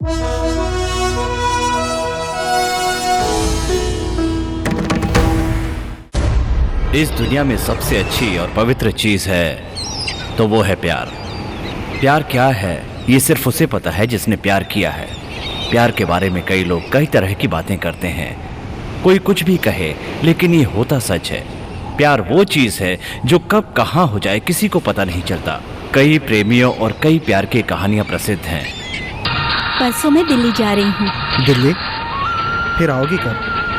इस दुनिया में सबसे अच्छी और पवित्र चीज है तो वो है प्यार। प्यार क्या है ये सिर्फ उसे पता है जिसने प्यार किया है। प्यार के बारे में कई लोग कई तरह की बातें करते हैं, कोई कुछ भी कहे, लेकिन ये होता सच है। प्यार वो चीज है जो कब कहाँ हो जाए किसी को पता नहीं चलता। कई प्रेमियों और कई प्यार की कहानियां प्रसिद्ध हैं। परसों मैं दिल्ली जा रही हूँ। दिल्ली? फिर आओगी कब?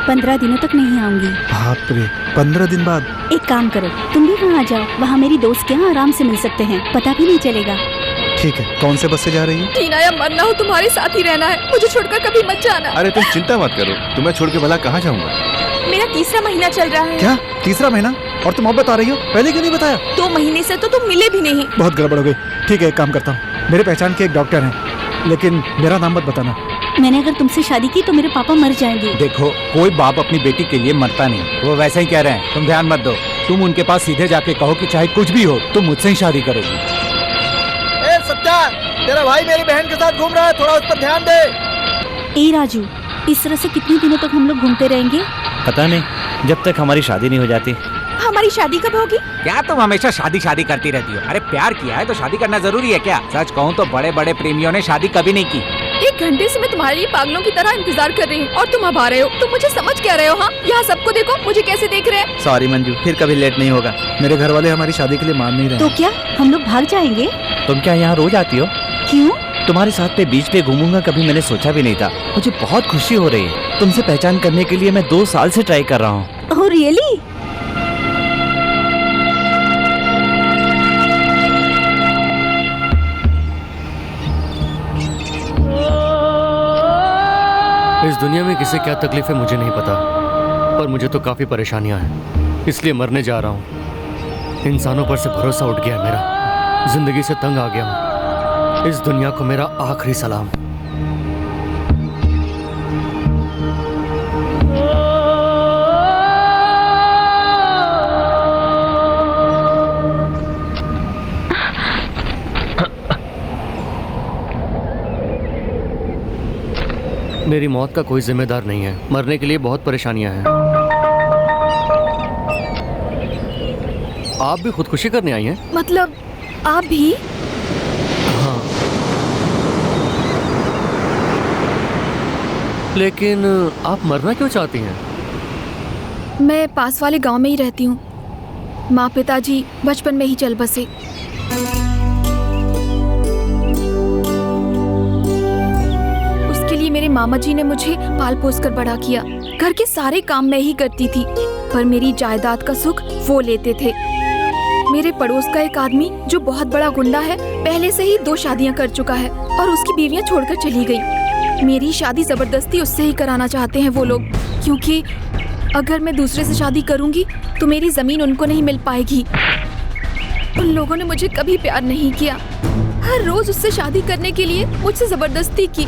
15 दिनों तक नहीं आऊंगी। बाप रे, 15 दिन बाद? एक काम करो, तुम भी वहाँ जाओ, वहाँ मेरी दोस्त के यहाँ आराम से मिल सकते हैं, पता भी नहीं चलेगा। ठीक है, कौन से बस से जा रही है? टीना या मरना हो तुम्हारे साथ ही रहना है, मुझे छोड़कर कभी मत जाना। अरे तुम चिंता मत करो, तुम्हें छोड़ के भला कहाँ जाऊंगा। मेरा तीसरा महीना चल रहा है। क्या? तीसरा महीना? और तुम अब बता रही हो, पहले क्यों नहीं बताया? 2 महीने से तो तुम मिले भी नहीं। बहुत गड़बड़ हो गई। ठीक है, एक काम करता हूँ, मेरे पहचान के एक डॉक्टर हैं, लेकिन मेरा नाम मत बताना। मैंने अगर तुमसे शादी की तो मेरे पापा मर जाएंगे। देखो, कोई बाप अपनी बेटी के लिए मरता नहीं, वो वैसे ही कह रहे हैं, तुम ध्यान मत दो। तुम उनके पास सीधे जाके कहो कि चाहे कुछ भी हो तुम मुझसे ही शादी करोगी। ए सत्या, तेरा भाई मेरी बहन के साथ घूम रहा है, थोड़ा उस पर ध्यान दे। ए राजू, इस तरह से कितने दिनों तक हम लोग घूमते रहेंगे? पता नहीं, जब तक हमारी शादी नहीं हो जाती। हमारी शादी कब होगी? क्या तुम हमेशा शादी शादी करती रहती हो? अरे प्यार किया है तो शादी करना जरूरी है क्या? सच कहूँ तो बड़े बड़े प्रेमियों ने शादी कभी नहीं की। 1 घंटे से मैं तुम्हारे लिए पागलों की तरह इंतजार कर रही हूँ और तुम अब आ रहे हो। तुम मुझे समझ क्या रहे हो? हाँ, यहाँ सबको देखो, मुझे कैसे देख रहे हैं। सॉरी मंजू, फिर कभी लेट नहीं होगा। मेरे घर वाले हमारी शादी के लिए मान नहीं रहे। तो क्या हम लोग भाग जाएंगे? तुम क्या यहाँ रोज आती हो? क्यों? तुम्हारे साथ पे बीच पे घूमूंगा कभी मैंने सोचा भी नहीं था। मुझे बहुत खुशी हो रही है। तुमसे पहचान करने के लिए मैं 2 साल से ट्राई कर रहा हूँ। Oh really? इस दुनिया में किसे क्या तकलीफ है मुझे नहीं पता, पर मुझे तो काफ़ी परेशानियां हैं, इसलिए मरने जा रहा हूँ। इंसानों पर से भरोसा उठ गया मेरा, जिंदगी से तंग आ गया हूँ। इस दुनिया को मेरा आखिरी सलाम। मेरी मौत का कोई जिम्मेदार नहीं है, मरने के लिए बहुत परेशानियां हैं। आप भी खुदकुशी करने आई हैं? मतलब आप भी? हाँ, लेकिन आप मरना क्यों चाहती हैं? मैं पास वाले गांव में ही रहती हूँ। माँ पिताजी बचपन में ही चल बसे। मेरे मामा जी ने मुझे पाल पोस कर बड़ा किया। घर के सारे काम मैं ही करती थी, पर मेरी जायदाद का सुख वो लेते थे। मेरे पड़ोस का एक आदमी जो बहुत बड़ा गुंडा है, पहले से ही 2 शादियां कर चुका है और उसकी बीवियां छोड़कर चली गई। मेरी शादी जबरदस्ती उससे ही कराना चाहते हैं वो लोग, क्योंकि अगर मैं दूसरे से शादी करूंगी तो मेरी जमीन उनको नहीं मिल पाएगी। उन लोगों ने मुझे कभी प्यार नहीं किया, हर रोज उससे शादी करने के लिए मुझसे जबरदस्ती की।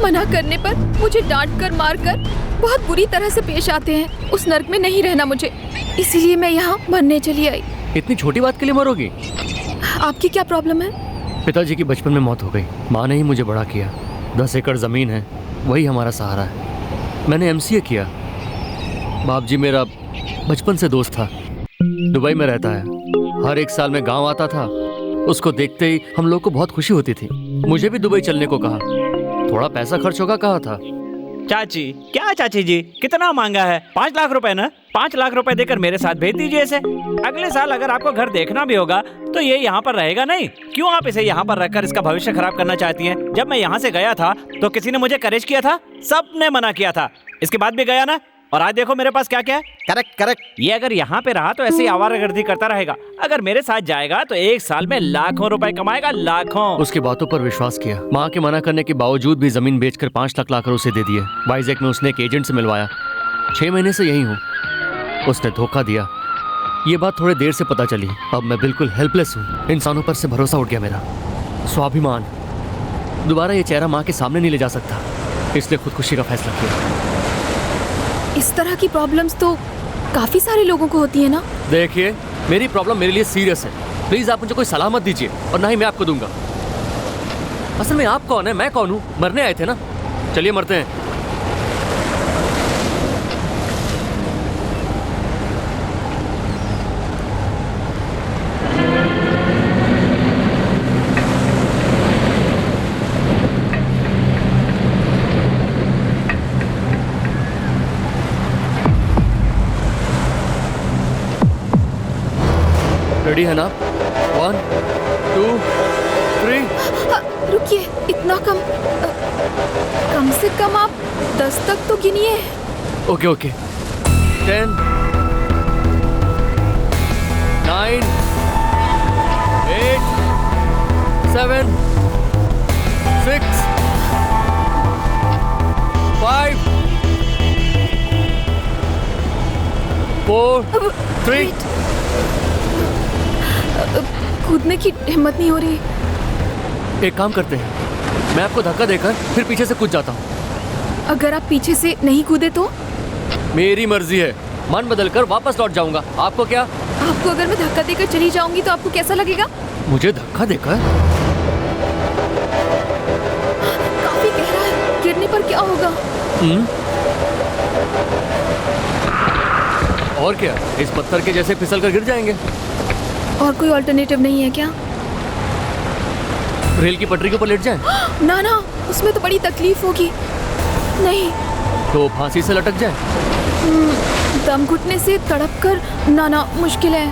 मना करने पर मुझे डांट कर मार कर बहुत बुरी तरह से पेश आते हैं। उस नर्क में नहीं रहना मुझे, इसीलिए मैं यहाँ मरने चली आई। इतनी छोटी बात के लिए मरोगी? आपकी क्या प्रॉब्लम है? पिताजी की बचपन में मौत हो गई, माँ ने ही मुझे बड़ा किया। 10 एकड़ जमीन है, वही हमारा सहारा है। मैंने MCA किया। बाप जी मेरा बचपन से दोस्त था, दुबई में रहता है। हर 1 साल में गाँव आता था, उसको देखते ही हम लोग को बहुत खुशी होती थी। मुझे भी दुबई चलने को कहा, थोड़ा पैसा खर्च होगा कहा था। चाची, क्या चाची जी, कितना मांगा है? 5 लाख रुपए ना? 5 लाख रुपए देकर मेरे साथ भेज दीजिए इसे। अगले साल अगर आपको घर देखना भी होगा तो ये यहाँ पर रहेगा नहीं। क्यों आप इसे यहाँ पर रखकर इसका भविष्य खराब करना चाहती हैं? जब मैं यहाँ से गया था तो किसी ने मुझे करेज किया था? सबने मना किया था। इसके बाद भी गया ना, और आज देखो मेरे पास क्या क्या है। करेक्ट। ये अगर यहाँ पे रहा तो ऐसे ही आवारागर्दी करता रहेगा। अगर मेरे साथ जाएगा तो 1 साल में लाखों रुपए कमाएगा, लाखों। उसकी बातों पर विश्वास किया। माँ के मना करने के बावजूद भी जमीन बेचकर 5 लाख लाकर उसे दे दिए। वाइजैक में उसने एक एजेंट से मिलवाया। 6 महीने से यही हूँ। उसने धोखा दिया। ये बात थोड़ी देर से पता चली। अब मैं बिल्कुल हेल्पलेस हूँ। इंसानों पर से भरोसा उठ गया मेरा, स्वाभिमान। दोबारा ये चेहरा माँ के सामने नहीं ले जा सकता, इसलिए खुदकुशी का फैसला किया। इस तरह की प्रॉब्लम्स तो काफी सारे लोगों को होती है ना? देखिए, मेरी प्रॉब्लम मेरे लिए सीरियस है। प्लीज आप मुझे कोई सलाह मत दीजिए, और ना ही मैं आपको दूंगा। असल में आप कौन है, मैं कौन हूँ? मरने आए थे ना, चलिए मरते हैं। रेडी है ना? 1 2 3। रुकिए, इतना कम? कम से कम आप 10 तक तो गिनिए। Okay okay. 10 9 8 7 6 5 4 3। कूदने की हिम्मत नहीं हो रही। एक काम करते हैं, मैं आपको धक्का देकर फिर पीछे से कूद जाता हूँ। अगर आप पीछे से नहीं कूदे तो? मेरी मर्जी है, मन बदलकर वापस लौट जाऊंगा। आपको क्या? आपको अगर मैं धक्का देकर चली जाऊंगी तो आपको कैसा लगेगा? मुझे धक्का देकर? काफी गहरा है, गिरने पर क्या होगा? और क्या, इस पत्थर के जैसे फिसल कर गिर जाएंगे। और कोई ऑल्टरनेटिव नहीं है क्या? रेल की पटरी के ऊपर लेट जाएं? ना ना, उसमें तो बड़ी तकलीफ होगी। नहीं। तो फांसी से लटक जाए? दम घुटने से तड़प कर? ना ना, मुश्किल है।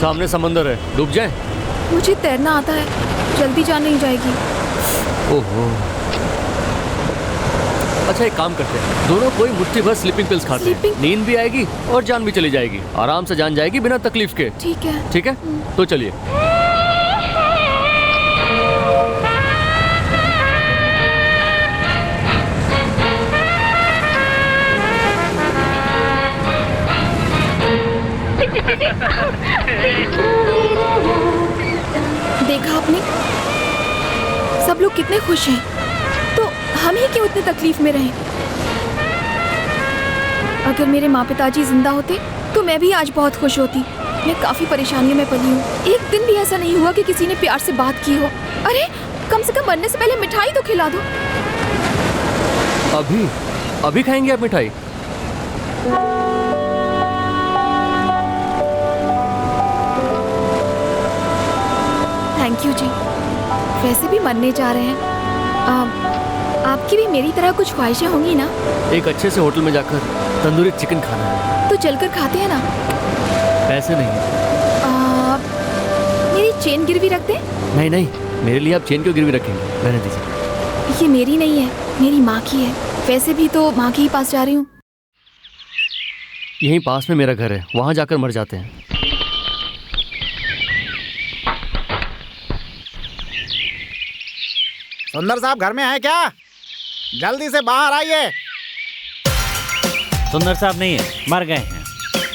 सामने समंदर है, डूब जाए? मुझे तैरना आता है, जल्दी जान नहीं जाएगी। ओहो। अच्छा एक काम करते हैं, दोनों कोई मुट्ठी भर स्लीपिंग पिल्स खाते हैं, नींद भी आएगी और जान भी चली जाएगी, आराम से जान जाएगी बिना तकलीफ के। ठीक है। ठीक है, तो चलिए। देखा आपने, सब लोग कितने खुश हैं, तो हम ही क्यों इतनी तकलीफ में रहें? अगर मेरे माँ पिताजी जिंदा होते तो मैं भी आज बहुत खुश होती। मैं काफी परेशानियों में पली हूँ। एक दिन भी ऐसा नहीं हुआ कि किसी ने प्यार से बात की हो। अरे कम से कम मरने से पहले मिठाई तो खिला दो। अभी अभी खाएंगे आप मिठाई? थैंक यू जी। वैसे भी मरने जा रहे हैं। आपकी भी मेरी तरह कुछ ख्वाहिशें होंगी ना? एक अच्छे से होटल में जाकर तंदूरी चिकन खाना है। तो चलकर खाते हैं ना? पैसे नहीं है। मेरी चेन गिरवी रख दे? नहीं नहीं, मेरे लिए आप चेन क्यों गिरवी रखेंगे, रहने दीजिए। ये मेरी नहीं है, मेरी माँ की है। वैसे भी तो माँ के ही पास जा रही हूँ। यहीं पास में मेरा घर है, वहाँ जाकर मर जाते हैं। सुंदर साहब घर में है क्या? जल्दी से बाहर आइए। सुंदर साहब नहीं है, मर गए हैं।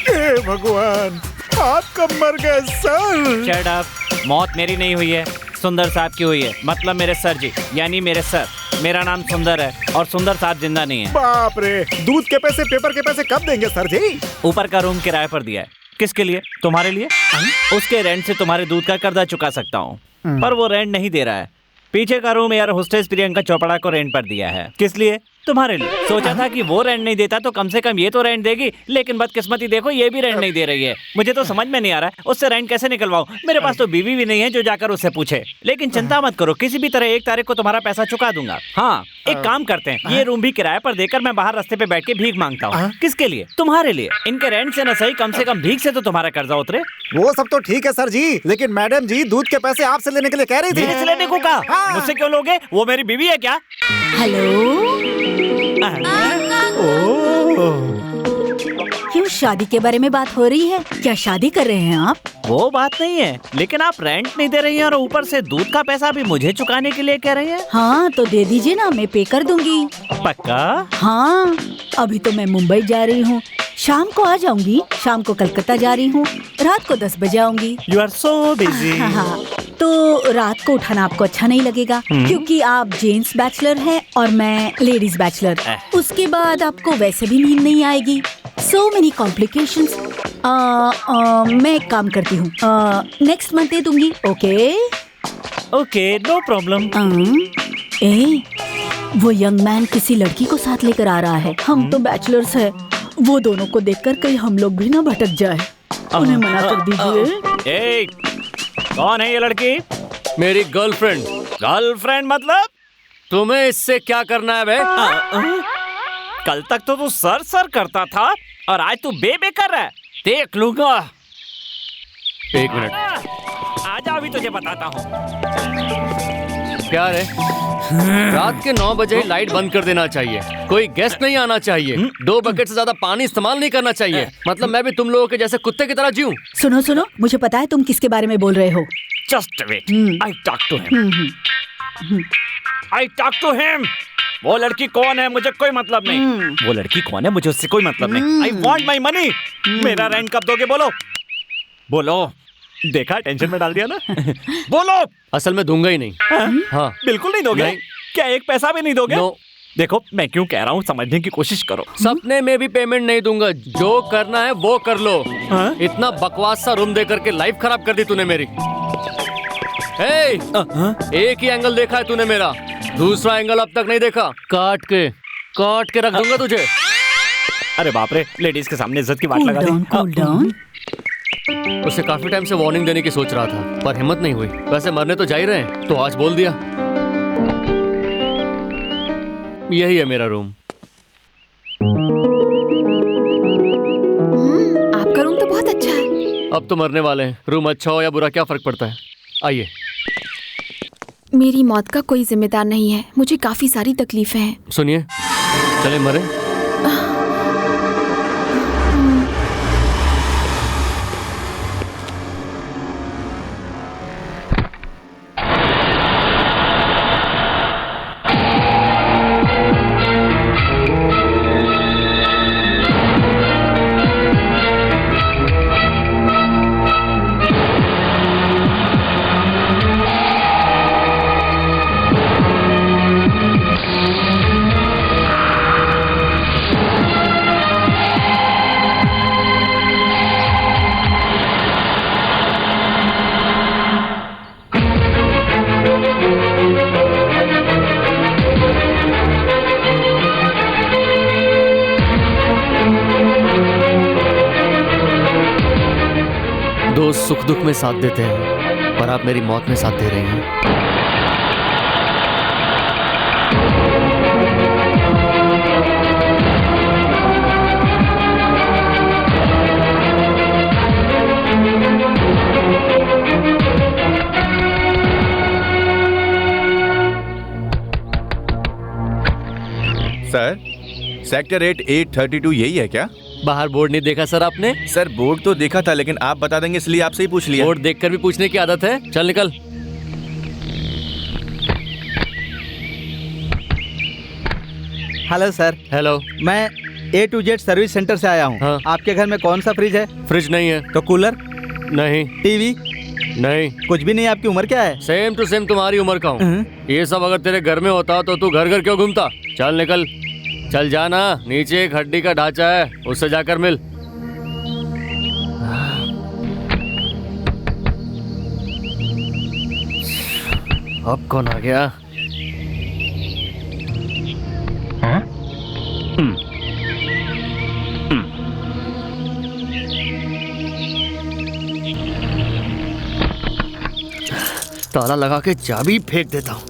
हे भगवान, आप कब मर गए सर? शट अप, मौत मेरी नहीं हुई है, सुंदर साहब की हुई है। मतलब मेरे सर जी, यानी मेरे सर। मेरा नाम सुंदर है और सुंदर साहब जिंदा नहीं है। बाप रे, दूध के पैसे पेपर के पैसे कब देंगे सर जी? ऊपर का रूम किराए पर दिया है। किसके लिए? तुम्हारे लिए। उसके रेंट से तुम्हारे दूध का कर्जा चुका सकता हूँ, पर वो रेंट नहीं दे रहा है। पीछे का room air hostess Priyanka Chopra को रेंट पर दिया है। किस लिए? तुम्हारे लिए। सोचा था कि वो रेंट नहीं देता तो कम से कम ये तो रेंट देगी, लेकिन बदकिस्मती देखो ये भी रेंट नहीं दे रही है। मुझे तो समझ में नहीं आ रहा है उससे रेंट कैसे निकलवाऊं। मेरे पास तो बीवी भी नहीं है जो जाकर उससे पूछे। लेकिन चिंता मत करो, किसी भी तरह 1 तारीख को तुम्हारा पैसा चुका दूंगा। हाँ, एक काम करते हैं, ये रूम भी किराए पर देकर मैं बाहर रास्ते पे बैठ के भीख मांगता हूँ। किसके लिए? तुम्हारे लिए। इनके रेंट से न सही, कम से कम भीख से तो तुम्हारा कर्जा उतरे। वो सब तो ठीक है सर जी, लेकिन मैडम जी दूध के पैसे आपसे लेने के लिए कह रही थी। मेरे से लेने को कहा? मुझसे क्यों लोगे? वो मेरी बीवी है क्या? क्यों शादी के बारे में बात हो रही है? क्या शादी कर रहे हैं आप? वो बात नहीं है, लेकिन आप रेंट नहीं दे रही हैं और ऊपर से दूध का पैसा भी मुझे चुकाने के लिए कह रही हैं। हाँ तो दे दीजिए ना, मैं पे कर दूंगी। पक्का? हाँ, अभी तो मैं मुंबई जा रही हूँ, शाम को आ जाऊंगी। शाम को कलकत्ता जा रही हूँ, रात को 10 बजे आऊंगी। You are so busy. हाँ, तो रात को उठाना आपको अच्छा नहीं लगेगा क्योंकि आप जेंट्स बैचलर हैं और मैं लेडीज बैचलर। उसके बाद आपको वैसे भी नींद नहीं आएगी। So many complications. मैं एक काम करती हूँ, नेक्स्ट मंथ दे दूंगी। Okay okay no problem. ए, वो यंग मैन किसी लड़की को साथ लेकर आ रहा है। हम तो बैचलर्स हैं। वो दोनों को देखकर कहीं हम लोग भी ना भटक जाए। उन्हें मना कर दीजिए। ए, कौन है ये लड़की? मेरी गर्लफ्रेंड। गर्लफ्रेंड मतलब? तुम्हें इससे क्या करना है बे? कल तक तो तू सर सर करता था और आज तू बे कर रहा है। देख लूंगा। एक मिनट, आजा अभी तुझे बताता हूँ। क्या रे? रात के 9 बजे ही लाइट बंद कर देना चाहिए। कोई गेस्ट नहीं आना चाहिए। 2 बकेट से ज्यादा पानी इस्तेमाल नहीं करना चाहिए। मतलब मैं भी तुम लोगों के जैसे कुत्ते की तरह जीऊं। सुनो सुनो, मुझे पता है तुम किसके बारे में बोल रहे हो। Just wait, I talk to him. I talk to him. वो लड़की कौन है मुझे कोई मतलब नहीं। वो लड़की कौन है मुझे उससे कोई मतलब नहीं। I want my money. मेरा रेंट कब दोगे? बोलो बोलो। देखा, टेंशन में डाल दिया ना। बोलो। असल में दूंगा ही नहीं। हाँ, बिल्कुल नहीं दोगे? नहीं। क्या एक पैसा भी नहीं दोगे? नो। देखो मैं क्यों कह रहा हूँ, समझने की कोशिश करो। सपने में भी पेमेंट नहीं दूंगा। जो करना है वो कर लो। इतना बकवास सा रूम दे करके लाइफ खराब कर दी तूने मेरी। एक ही एंगल देखा है तूने मेरा, दूसरा एंगल अब तक नहीं देखा। काट के रख दूंगा तुझे। अरे बाप रे, लेडीज के सामने इज्जत की बात लगा दी। Cool down. उसे काफी टाइम से वार्निंग देने की सोच रहा था, पर हिम्मत नहीं हुई। वैसे मरने तो जा ही रहे हैं, तो आज बोल दिया। यही है मेरा रूम। आपका रूम तो बहुत अच्छा है। अब तो मरने वाले हैं, रूम अच्छा हो या बुरा क्या फर्क पड़ता है। आइए। मेरी मौत का कोई जिम्मेदार नहीं है। मुझे काफी सारी तकलीफें हैं। सुनिए, चले मरे। दोस्त सुख दुख में साथ देते हैं, पर आप मेरी मौत में साथ दे रही हैं। सर, सेक्टर 8-832 यही है क्या? बाहर बोर्ड नहीं देखा सर आपने? सर बोर्ड तो देखा था, लेकिन आप बता देंगे इसलिए आपसे ही पूछ लिया। बोर्ड देखकर भी पूछने की आदत है? चल निकल। Hello sir. हेलो। मैं A to Z service centre से आया हूँ। हाँ। आपके घर में कौन सा फ्रिज है? फ्रिज नहीं है। तो कूलर? नहीं। टीवी? नहीं। कुछ भी नहीं। आपकी उम्र क्या है? सेम टू सेम तुम्हारी उम्र का हूँ। ये सब अगर तेरे घर में होता तो तू घर घर क्यों घूमता? चल निकल, चल जाना। नीचे एक हड्डी का ढांचा है, उससे जाकर मिल। अब कौन आ गया? ताला लगा के चाबी फेंक देता हूँ।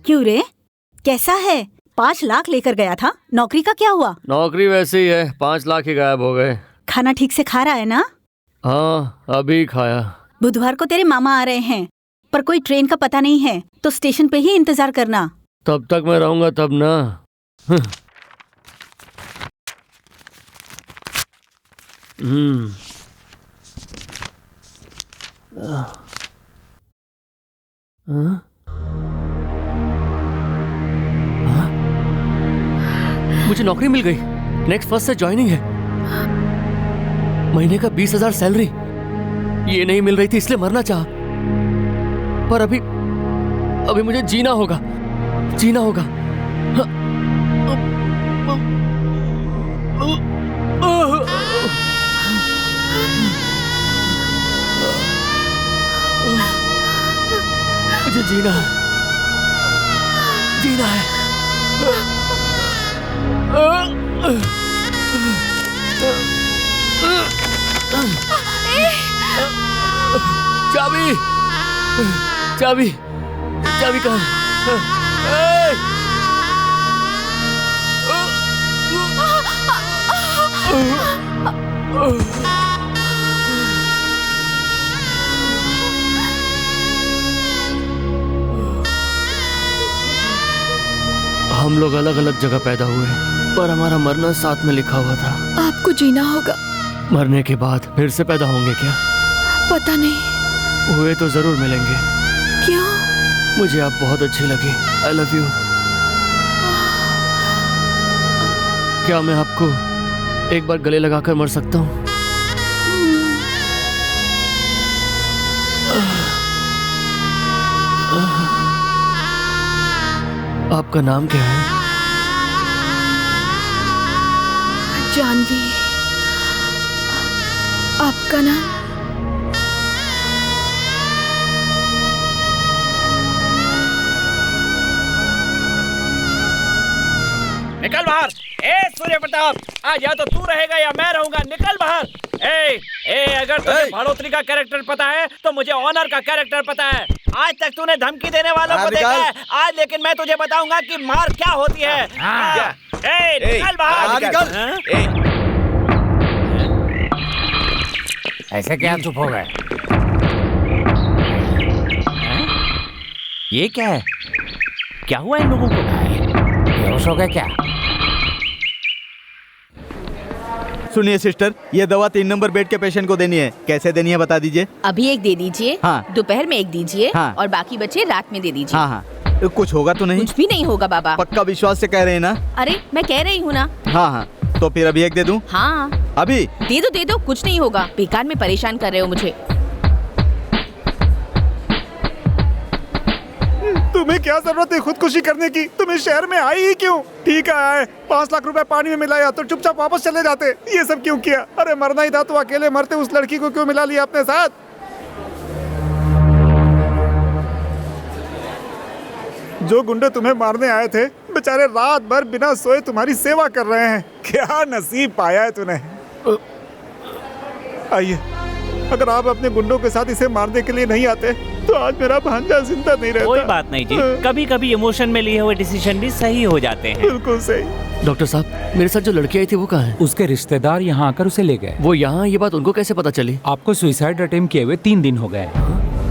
क्यों रे, कैसा है? 5 लाख लेकर गया था, नौकरी का क्या हुआ? नौकरी वैसे ही है, 5 लाख ही गायब हो गए। खाना ठीक से खा रहा है ना? हाँ, अभी खाया। बुधवार को तेरे मामा आ रहे हैं, पर कोई ट्रेन का पता नहीं है, तो स्टेशन पे ही इंतजार करना। तब तक मैं रहूंगा तब ना। मुझे नौकरी मिल गई, नेक्स्ट फर्स्ट से ज्वाइनिंग है। महीने का 20,000 सैलरी। ये नहीं मिल रही थी इसलिए मरना चाहा, पर अभी मुझे जीना होगा। जीना जीना है। चाबी चाबी चाबी कहाँ? हम लोग अलग अलग जगह पैदा हुए, पर हमारा मरना साथ में लिखा हुआ था। आपको जीना होगा। मरने के बाद फिर से पैदा होंगे क्या? पता नहीं। हुए तो जरूर मिलेंगे। क्यों? मुझे आप बहुत अच्छी लगी। I love you. क्या मैं आपको एक बार गले लगाकर मर सकता हूँ? आपका नाम क्या है? जानवी। आपका नाम? निकल बाहर। ए सूर्य प्रताप, आज या तो तू रहेगा या मैं रहूंगा। निकल बाहर। अगर तुझे बढ़ोतरी का कैरेक्टर पता है तो मुझे ऑनर का कैरेक्टर पता है। आज तक तूने धमकी देने वालों को देखा है, आज लेकिन मैं तुझे बताऊंगा कि मार क्या होती है। निकल बाहर। ऐसे क्या चुप हो गए? ये क्या है? क्या हुआ इन लोगों को? बेहोश हो गए क्या? सुनिए सिस्टर, ये दवा 3 नंबर बेड के पेशेंट को देनी है। कैसे देनी है बता दीजिए। अभी एक दे दीजिए, हाँ। दोपहर में एक दीजिए, हाँ। और बाकी बचे रात में दे दीजिए। हाँ हाँ, कुछ होगा तो नहीं? कुछ भी नहीं होगा बाबा। पक्का विश्वास से कह रहे हैं ना? अरे मैं कह रही हूँ ना। हाँ हाँ, तो फिर अभी एक दे दूं? हाँ अभी दे दो, कुछ नहीं होगा। बेकार में परेशान कर रहे हो मुझे। तुम्हें क्या जरूरत है खुदकुशी करने की? तुम्हें शहर में आई ही क्यों? ठीक है, 5 लाख रुपए पानी में मिलाया तो चुपचाप वापस चले जाते। ये सब क्यों किया? अरे मरना ही था तो अकेले मरते। उस लड़की को क्यों मिला लिया अपने साथ? जो गुंडे तुम्हें मारने आए थे बेचारे रात भर बिना सोए तुम्हारी सेवा कर रहे हैं। क्या नसीब पाया है तूने। आइए, अगर आप अपने गुंडों के साथ इसे मारने के लिए नहीं आते तो आज मेरा भांजा जिंदा नहीं रहता। कोई बात नहीं जी, कभी कभी इमोशन में लिए हुए डिसीजन भी सही हो जाते हैं। बिल्कुल सही। डॉक्टर साहब, मेरे साथ जो लड़की आई थी वो कहाँ है? उसके रिश्तेदार यहाँ आकर उसे ले गए। वो यहाँ? ये बात उनको कैसे पता चली? आपको सुसाइड अटेम्प्ट किए हुए 3 दिन हो गए।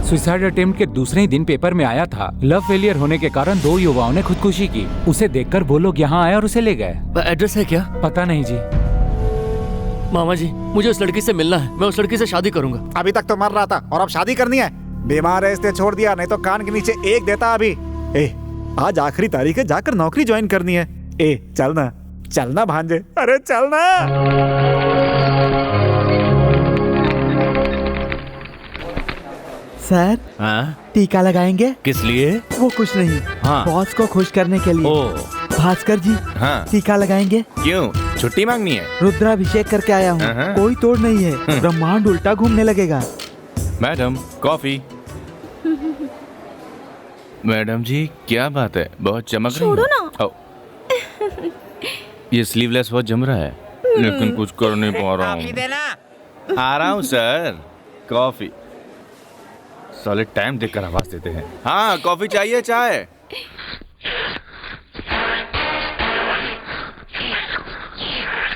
सुसाइड अटेम्प्ट के दूसरे ही दिन पेपर में आया था, लव फेलियर होने के कारण 2 युवाओं ने खुदकुशी की। उसे देखकर वो लोग यहाँ आए और उसे ले गए। एड्रेस है क्या? पता नहीं जी। मामा जी, मुझे उस लड़की से मिलना है। मैं उस लड़की से शादी करूंगा। अभी तक तो मर रहा था और अब शादी करनी है? बीमार है इसलिए छोड़ दिया, नहीं तो कान के नीचे एक देता अभी। आज आखिरी तारीख है, जाकर नौकरी ज्वाइन करनी है। चलना चलना भांजे, अरे चलना। सर, हाँ? टीका लगाएंगे? किस लिए? वो कुछ नहीं, हाँ। बॉस को खुश करने के लिए। ओ, भास्कर जी, हाँ। टीका लगाएंगे? क्यों, छुट्टी मांगनी है? रुद्राभिषेक करके आया हूँ। हाँ। कोई तोड़ नहीं है, ब्रह्मांड उल्टा घूमने लगेगा। Madam, coffee. मैडम जी, क्या बात है, बहुत चमक रही छोड़ो ना। ये स्लीवलेस बहुत जम रहा है, लेकिन कुछ कर नहीं पा रहा हूँ। आ रहा हूँ सर। कॉफी। साले टाइम देखकर आवाज देते हैं। हाँ, कॉफी चाहिए? चाय?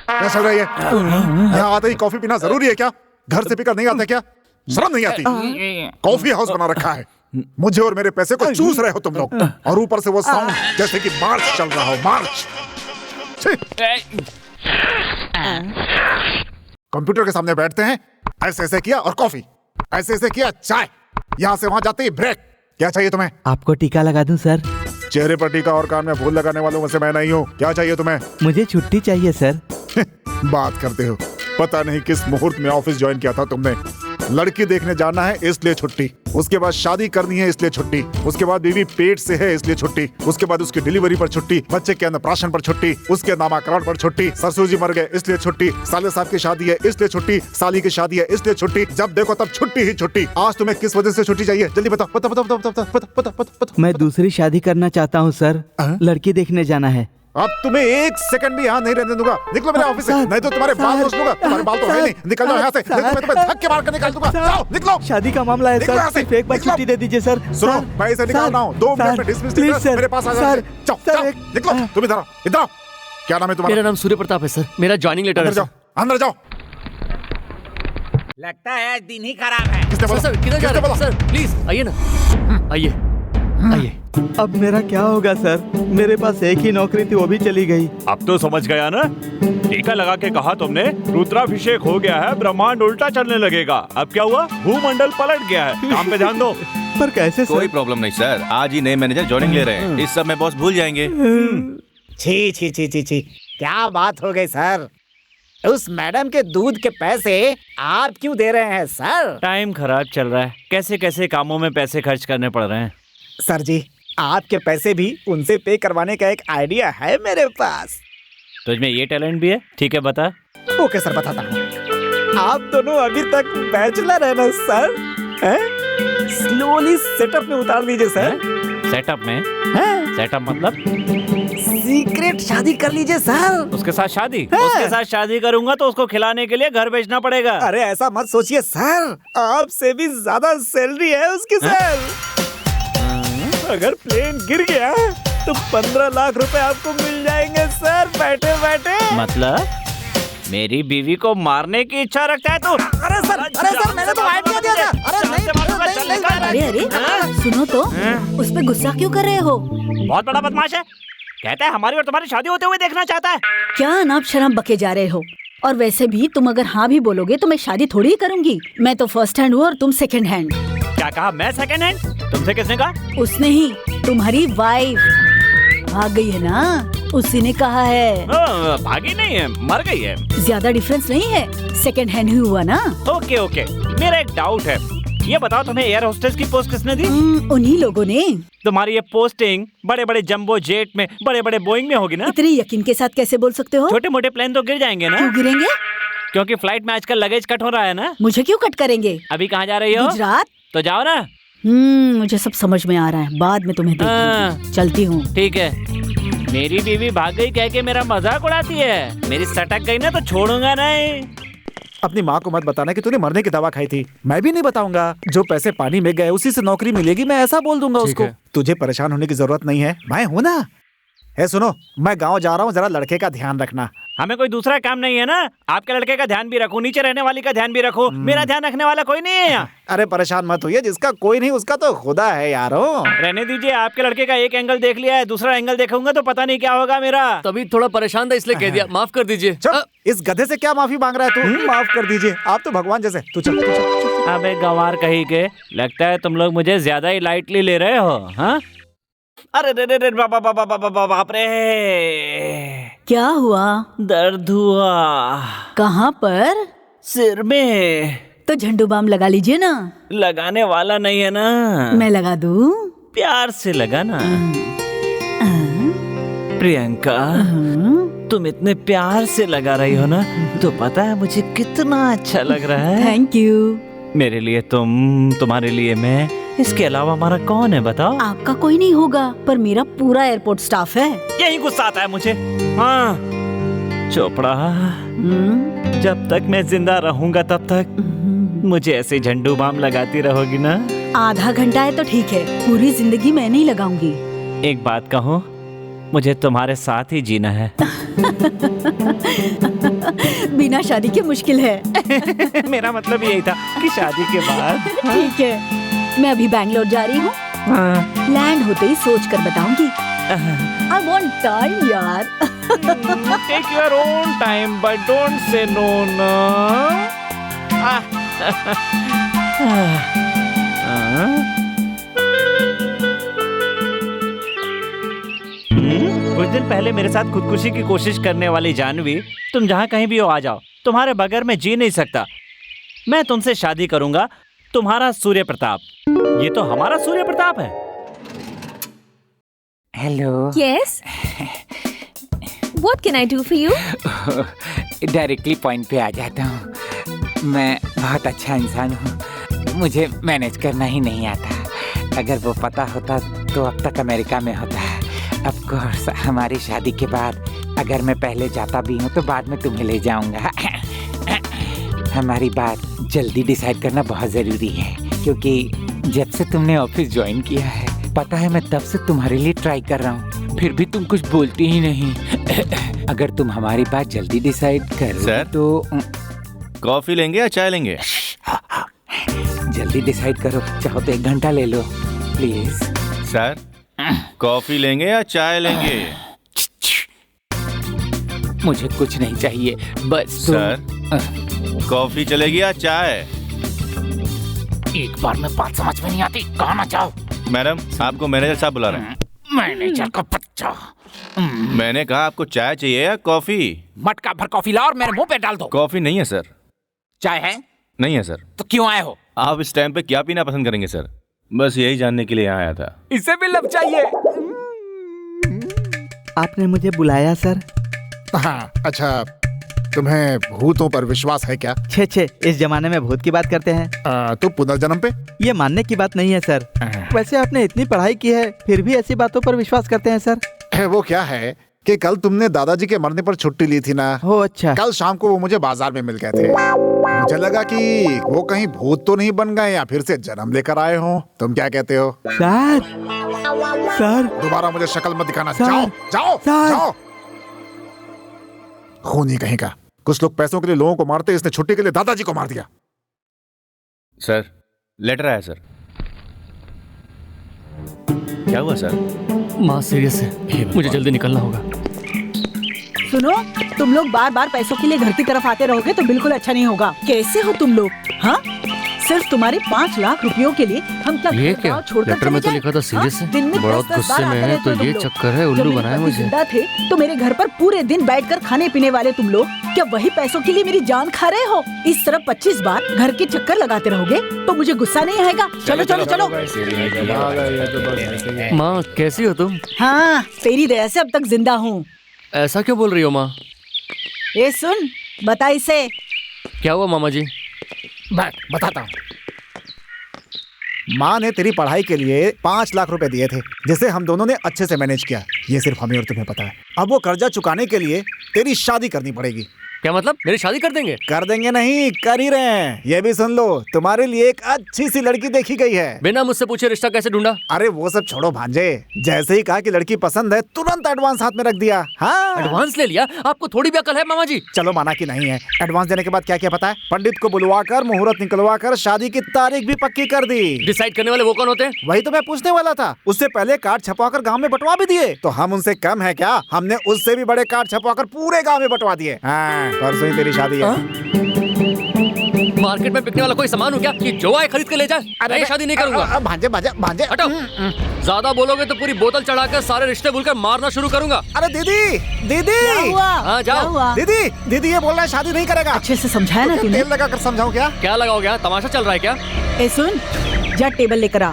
क्या चल रही है? यहाँ आते ही कॉफी पीना जरूरी है क्या? घर से पीकर नहीं आता क्या? शर्म नहीं आती? कॉफी हाउस बना रखा है। मुझे और मेरे पैसे को चूस रहे हो तुम लोग, और ऊपर से वो साउंड जैसे कि मार्च चल रहा हो। मार्च। कंप्यूटर के सामने बैठते हैं, ऐसे ऐसे किया और कॉफी, ऐसे ऐसे किया चाय, यहाँ से वहां जाते ही ब्रेक। क्या चाहिए तुम्हें? आपको टीका लगा दूं सर? चेहरे पर टीका और कान में फूल लगाने वालों में से मैं नहीं हूँ। क्या चाहिए तुम्हें? मुझे छुट्टी चाहिए सर। बात करते हो, पता नहीं किस मुहूर्त में ऑफिस ज्वाइन किया था तुमने। लड़की देखने जाना है इसलिए छुट्टी, उसके बाद शादी करनी है इसलिए छुट्टी, उसके बाद बीवी पेट से है इसलिए छुट्टी, उसके बाद उसकी डिलीवरी पर छुट्टी, बच्चे के अन्नप्राशन पर छुट्टी, उसके नामकरण पर छुट्टी, ससुर जी मर गए इसलिए छुट्टी, साले साहब की शादी है इसलिए छुट्टी, साली की शादी है इसलिए छुट्टी, जब देखो तब छुट्टी ही छुट्टी। आज तुम्हें किस वजह से छुट्टी चाहिए? जल्दी बताओ बताओ बताओ बताओ बताओ बताओ बताओ बताओ। मैं दूसरी शादी करना चाहता हूँ सर, लड़की देखने जाना है। अब तुम्हें एक सेकंड भी यहाँ नहीं रहने दूंगा। निकलो मेरे ऑफिस से, नहीं तो तुम्हारे बाल नोच लूंगा। तुम्हारे बाल तो है नहीं, निकल जाओ यहाँ से, नहीं तो मैं तुम्हें धक्के मार कर निकाल दूंगा। जाओ निकलो। शादी का मामला है सर, सिर्फ एक बार छुट्टी दे दीजिए सर। सुनो, मैं इसे निकाल रहा हूँ, 2 मिनट में डिसमिस मेरे पास आ जाओ। जाओ निकलो, तुम इधर आओ, इधर आओ। क्या नाम है तुम्हारा? मेरा नाम सूर्य प्रताप है सर, मेरा ज्वाइनिंग लेटर है। जाओ अंदर जाओ। लगता है दिन ही खराब है। किसने बोला? सर किधर जा रहे हैं सर? प्लीज आइए ना, आइए आइए। अब मेरा क्या होगा सर? मेरे पास एक ही नौकरी थी, वो भी चली गई। अब तो समझ गया ना? टीका लगा के कहा तुमने, रुद्राभिषेक हो गया है, ब्रह्मांड उल्टा चलने लगेगा। अब क्या हुआ? भूमंडल पलट गया है। काम पे ध्यान दो। पर कैसे सर? कोई प्रॉब्लम नहीं सर, आज ही नए मैनेजर ज्वाइनिंग ले रहे हैं, इस सब में बॉस भूल जाएंगे। छी छी छी छी छी, क्या बात हो गई सर? उस मैडम के दूध के पैसे आप क्यों दे रहे हैं सर? टाइम खराब चल रहा है, कैसे कैसे कामों में पैसे खर्च करने पड़ रहे हैं। सर जी, आपके पैसे भी उनसे पे करवाने का एक आइडिया है मेरे पास। तुझमें ये टैलेंट भी है? ठीक है बता। ओके सर, बताता हूँ। आप दोनों अभी तक बैचलर है ना सर? स्लोली सेटअप में उतार दीजिए सर। सेटअप में? सेटअप मतलब? सीक्रेट शादी कर लीजिए सर। उसके साथ शादी? उसके साथ शादी करूंगा तो उसको खिलाने के लिए घर बेचना पड़ेगा। अरे ऐसा मत सोचिए सर, आपसे भी ज्यादा सैलरी है उसकी सर। अगर प्लेन गिर गया तो 15 लाख रुपए आपको मिल जाएंगे सर, बैठे बैठे। मतलब मेरी बीवी को मारने की इच्छा रखता है तू? अरे सर मैंने तो आइडिया दिया था। अरे नहीं, अरे सुनो तो, उस पे गुस्सा क्यों कर रहे हो? बहुत बड़ा बदमाश है, कहता है हमारी और तुम्हारी शादी होते हुए देखना चाहता है। क्या अनाप शनाप बके जा रहे हो? और वैसे भी तुम अगर हाँ भी बोलोगे तो मैं शादी थोड़ी ही करूंगी। मैं तो फर्स्ट हैंड हूँ और तुम सेकंड हैंड। क्या कहा? मैं सेकंड हैंड? तुमसे किसने कहा? उसने ही, तुम्हारी वाइफ भाग गई है ना, उसी ने कहा है। भागी नहीं है, मर गई है। ज्यादा डिफरेंस नहीं है, सेकंड हैंड ही हुआ ना। ओके ओके, मेरा एक डाउट है, ये बताओ तुम्हें एयर होस्टेस की पोस्ट किसने दी? उन्हीं लोगों ने। तुम्हारी ये पोस्टिंग बड़े बड़े जंबो जेट में, बड़े बड़े बोइंग में होगी ना? इतने यकीन के साथ कैसे बोल सकते हो? छोटे मोटे प्लेन तो गिर जाएंगे ना? क्यों गिरेंगे? क्योंकि फ्लाइट में आजकल लगेज कट हो रहा है ना। मुझे क्यों कट करेंगे? अभी कहाँ जा रही हो? गुजरात। तो जाओ ना। मुझे सब समझ में आ रहा है, बाद में तुम्हें देखूंगी। चलती हूँ। ठीक है। मेरी बीवी भाग गई कह के मेरा मजाक उड़ाती है, मेरी सटक गई ना तो छोड़ूंगा नहीं। अपनी माँ को मत बताना कि तूने मरने की दवा खाई थी। मैं भी नहीं बताऊंगा। जो पैसे पानी में गए उसी से नौकरी मिलेगी, मैं ऐसा बोल दूंगा उसको। तुझे परेशान होने की जरूरत नहीं है, मैं हूं ना। है सुनो, मैं गांव जा रहा हूँ, जरा लड़के का ध्यान रखना। हमें कोई दूसरा काम नहीं है ना? आपके लड़के का ध्यान भी रखो, नीचे रहने वाली का ध्यान भी रखो। मेरा ध्यान रखने वाला कोई नहीं है यहाँ। अरे परेशान मत होइए, जिसका कोई नहीं उसका तो खुदा है यारो। रहने दीजिए, आपके लड़के का एक एंगल देख लिया है, दूसरा एंगल देखूंगा तो पता नहीं क्या होगा मेरा। तभी थोड़ा परेशान था इसलिए कह दिया, माफ कर दीजिए। इस गधे से क्या माफी मांग रहा है तू? माफ कर दीजिए, आप तो भगवान जैसे। तू चल, तू चल। अबे गंवार कहीं के, लगता है तुम लोग मुझे ज्यादा ही लाइटली ले रहे हो। हाँ, अरे रे रे रे बाप रे, क्या हुआ? दर्द हुआ। कहाँ पर? सिर में। तो झंडू बाम लगा लीजिए ना। लगाने वाला नहीं है ना। मैं लगा दूं? प्यार से लगा ना। प्रियंका, तुम इतने प्यार से लगा रही हो ना, तो पता है मुझे कितना अच्छा लग रहा है। Thank you. मेरे लिए तुम, तुम्हारे लिए मैं, इसके अलावा हमारा कौन है बताओ? आपका कोई नहीं होगा, पर मेरा पूरा एयरपोर्ट स्टाफ है। यही गुस्सा आता है मुझे। हाँ चोपड़ा, जब तक मैं जिंदा रहूंगा तब तक मुझे ऐसे झंडू बाम लगाती रहोगी ना? आधा घंटा है तो ठीक है, पूरी जिंदगी मैं नहीं लगाऊंगी। एक बात कहूँ, मुझे तुम्हारे साथ ही जीना है। बिना शादी के मुश्किल है। मेरा मतलब यही था कि शादी के बाद। ठीक है, मैं अभी बैंगलोर जा रही हूँ। लैंड होते ही सोच कर बताऊंगी। I want time यार। Take your own time, but don't say no ना। कुछ दिन पहले मेरे साथ खुदकुशी की कोशिश करने वाली जानवी, तुम जहाँ कहीं भी हो आ जाओ, तुम्हारे बगैर मैं जी नहीं सकता। मैं तुमसे शादी करूंगा, तुम्हारा सूर्य प्रताप। ये तो हमारा सूर्य प्रताप है। Hello. Yes, what can I do for you? Directly point पे आ जाता हूँ। मैं बहुत अच्छा इंसान हूँ, मुझे मैनेज करना ही नहीं आता। अगर वो पता होता तो अब तक अमेरिका में होता। ऑफ कोर्स हमारी शादी के बाद अगर मैं पहले जाता भी हूँ तो बाद में तुम्हें ले जाऊंगा। हमारी बात जल्दी डिसाइड करना बहुत ज़रूरी है, क्योंकि जब से तुमने ऑफिस ज्वाइन किया है, पता है मैं तब से तुम्हारे लिए ट्राई कर रहा हूँ, फिर भी तुम कुछ बोलती ही नहीं। अगर तुम हमारी बात जल्दी डिसाइड करो सर? तो कॉफी लेंगे या चाय लेंगे? जल्दी डिसाइड करो, चाहो तो 1 घंटा ले लो प्लीज। सर, कॉफी लेंगे या चाय लेंगे? मुझे कुछ नहीं चाहिए, बस सर, कॉफी चलेगी या चाय? एक बार में बात समझ में नहीं आती, कहाँ ना जाओ। मैडम, आपको मैनेजर साहब बुला रहे हैं। मैनेजर का बच्चा। मैंने कहा आपको चाय चाहिए या कॉफी? मटका भर कॉफी लाओ और मेरे मुंह पे डाल दो। कॉफी नहीं है सर। चाय है? नहीं है सर। तो क्यों आए हो? आप इस टाइम पे क्या पीना पसंद करेंगे सर? बस यही जानने के लिए यहाँ आया था। इसे भी लब चाहिए। आपने मुझे बुलाया सर? हाँ, अच्छा, तुम्हें भूतों पर विश्वास है क्या? छे, इस जमाने में भूत की बात करते हैं? तो पुनर्जन्म पे? ये मानने की बात नहीं है सर। वैसे आपने इतनी पढ़ाई की है, फिर भी ऐसी बातों पर विश्वास करते हैं सर? वो क्या है कि कल तुमने दादाजी के मरने पर छुट्टी ली थी ना? हो अच्छा। कल शाम को वो मुझे बाजार में मिल गए थे। मुझे लगा कि वो कहीं भूत तो नहीं बन गए या फिर से जन्म लेकर आए हो। तुम क्या कहते हो? सर, दोबारा मुझे शक्ल मत दिखाना। सर, जाओ जाओ सर। जाओ। खूनी कहीं का। कुछ लोग पैसों के लिए लोगों को मारते, इसने छुट्टी के लिए दादाजी को मार दिया। सर, लेटर आया सर। क्या हुआ सर? माँ सीरियस है, मुझे जल्दी निकलना होगा। सुनो, तुम लोग बार बार पैसों के लिए घर की तरफ आते रहोगे तो बिल्कुल अच्छा नहीं होगा। कैसे हो तुम लोग? हाँ, सिर्फ तुम्हारे 5 लाख रुपयों के लिए हम क्या ये क्या? लेटर में तो लिखा था सीरियस है। बहुत गुस्से में है, तो ये चक्कर है, उल्लू बनाया मुझे। जिंदा थे तो मेरे घर पर पूरे दिन बैठकर खाने पीने वाले तुम लोग क्या वही पैसों के लिए मेरी जान खा रहे हो? इस तरह 25 बार घर के चक्कर लगाते रहोगे तो मुझे गुस्सा नहीं आएगा? चलो चलो चलो। माँ कैसी हो तुम? हाँ, तेरी दया से अब तक जिंदा हूँ। ऐसा क्यों बोल रही हो माँ? ये सुन, बता इसे। क्या हुआ मामा जी? बताता हूँ। माँ ने तेरी पढ़ाई के लिए 5 लाख रुपए दिए थे, जिसे हम दोनों ने अच्छे से मैनेज किया। ये सिर्फ हमें और तुम्हें पता है। अब वो कर्जा चुकाने के लिए तेरी शादी करनी पड़ेगी। क्या मतलब? मेरी शादी कर देंगे? कर देंगे नहीं, कर ही रहे हैं। ये भी सुन लो, तुम्हारे लिए एक अच्छी सी लड़की देखी गई है। बिना मुझसे पूछे रिश्ता कैसे ढूंढा? अरे वो सब छोड़ो भांजे, जैसे ही कहा कि लड़की पसंद है, तुरंत एडवांस हाथ में रख दिया। हाँ, एडवांस ले लिया? आपको थोड़ी भी अकल है मामा जी? चलो माना कि नहीं है। एडवांस देने के बाद क्या क्या पता है? पंडित को बुलवाकर मुहूर्त निकलवाकर शादी की तारीख भी पक्की कर दी। डिसाइड करने वाले वो कौन होते हैं? वही तो मैं पूछने वाला था। उससे पहले कार्ड छपवाकर गांव में बंटवा भी दिए। तो हम उनसे कम है क्या? हमने उससे भी बड़े कार्ड छपवाकर पूरे गांव में बंटवा दिए। हाँ, परसों ही तेरी शादी है। मार्केट में बिकने वाला कोई सामान हो क्या कि जो आए खरीद के ले जाए? मैं शादी नहीं करूंगा। भांजे भांजे हटो। ज्यादा बोलोगे तो पूरी बोतल चढ़ाकर सारे रिश्ते भूलकर मारना शुरू करूंगा। अरे दीदी, दीदी, क्या हुआ? हाँ जाओ। दीदी, दीदी ये बोल रहा है शादी नहीं करेगा। अच्छे से समझाया ना तूने? तेल लगाकर समझाऊं क्या? क्या लगाओगे? यहाँ तमाशा चल रहा है क्या? ए सुन, जा टेबल लेकर आ।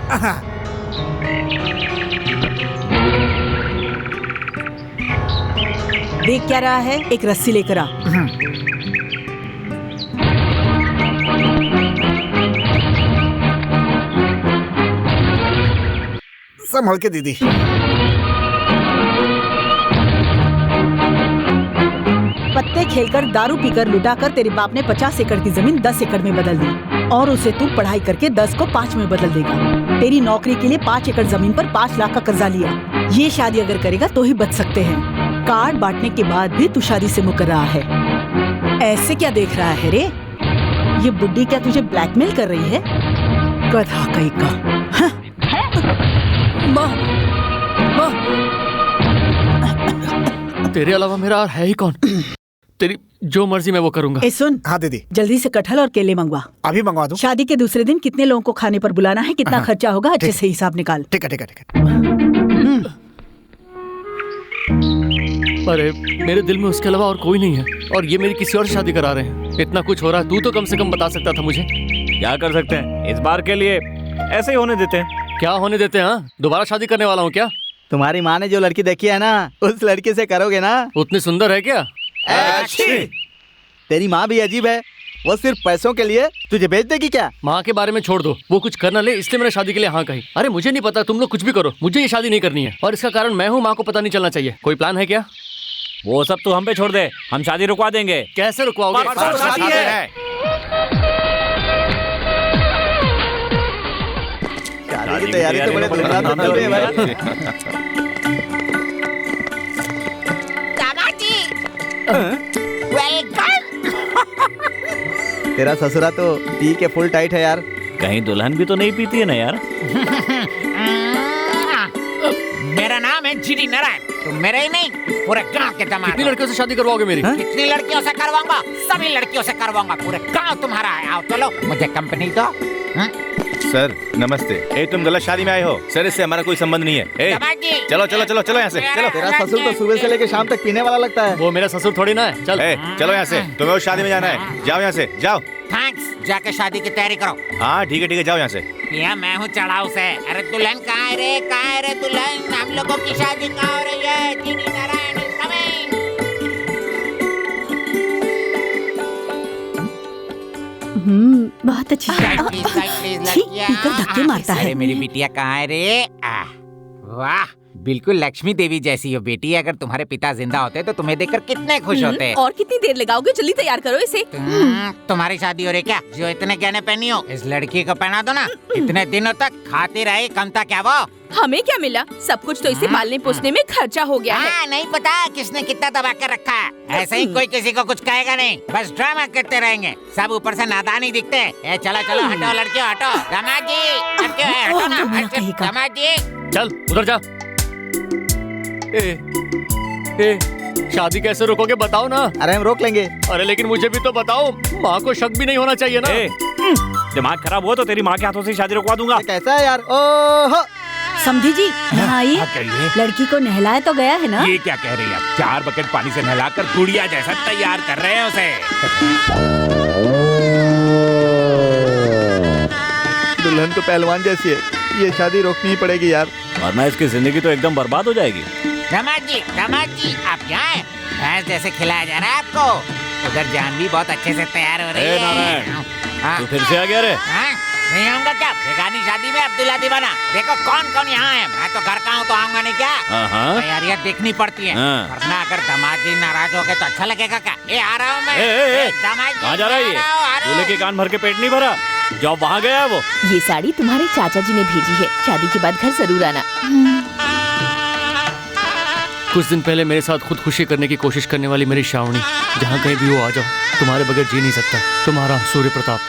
देख क्या रहा है? एक रस्सी लेकर आ। संभल के दीदी। पत्ते खेलकर, दारू पीकर, लुटाकर तेरे बाप ने 50 एकड़ की जमीन 10 एकड़ में बदल दी और उसे तू पढ़ाई करके 10 को 5 में बदल देगा। तेरी नौकरी के लिए 5 एकड़ जमीन पर 5 लाख का कर्जा लिया। ये शादी अगर करेगा तो ही बच सकते हैं। कार्ड बांटने के बाद भी तू शादी से मुकर रहा है। ऐसे क्या देख रहा है रे? ये बुड्ढी क्या तुझे ब्लैकमेल कर रही है? गधा कहीं का। हाँ? माँ, माँ, तेरे अलावा मेरा और है ही कौन? तेरी जो मर्जी मैं वो करूंगा। ए सुन। हाँ दीदी। जल्दी से कटहल और केले मंगवा। अभी मंगवा दूं? शादी के दूसरे दिन कितने लोगों को खाने पर बुलाना है, कितना खर्चा होगा, अच्छे से हिसाब निकाल। ठीक है ठीक है ठीक है। अरे मेरे दिल में उसके अलावा और कोई नहीं है और ये मेरी किसी और से शादी करा रहे हैं। इतना कुछ हो रहा है, तू तो कम से कम बता सकता था मुझे। क्या कर सकते हैं, इस बार के लिए ऐसे ही होने देते हैं। क्या होने देते हैं? हाँ? दोबारा शादी करने वाला हूँ क्या? तुम्हारी माँ ने जो लड़की देखी है ना, उस लड़की से करोगे ना? उतनी सुंदर है क्या? तेरी माँ भी अजीब है, वो सिर्फ पैसों के लिए तुझे बेच देगी क्या? माँ के बारे में छोड़ दो, वो कुछ कर ना ले इसलिए मैंने शादी के लिए हाँ कही। अरे मुझे नहीं पता, तुम लोग कुछ भी करो, मुझे ये शादी नहीं करनी है और इसका कारण मैं हूँ। माँ को पता नहीं चलना चाहिए। कोई प्लान है क्या? वो सब तू हम पे छोड़ दे, हम शादी रुकवा देंगे। कैसे रुकवाओगे? शादी है। शादी की तैयारी तो बड़े धूमधाम से चल रही है भाई। तेरा ससुरा तो पी के फुल टाइट है यार। कहीं दुल्हन भी तो नहीं पीती है ना यार। मेरा नाम है जीडी नारायण, तुम मेरे ही नहीं पूरे गांव के दामाद। कितनी लड़कियों से शादी करवाओगे मेरी? कितनी लड़कियों से करवाऊंगा? सभी लड़कियों से करवाऊंगा, पूरे गांव तुम्हारा है। आओ चलो, मुझे कंपनी दो। सर नमस्ते। ए तुम गलत शादी में आए हो सर, इससे हमारा कोई संबंध नहीं है। ए चलो चलो चलो चलो यहाँ से चलो। तेरा ससुर तो सुबह से लेकर शाम तक पीने वाला लगता है। वो मेरा ससुर थोड़ी ना है। चल चलो यहाँ से, तुम्हें उस शादी में जाना है। जाओ यहाँ से जाओ। थैंक्स, जाके शादी की तैयारी करो। हाँ ठीक है जाओ यहाँ से। ये मैं हूँ चढ़ाऊ से। अरे दुल्हन कहाँ है रे दुल्हन? हम लोगों की शादी कहाँ हो रही है? GD Narayan is coming। बहुत अच्छी छी, पीकर धक्के मारता है। अरे मेरी बिटिया कहाँ है रे? वाह, बिल्कुल लक्ष्मी देवी जैसी हो बेटी। अगर तुम्हारे पिता जिंदा होते तो तुम्हें देखकर कितने खुश होते। और कितनी देर लगाओगे? जल्दी तैयार करो इसे। तुम्हारी शादी हो रही क्या जो इतने गहने पहनी हो? इस लड़की को पहना दो ना, इतने दिनों तक खाती रही, कम था क्या वो? हमें क्या मिला? सब कुछ तो इसे पालने पोसने में खर्चा हो गया है। नहीं पता किसने कितना दबा कर रखा है। ऐसे ही कोई किसी को कुछ कहेगा नहीं, बस ड्रामा करते रहेंगे। सब ऊपर से नादान ही दिखते हैं। चलो चलो हटो लड़कियों हटो। दामाद जी हटो ना, दामाद जी चल उधर जा। ए, शादी कैसे रोकोगे बताओ ना। अरे हम रोक लेंगे। अरे लेकिन मुझे भी तो बताओ, माँ को शक भी नहीं होना चाहिए ना। दिमाग खराब हुआ तो तेरी माँ के हाथों से शादी रुकवा दूंगा। कैसा है यार? ओहो समझी जी, यहाँ आइए। लड़की को नहलाया तो गया है ना? ये क्या कह रही है? 4 बकेट पानी से नहलाकर गुड़िया जैसा तैयार कर रहे हैं उसे। दुल्हन तो पहलवान जैसी है, ये शादी रोकनी ही पड़ेगी यार, वरना इसकी जिंदगी तो एकदम बर्बाद हो जाएगी। दामाद जी आप यहाँ हैं? भैंस जैसे खिलाया जा रहा है आपको। उधर जानवी बहुत अच्छे से तैयार हो रही है। तू फिर से आ गया रे? नहीं आऊंगा क्या? बेगानी शादी में अब्दुल्ला दीवाना। देखो कौन कौन यहाँ है। मैं तो घर का हूँ तो आऊंगा नहीं क्या? तैयारियाँ देखनी पड़ती है, वरना अगर दामाद जी नाराज हो गए तो अच्छा लगेगा क्या? आ रहा हूँ मैं। कहाँ जा रहा है ये? दूल्हे के कान भर के पेट नहीं भरा? जॉब वहाँ गया है वो। ये साड़ी तुम्हारे चाचा जी ने भेजी है, शादी के बाद घर जरूर आना। कुछ दिन पहले मेरे साथ खुदकुशी करने की कोशिश करने वाली मेरी श्रावणी, जहाँ कहीं भी वो आ जाओ, तुम्हारे बगैर जी नहीं सकता। तुम्हारा सूर्य प्रताप।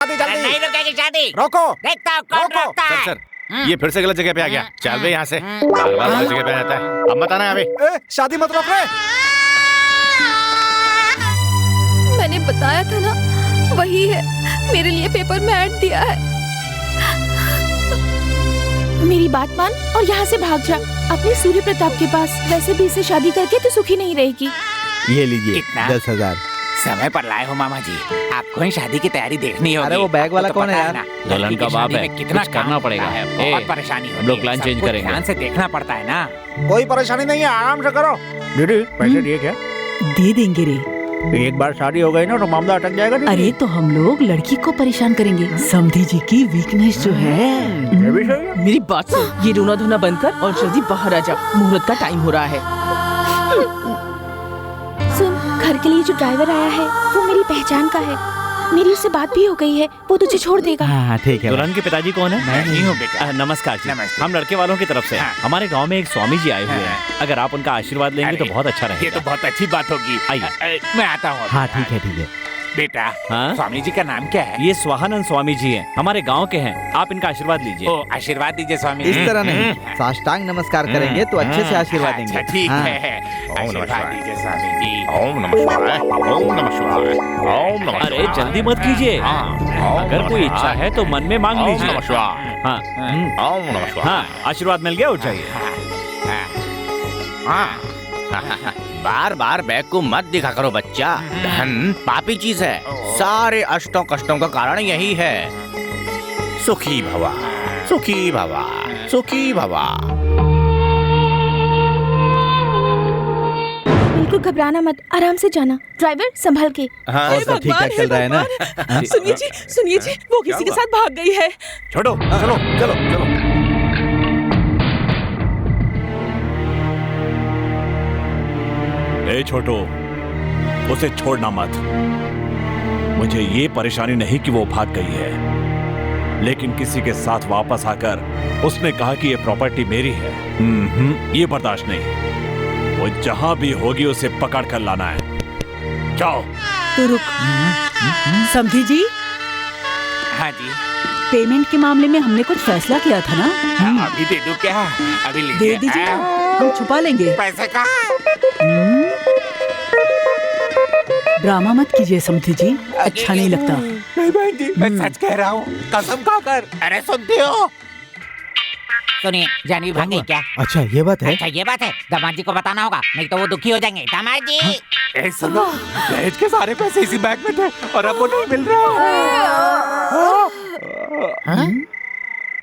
नहीं रुकेगी शादी। रोको। देखता हूँ कौन रोकता है। सर ये फिर से गलत जगह पे आ गया। चल बे यहाँ से, बार बार गलत जगह पे आ जाता है। अब मत आना अभी। शादी मत रोक रे। मैंने बताया था ना, वही है, मेरे लिए पेपर में ऐड दिया है। मेरी बात मान और यहाँ से भाग जा अपने सूर्य प्रताप के पास। वैसे भी इसे शादी करके तो सुखी नहीं रहेगी। ये लीजिए 10,000। समय पर लाए हो मामा जी, आपको ही शादी की तैयारी देखनी होगी। अरे वो बैग वाला कौन है यार? दुल्हन का बाप है, कितना कुछ करना पड़ेगा। बहुत परेशानी होती है। हम लोग प्लान चेंज करेंगे। ध्यान से देखना पड़ता है ना। कोई परेशानी नहीं है, आराम से करो। दीदी पैसे दिए क्या? दे देंगे रे, एक बार शादी हो गई ना तो मामला अटक जाएगा। अरे तो हम लोग लड़की को परेशान करेंगे। समधी जी की वीकनेस जो है। ये भी सही है। मेरी बात सुन, ये रोना धोना बंद कर और जल्दी बाहर आ जा, मुहूर्त का टाइम हो रहा है। सुन, घर के लिए जो ड्राइवर आया है वो मेरी पहचान का है। मेरी उससे बात भी हो गई है, वो तुझे छोड़ देगा। हाँ ठीक है। दुल्हन के पिताजी कौन है? मैं नहीं हूँ बेटा। नमस्कार जी। नमस्ते। हम लड़के वालों की तरफ से हाँ। हमारे गांव में एक स्वामी जी आए हुए हाँ। हैं। अगर आप उनका आशीर्वाद लेंगे तो अरे, बहुत अच्छा ये रहेगा। तो बहुत अच्छी बात होगी। आइए। मैं आता हूँ। हाँ ठीक है ठीक है। बेटा, हाँ? स्वामी जी का नाम क्या है? ये स्वाहानंद स्वामी जी हैं, हमारे गांव के हैं। आप इनका आशीर्वाद लीजिए। ओ, आशीर्वाद दीजिए स्वामी। इस तरह नहीं, साष्टांग नमस्कार करेंगे तो अच्छे से आशीर्वाद देंगे। अच्छा, ठीक हाँ। है। आशीर्वाद दीजिए स्वामी जी। ओम नमः शिवाय, ओम नमः शिवाय, ओम नमः अरे जल्दी मत कीजिए। अगर कोई इच्छा है तो मन में मांग ओम लीजिए। नमः शिवाय, हाँ ओम नमः शिवाय। हाँ, आशीर्वाद मिल गया, उठ जाइए। बार बार बैग को मत दिखा करो बच्चा, धन पापी चीज है। सारे अष्टों कष्टों का कारण यही है। सुखी भवा, सुखी भवा, सुखी भवा। बिल्कुल घबराना मत, आराम से जाना। ड्राइवर संभल के। हाँ, और सब ठीक ठाक चल रहा है ना? सुनिए जी, वो किसी के साथ भाग गई है। छोड़ो, चलो चलो चलो। ए छोटो, उसे छोड़ना मत। मुझे ये परेशानी नहीं कि वो भाग गई है, लेकिन किसी के साथ वापस आकर उसने कहा कि ये प्रॉपर्टी मेरी है। ये बर्दाश्त नहीं। वो जहां भी होगी उसे पकड़ कर लाना है। जाओ। तो रुक। समधी जी, हाँ जी। पेमेंट के मामले में हमने कुछ फैसला किया था ना? अभी दे दूं क्या? अभी दे लीजिए। दीजिए ना, हम छुपा लेंगे। पैसे का? ड्रामा मत कीजिए समधी जी, अच्छा नहीं लगता। नहीं बहन जी, मैं सच कह रहा हूँ, कसम खाकर। अरे सुनते हो? सुनिए, जानवी भाग गई क्या? अच्छा ये बात है। अच्छा ये बात है, दामाद जी को बताना होगा, नहीं तो वो दुखी हो जाएंगे। दामाद जी, ए सुनो, दहेज के सारे पैसे इसी बैग में थे और अब वो नहीं मिल रहा।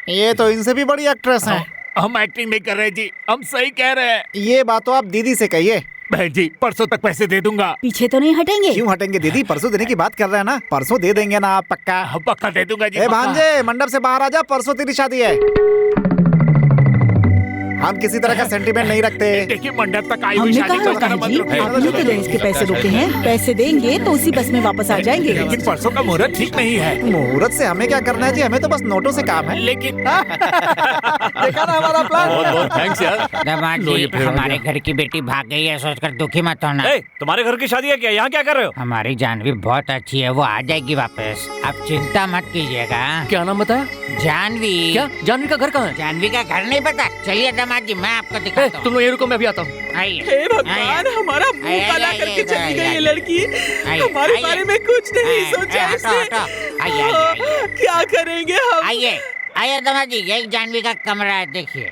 ये तो इनसे भी बड़ी एक्ट्रेस है। हम एक्टिंग नहीं कर रहे जी, हम सही कह रहे हैं। ये बात तो आप दीदी से कहिए। बहन जी, परसों तक पैसे दे दूंगा। पीछे तो नहीं हटेंगे? क्यों हटेंगे दीदी, परसों देने की बात कर रहे हैं ना। परसों दे देंगे ना आप, पक्का? पक्का दे दूंगा जी। ए भांजे, मंडप से बाहर आ जा, परसों तेरी शादी है। हम किसी तरह का सेंटीमेंट नहीं रखते। देखिए मंडप तक आई हुई हमने शादी कहा को कहा जी, आपने तो दहेज के पैसे रोके हैं। पैसे देंगे तो उसी बस में वापस आ जाएंगे। लेकिन परसों का मुहूर्त ठीक नहीं है। मुहूर्त से हमें क्या करना है जी, हमें तो बस नोटों से काम है। लेकिन देखा ना हमारा प्लान। बहुत बहुत थैंक्स यार। दामाद लो, ये जी, फिर हो हमारे गया। घर की बेटी भाग गई है, सोचकर दुखी मत होना। तुम्हारे घर की शादी है क्या? यहाँ क्या कर रहे हो? हमारी जानवी बहुत अच्छी है, वो आ जाएगी वापस, आप चिंता मत कीजिएगा। क्या नाम बताया? जानवी। क्या जानवी का घर कहाँ है? जानवी का घर नहीं पता? चलिए दामाद जी, मैं आपको दिखाता हूँ। तुम लोग ये रुको, मैं भी आता हूँ। आइए। हे भगवान, हमारा मुंह काला करके चली गई ये लड़की। हमारे बारे में कुछ नहीं सोचा इसने। क्या करेंगे हम? आइए आइए दामाद जी, यही जानवी का कमरा है, देखिए।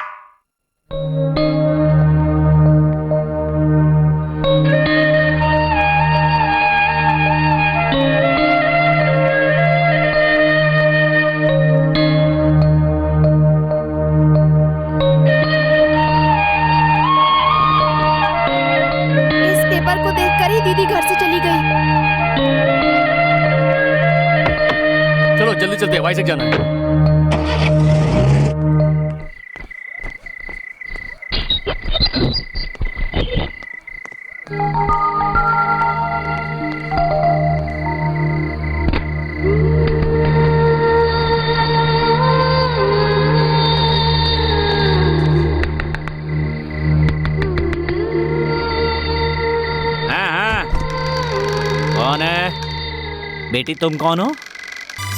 इस पेपर को देखकर ही दीदी घर से चली गई। चलो जल्दी चलते, वाइजैक जाना है। कौन है? बेटी तुम कौन हो?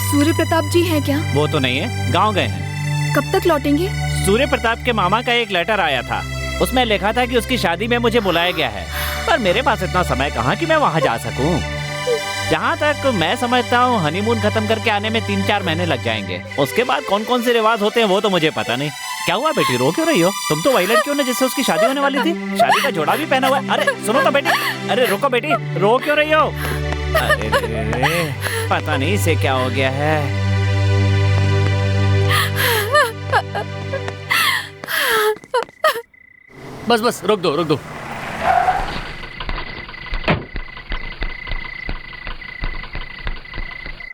सूर्य प्रताप जी हैं क्या? वो तो नहीं है, गांव गए हैं। कब तक लौटेंगे? सूर्य प्रताप के मामा का एक लेटर आया था, उसमें लिखा था कि उसकी शादी में मुझे बुलाया गया है, पर मेरे पास इतना समय कहाँ कि मैं वहाँ जा सकूं। जहाँ तक मैं समझता हूँ हनीमून खत्म करके आने में 3-4 महीने लग जाएंगे। उसके बाद कौन कौन से रिवाज होते हैं वो तो मुझे पता नहीं। क्या हुआ बेटी, रो क्यों रही हो? तुम तो वही लड़की हो ना जिससे उसकी शादी होने वाली थी, शादी का जोड़ा भी पहना हुआ है। अरे सुनो तो बेटी, अरे रुको बेटी, रो क्यों रही हो? अरे रे, पता नहीं इसे क्या हो गया है। बस बस, रोक दो रोक दो।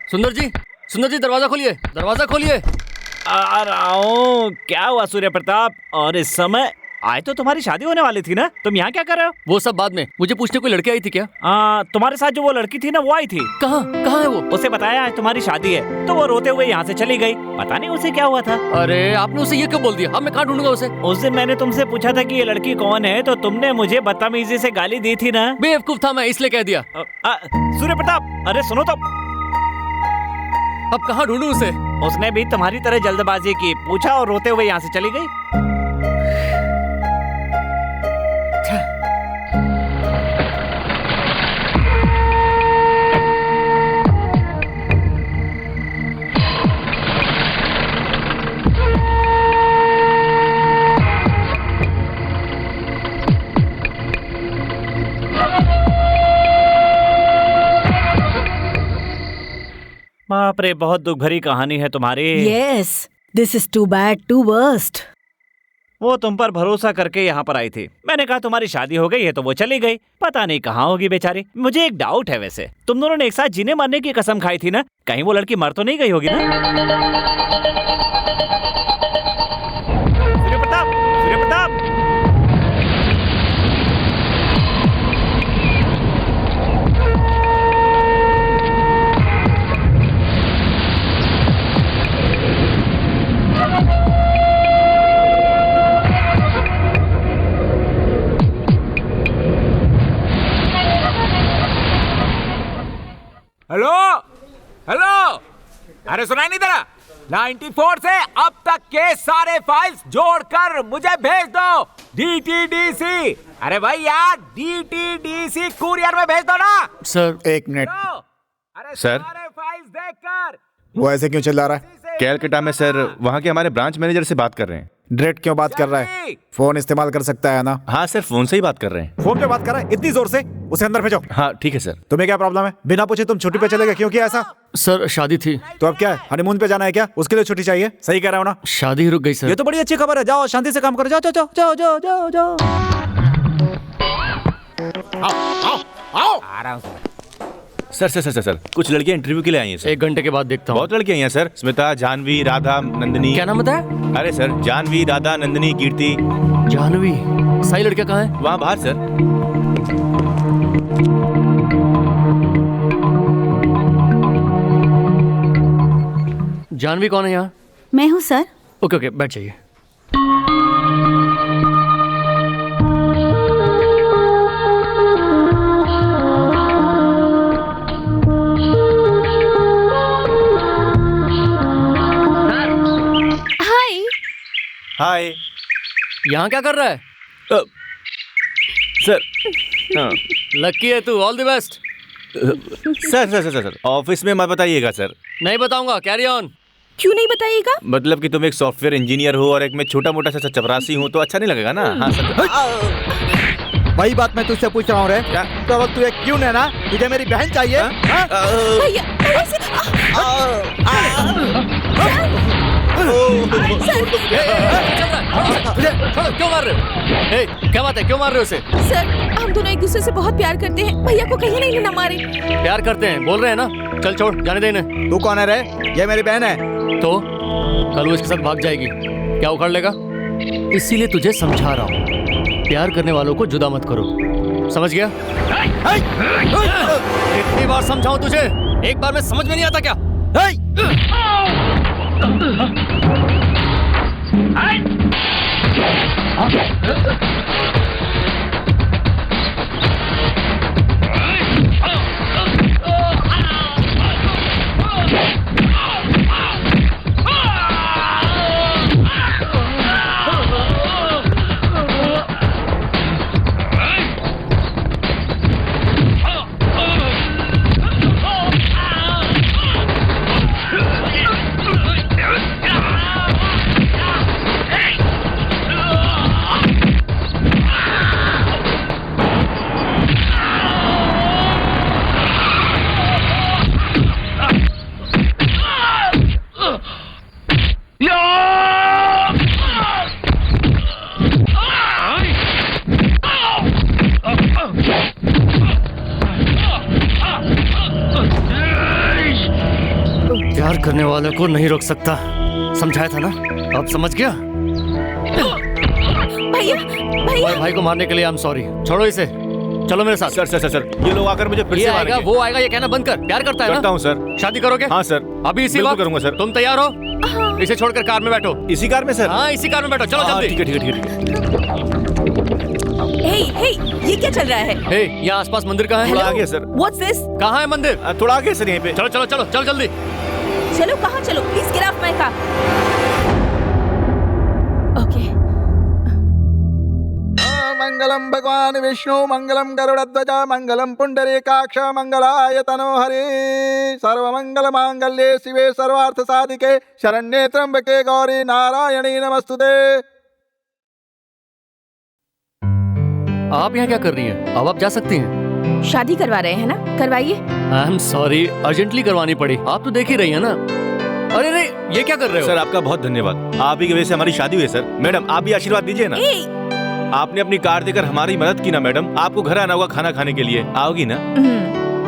सुंदर जी दरवाजा खोलिए, दरवाजा खोलिए। आ रहा हूँ। क्या हुआ सूर्य प्रताप? और इस समय आज तो तुम्हारी शादी होने वाली थी ना, तुम यहाँ क्या कर रहे हो? वो सब बाद में, मुझे पूछने कोई लड़की आई थी क्या? तुम्हारे साथ जो वो लड़की थी ना, वो आई थी। कहाँ है वो? उसे बताया आज तुम्हारी शादी है, तो वो रोते हुए यहाँ से चली गई। पता नहीं उसे क्या हुआ था। अरे आपने उसे ये क्यों बोल दिया? अब मैं कहाँ ढूंढूंगा उसे? उस दिन मैंने तुमसे पूछा था कि ये लड़की कौन है, तो तुमने मुझे बदतमीजी से गाली दी थी ना। बेवकूफ था मैं, इसलिए कह दिया। सूर्य प्रताप, अरे सुनो तो। अब कहाँ ढूंढूं उसे? उसने भी तुम्हारी तरह जल्दबाजी की, पूछा और रोते हुए यहाँ से चली गई। बाप रे, बहुत दुख भरी कहानी है तुम्हारी। Yes, this is too bad, too worst. वो तुम पर भरोसा करके यहाँ पर आई थी। मैंने कहा तुम्हारी शादी हो गई है, तो वो चली गई। पता नहीं कहाँ होगी बेचारी। मुझे एक डाउट है, वैसे तुम दोनों ने एक साथ जीने मरने की कसम खाई थी ना, कहीं वो लड़की मर तो नहीं गई होगी ना? सूर्य प्रताप, सूर्य प्रताप। हेलो हेलो, अरे सुनाई नहीं दे रहा? 94 से अब तक के सारे फाइल्स जोड़कर मुझे भेज दो। DTDC, अरे भाई यार, DTDC कुरियर में भेज दो ना। सर एक मिनट। अरे सर। सारे फाइल्स देखकर। वो ऐसे क्यों चिल्ला रहा है? कैलकाटा में सर, वहाँ के हमारे ब्रांच मैनेजर से बात कर रहे हैं। डायरेक्ट क्यों बात कर रहा है? फोन इस्तेमाल कर सकता है ना? हाँ सर, फोन से ही बात कर रहे हैं। फोन पे बात कर रहा है इतनी जोर से? उसे अंदर भेजो। हाँ ठीक है सर। तुम्हें क्या प्रॉब्लम है? बिना पूछे तुम छुट्टी पे चले गए, क्यों किया ऐसा? सर शादी थी। तो अब क्या है, हनीमून पे जाना है क्या? उसके लिए छुट्टी चाहिए? सही कह रहा हूँ ना? शादी रुक गई सर। ये तो बड़ी अच्छी खबर है। जाओ शांति से काम करो। जाओ जाओ जाओ जाओ जाओ जाओ। आओ आ रहा हूँ सर। सर कुछ लड़कियां इंटरव्यू के लिए आई हैं सर। 1 घंटे के बाद देखता हूँ। बहुत लड़कियां आई हैं सर। स्मिता, जानवी, राधा, नंदिनी। क्या नाम बताया? अरे सर, जानवी, राधा, नंदिनी, कीर्ति। जानवी? सही लड़कियां कहाँ है? वहाँ बाहर सर। जानवी कौन है यहाँ? मैं हूँ सर। ओके ओके, बैठ जाइए। हाय। यहाँ क्या कर रहा है? सर। लकी है तू, all the best. Sir office में मत बताइएगा सर। नहीं बताऊंगा, कैरी ऑन। क्यों नहीं बताइएगा? मतलब कि तुम एक सॉफ्टवेयर इंजीनियर हो और एक मैं छोटा मोटा सा चपरासी हूँ, तो अच्छा नहीं लगेगा ना। हाँ सर। वही बात मैं तुझसे पूछ रहा हूँ रे। तो अब तू एक क्यों है ना? तुझे मेरी बहन चाहिए? क्यों मार रहे हो? क्या बात है, क्यों मार रहे हो उसे? सर, हम दोनों एक दूसरे से बहुत प्यार करते हैं। भैया को कहीं नहीं ना मारे। प्यार करते हैं, बोल रहे हैं ना। चल छोड़, जाने दे इन्हें। तू कौन है रे? ये मेरी बहन है। तो कल वो इसके साथ भाग जाएगी, क्या उखाड़ लेगा? इसीलिए तुझे समझा रहा हूँ, प्यार करने वालों को जुदा मत करो, समझ गया? कितनी बार समझाऊं तुझे, एक बार में समझ में नहीं आता क्या? प्यार करने वाले को नहीं रोक सकता, समझाया था ना? अब समझ गया? भैया भैया भाई को मारने के लिए आई एम सॉरी, छोड़ो इसे, चलो मेरे साथ। सर सर सर सर ये लोग आकर मुझे फिर ये से आएगा मारेंगे। वो आएगा, ये कहना बंद कर। प्यार करता है ना? करता हूँ सर। शादी करोगे? हाँ सर। अभी इसी बिल्कुल वक्त करूंगा सर। तुम तैयार हो? इसे छोड़कर कार में बैठो। इसी कार में सर? हाँ इसी कार में बैठो, चलो जल्दी। ठीक है ठीक है ठीक है। हे ये क्या चल रहा है? हे यहाँ आसपास मंदिर कहाँ है? थोड़ा आगे सर। What's this? कहाँ है मंदिर? थोड़ा आगे सर, यहीं पे। चलो चलो चलो चलो जल्दी। चलो कहाँ चलो? Please get off my car. Okay. मंगलम भगवान विष्णु मंगलम गरुड़ध्वज मंगलम पुंडरीकाक्ष मंगलाय तनोहरि सर्वमंगल मांगल्ये शिवे सर्वार्थ साधिके शरण्ये त्र्यंबके गौरी नारायणी नमस्तुते। आप यहाँ क्या कर रही हैं? अब आप जा सकती हैं। शादी करवा रहे हैं ना? करवाइए। आई एम सॉरी, अर्जेंटली करवानी पड़ी। आप तो देख ही रही हैं ना। अरे रे ये क्या कर रहे हो? सर आपका बहुत धन्यवाद, आप ही की वजह से हमारी शादी हुई सर। मैडम आप भी आशीर्वाद दीजिए ना। आपने अपनी कार देकर हमारी मदद की ना मैडम। आपको घर आना होगा खाना खाने के लिए, आओगी ना?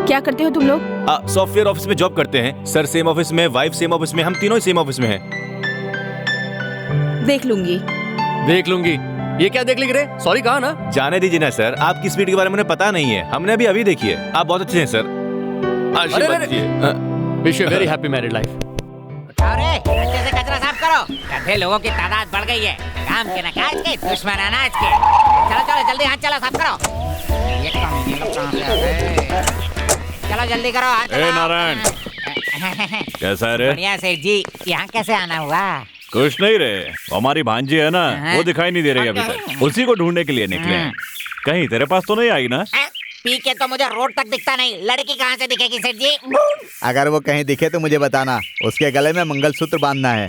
क्या करते हो तुम लोग? सॉफ्टवेयर ऑफिस में जॉब करते हैं सर। सेम ऑफिस में, वाइफ सेम ऑफिस में, हम तीनों ही सेम ऑफिस में हैं। देख लूंगी। देख लूंगी? ये क्या देख रे? सॉरी कहा ना। जाने दीजिए ना सर, आपकी स्पीड के बारे में उन्हें पता नहीं है, हमने अभी अभी देखी है। आप बहुत अच्छे हैं सर, आशीर्वाद दीजिए। Wish you very happy married life. अरे अच्छे से कचरा साफ करो, गंदे लोगों की तादाद बढ़ गई है। काम के नकाज के, दुश्मन अनाज के। चलो चलो जल्दी हाथ चलो, साफ करो। ये कमीने लोग कहाँ से आ गए? चलो जल्दी करो हाथ चलाओ। नारायण कैसा है रे? बढ़िया सेठ जी, यहाँ कैसे आना हुआ? कुछ नहीं रे, हमारी भांजी है ना, वो दिखाई नहीं दे रही अभी तक, उसी को ढूंढने के लिए निकले हैं। कहीं तेरे पास तो नहीं आई ना? पी के तो मुझे रोड तक दिखता नहीं, लड़की कहाँ से दिखेगी सेठ जी? अगर वो कहीं दिखे तो मुझे बताना, उसके गले में मंगलसूत्र बांधना है।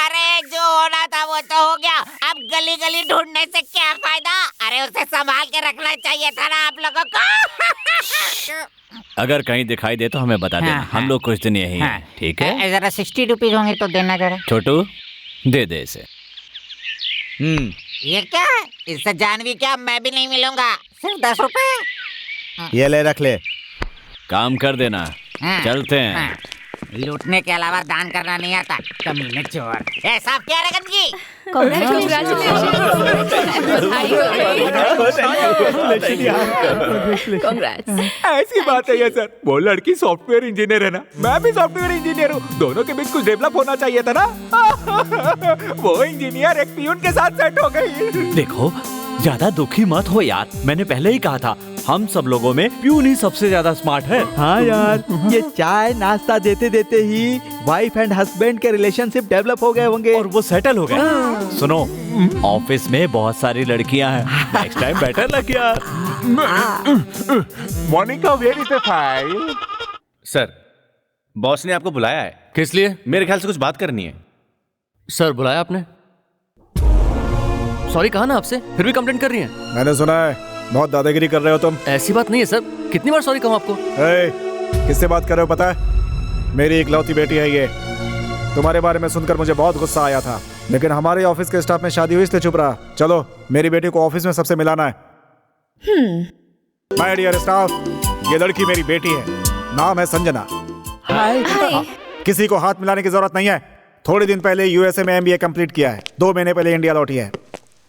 अरे जो होना था वो तो हो गया, अब गली गली ढूंढने से क्या फायदा? अरे उसे संभाल के रखना चाहिए था ना आप लोगों को। अगर कहीं दिखाई दे तो हमें बता देना, हम लोग कुछ दिन यही हैं, ठीक है? जरा 60 रुपीज होंगे तो देना जरा। छोटू दे दे इसे। ये क्या? इससे जानवी क्या, मैं भी नहीं मिलूंगा, सिर्फ 10 रुपए। ये ले रख ले। काम कर देना, चलते हैं। लूटने के अलावा दान करना नहीं आता, कमीने चोर। ए साहब क्या रे गंदगी? ऐसी बात है ये सर, वो लड़की सॉफ्टवेयर इंजीनियर है ना, मैं भी सॉफ्टवेयर इंजीनियर हूँ, दोनों के बीच कुछ डेवलप होना चाहिए था ना। वो इंजीनियर एक पियून के साथ सेट हो गई। देखो ज्यादा दुखी मत हो यार, मैंने पहले ही कहा था हम सब लोगों में प्यून ही सबसे ज्यादा स्मार्ट है। हाँ यार, ये चाय नाश्ता देते देते ही वाइफ एंड हस्बैंड के रिलेशनशिप डेवलप हो गए होंगे और वो सेटल हो गए। सुनो, ऑफिस में बहुत सारी लड़कियां हैं, नेक्स्ट टाइम बेटर लक यार। Monica where is the file? Sir boss ने आपको बुलाया है। किस लिए? मेरे ख्याल से कुछ बात करनी है। सर बुलाया आपने? सॉरी कहा ना आपसे, फिर भी कंप्लेंट कर रही हैं। मैंने सुना है बहुत दादागिरी कर रहे हो तुम। ऐसी बात नहीं है सर, कितनी बार सॉरी कहूं आपको? किससे बात कर रहे हो पता है? मेरी इकलौती बेटी है ये। तुम्हारे बारे में सुनकर मुझे बहुत गुस्सा आया था, लेकिन हमारे ऑफिस के स्टाफ में शादी हुई इसलिए चुप रहा। चलो मेरी बेटी को ऑफिस में सबसे मिलाना है। माय डियर स्टाफ, ये लड़की मेरी बेटी है, नाम है संजना। हाय। किसी को हाथ मिलाने की जरूरत नहीं है। थोड़े दिन पहले यूएसए में एमबीए कंप्लीट किया है, 2 महीने पहले इंडिया लौटी है।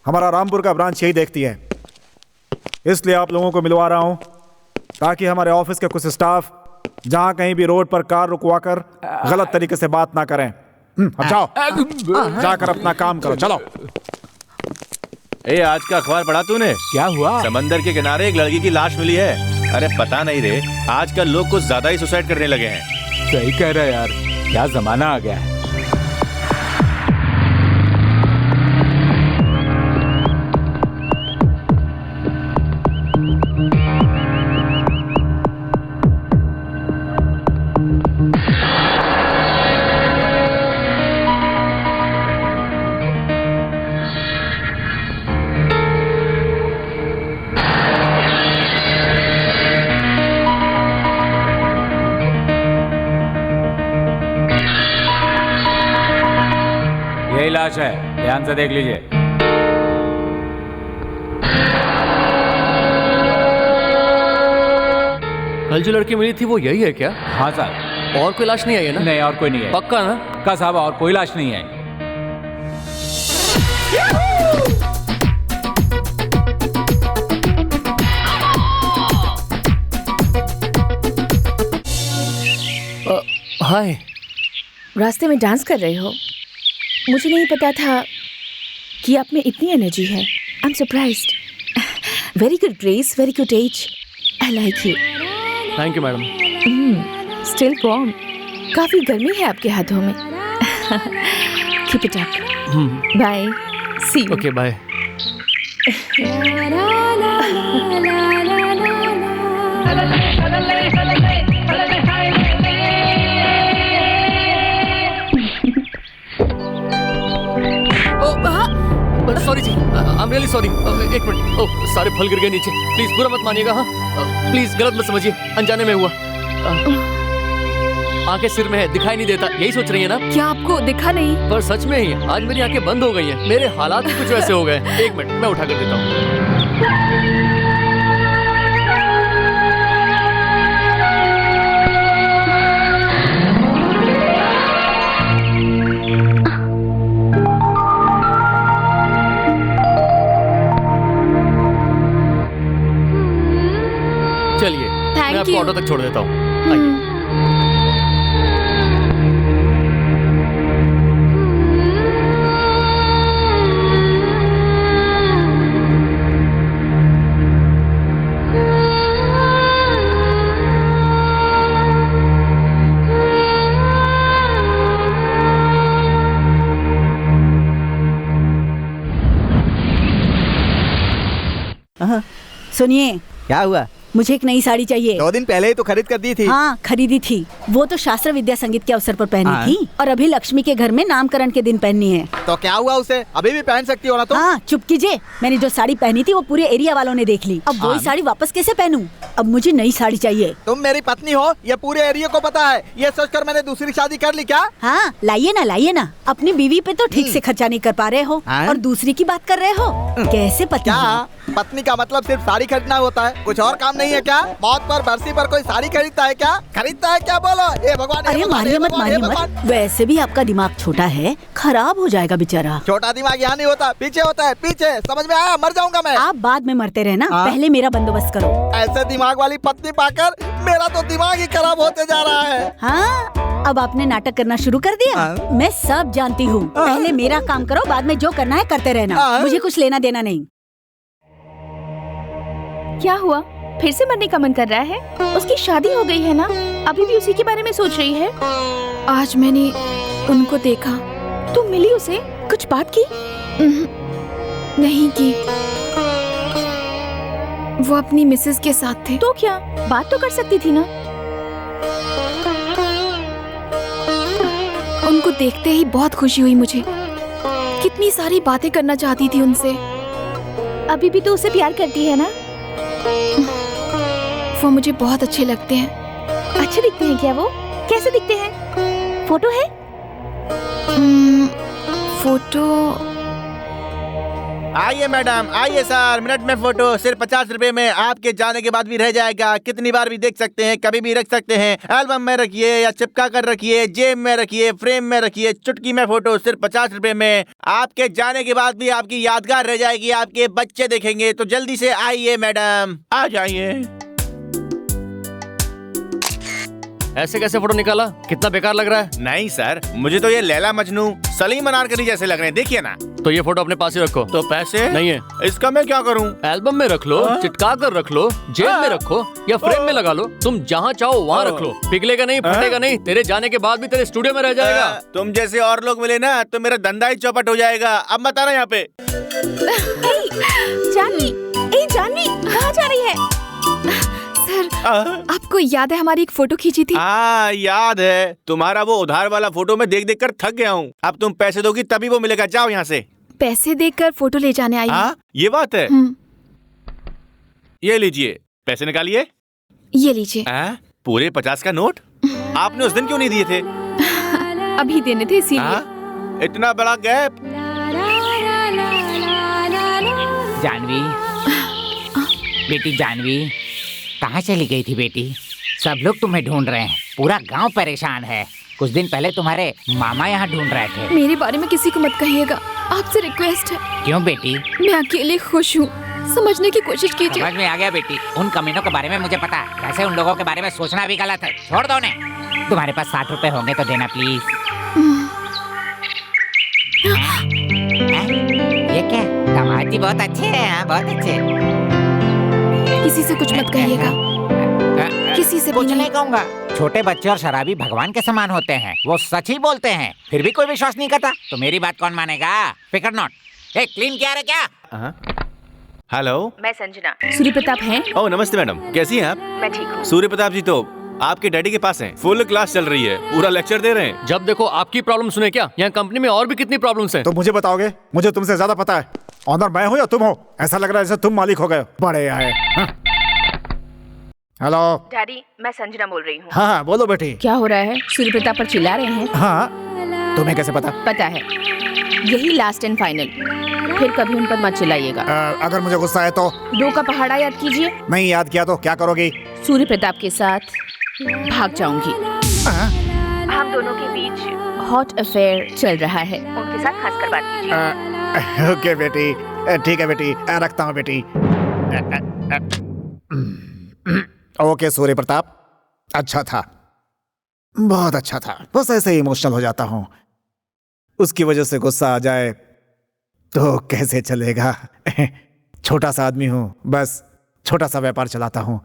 हमारा रामपुर का ब्रांच यही देखती है, इसलिए आप लोगों को मिलवा रहा हूं ताकि हमारे ऑफिस के कुछ स्टाफ जहां कहीं भी रोड पर कार रुकवाकर गलत तरीके से बात ना करें। अब जाओ, जाकर अपना काम करो, चलो। आज का अखबार पढ़ा तूने? क्या हुआ? समंदर के किनारे एक लड़की की लाश मिली है। अरे पता नहीं रे, आजकल लोग कुछ ज्यादा ही सुसाइड करने लगे हैं। सही कह रहा है यार, क्या जमाना आ गया है। यही लाश है, ध्यान से देख लीजिए। कल जो लड़की मिली थी वो यही है क्या? हाँ सर। और कोई लाश नहीं आई है ना? नहीं, और कोई नहीं है। पक्का ना? पक्का साहब, और कोई लाश नहीं है। हाय। रास्ते में डांस कर रहे हो? मुझे नहीं पता था कि आप में इतनी एनर्जी है। I am surprised. Very good grace, very good age. I like you. Thank you madam. Still warm. काफी गर्मी है आपके हाथों में। Keep it up. Bye. See you. Okay bye. Sorry जी, आई एम रियली सॉरी। एक minute. Oh, सारे फल गिर गए नीचे। प्लीज बुरा मत मानिएगा। हाँ प्लीज गलत मत समझिए, अनजाने में हुआ। आंखें सिर में है, दिखाई नहीं देता, यही सोच रही है ना? क्या आपको दिखा नहीं? पर सच में ही आज मेरी आंखें बंद हो गई हैं। मेरे हालात ही कुछ वैसे हो गए। एक मिनट, मैं उठा कर देता हूँ। चलिए मैं आपको ऑटो तक छोड़ देता हूँ। सुनिए। क्या हुआ? मुझे एक नई साड़ी चाहिए। 2 दिन पहले ही तो खरीद कर दी थी। हाँ खरीदी थी, वो तो शास्त्र विद्या संगीत के अवसर पर पहनी हाँ। थी, और अभी लक्ष्मी के घर में नामकरण के दिन पहननी है। तो क्या हुआ उसे? अभी भी पहन सकती हो ना तुम? हाँ चुप कीजिए। मैंने जो साड़ी पहनी थी वो पूरे एरिया वालों ने देख ली। अब वही साड़ी वापस कैसे पहनूं? अब मुझे नई साड़ी चाहिए। तुम मेरी पत्नी हो, ये पूरे एरिया को पता है। ये सोचकर मैंने दूसरी शादी कर ली क्या? हाँ लाइए ना। अपनी बीवी पे तो ठीक से खर्चा नहीं कर पा रहे हो और दूसरी की बात कर रहे हो। कैसे पत्नी? पत्नी का मतलब सिर्फ साड़ी खरीदना होता है, कुछ और काम नहीं है क्या? मौत पर बरसी पर कोई साड़ी खरीदता है क्या? खरीदता है क्या? बोलो। ए भगवान। अरे मारिए मत। वैसे भी आपका दिमाग छोटा है, खराब हो जाएगा बेचारा। छोटा दिमाग यहाँ नहीं होता, पीछे होता है, पीछे। समझ में आया? मर जाऊंगा मैं। आप बाद में मरते रहना, पहले मेरा बंदोबस्त करो। ऐसे दिमाग वाली पत्नी पाकर मेरा तो दिमाग ही खराब होते जा रहा है। हाँ अब आपने नाटक करना शुरू कर दिया। मैं सब जानती हूँ। पहले मेरा काम करो, बाद में जो करना है करते रहना। मुझे कुछ लेना देना नहीं। क्या हुआ? फिर से मरने का मन कर रहा है? उसकी शादी हो गई है ना, अभी भी उसी के बारे में सोच रही है। आज मैंने उनको देखा। तुम मिली उसे? कुछ बात की? नहीं की। वो अपनी मिसेस के साथ थे। तो क्या बात तो कर सकती थी ना? उनको देखते ही बहुत खुशी हुई मुझे। कितनी सारी बातें करना चाहती थी उनसे। अभी भी तो उसे प्यार करती है ना? वो मुझे बहुत अच्छे लगते हैं। अच्छे दिखते हैं क्या वो? कैसे दिखते हैं? फोटो है? फोटो। आइए मैडम, आइए सर, मिनट में फोटो सिर्फ 50 रुपए में आपके जाने के बाद भी रह जाएगा। कितनी बार भी देख सकते हैं, कभी भी रख सकते हैं। एल्बम में रखिए या चिपका कर रखिए, जेब में रखिए, फ्रेम में रखिए। चुटकी में फोटो सिर्फ 50 रुपए में। आपके जाने के बाद भी आपकी यादगार रह जाएगी। आपके बच्चे देखेंगे। तो जल्दी से आइए मैडम, आ जाइए। ऐसे कैसे फोटो निकाला? कितना बेकार लग रहा है। नहीं सर, मुझे तो ये लैला मजनू, सलीम अनारकली जैसे लग रहे हैं। देखिए ना। तो ये फोटो अपने पास ही रखो। तो पैसे नहीं है। इसका मैं क्या करूं? एल्बम में रख लो, चिटका कर रख लो, जेब में रखो या फ्रेम में लगा लो। तुम जहाँ चाहो वहाँ रख लो। पिघलेगा नहीं, फटेगा नहीं। तेरे जाने के बाद भी तेरे स्टूडियो में रह जाएगा। तुम जैसे और लोग मिले ना तो मेरा धंधा ही चौपट हो जाएगा। अब मत आना यहाँ पे। जानवी कहाँ जा रही है? सर, आपको याद है हमारी एक फोटो खींची थी? हाँ याद है। तुम्हारा वो उधार वाला फोटो मैं देख देख कर थक गया हूँ। अब तुम पैसे दोगी तभी वो मिलेगा। जाओ यहाँ से। पैसे देकर फोटो ले जाने आई हूँ। ये बात है। ये लीजिए, पैसे निकालिए। ये लीजिए। पूरे 50 का नोट? आपने उस दिन क्यों नहीं दिए थे? अभी देने थे इसीलिए। इतना बड़ा गैप। जानवी, बेटी जानवी, कहाँ चली गई थी बेटी? सब लोग तुम्हें ढूंढ रहे हैं, पूरा गांव परेशान है। कुछ दिन पहले तुम्हारे मामा यहाँ ढूंढ रहे थे। मेरे बारे में किसी को मत कहिएगा, आपसे रिक्वेस्ट है। क्यों बेटी? मैं अकेले खुश हूँ, समझने की कोशिश कीजिए। समझ में आ गया बेटी, उन कमीनों के बारे में मुझे पता है। वैसे उन लोगों के बारे में सोचना भी गलत है, छोड़ दो उन्हें। तुम्हारे पास 60 रुपए होंगे तो देना प्लीज। ये क्या? दामाद जी बहुत अच्छे हैं, बहुत अच्छे। किसी से कुछ मत कहिएगा, किसी से कुछ नहीं कहूँगा। छोटे बच्चे और शराबी भगवान के समान होते हैं, वो सच ही बोलते हैं, फिर भी कोई विश्वास नहीं करता तो मेरी बात कौन मानेगा? फिकर नॉट। क्लीन किया रे क्या? हेलो, मैं संजना। सूर्य प्रताप हैं? ओह नमस्ते मैडम, कैसी हैं आप? मैं ठीक हूँ। सूर्य प्रताप जी तो आपके डैडी के पास हैं, फुल क्लास चल रही है, पूरा लेक्चर दे रहे हैं। जब देखो आपकी प्रॉब्लम सुने क्या, यहाँ कंपनी में और भी कितनी प्रॉब्लम्स हैं। तो मुझे बताओगे? मुझे तुमसे ज्यादा पता है। ऑनर मैं हूँ या तुम हो? ऐसा लग रहा है जैसे तुम मालिक हो गए। बड़े आए। हेलो डैडी, मैं संजना बोल रही हूँ। हाँ बोलो बेटी। क्या हो रहा है? सूर्य प्रताप पर चिल्ला रहे हैं। हाँ, तुम्हें कैसे पता? पता है, यही लास्ट एंड फाइनल, फिर कभी उन पर मत चिल्लाइएगा। अगर मुझे गुस्सा है तो? 2 का पहाड़ा याद कीजिए। नहीं याद किया तो क्या करोगी? सूर्य प्रताप के साथ भाग जाऊंगी। हम दोनों के बीच हॉट अफेयर चल रहा है, उनके साथ खासकर बात कीजिए। ओके बेटी, ठीक है बेटी, रखता हूँ बेटी। ओके सूर्य प्रताप, अच्छा था, बहुत अच्छा था। बस ऐसे ही इमोशनल हो जाता हूँ, उसकी वजह से गुस्सा आ जाए तो कैसे चलेगा। छोटा सा आदमी हूँ, बस छोटा सा व्यापार चलाता हूँ।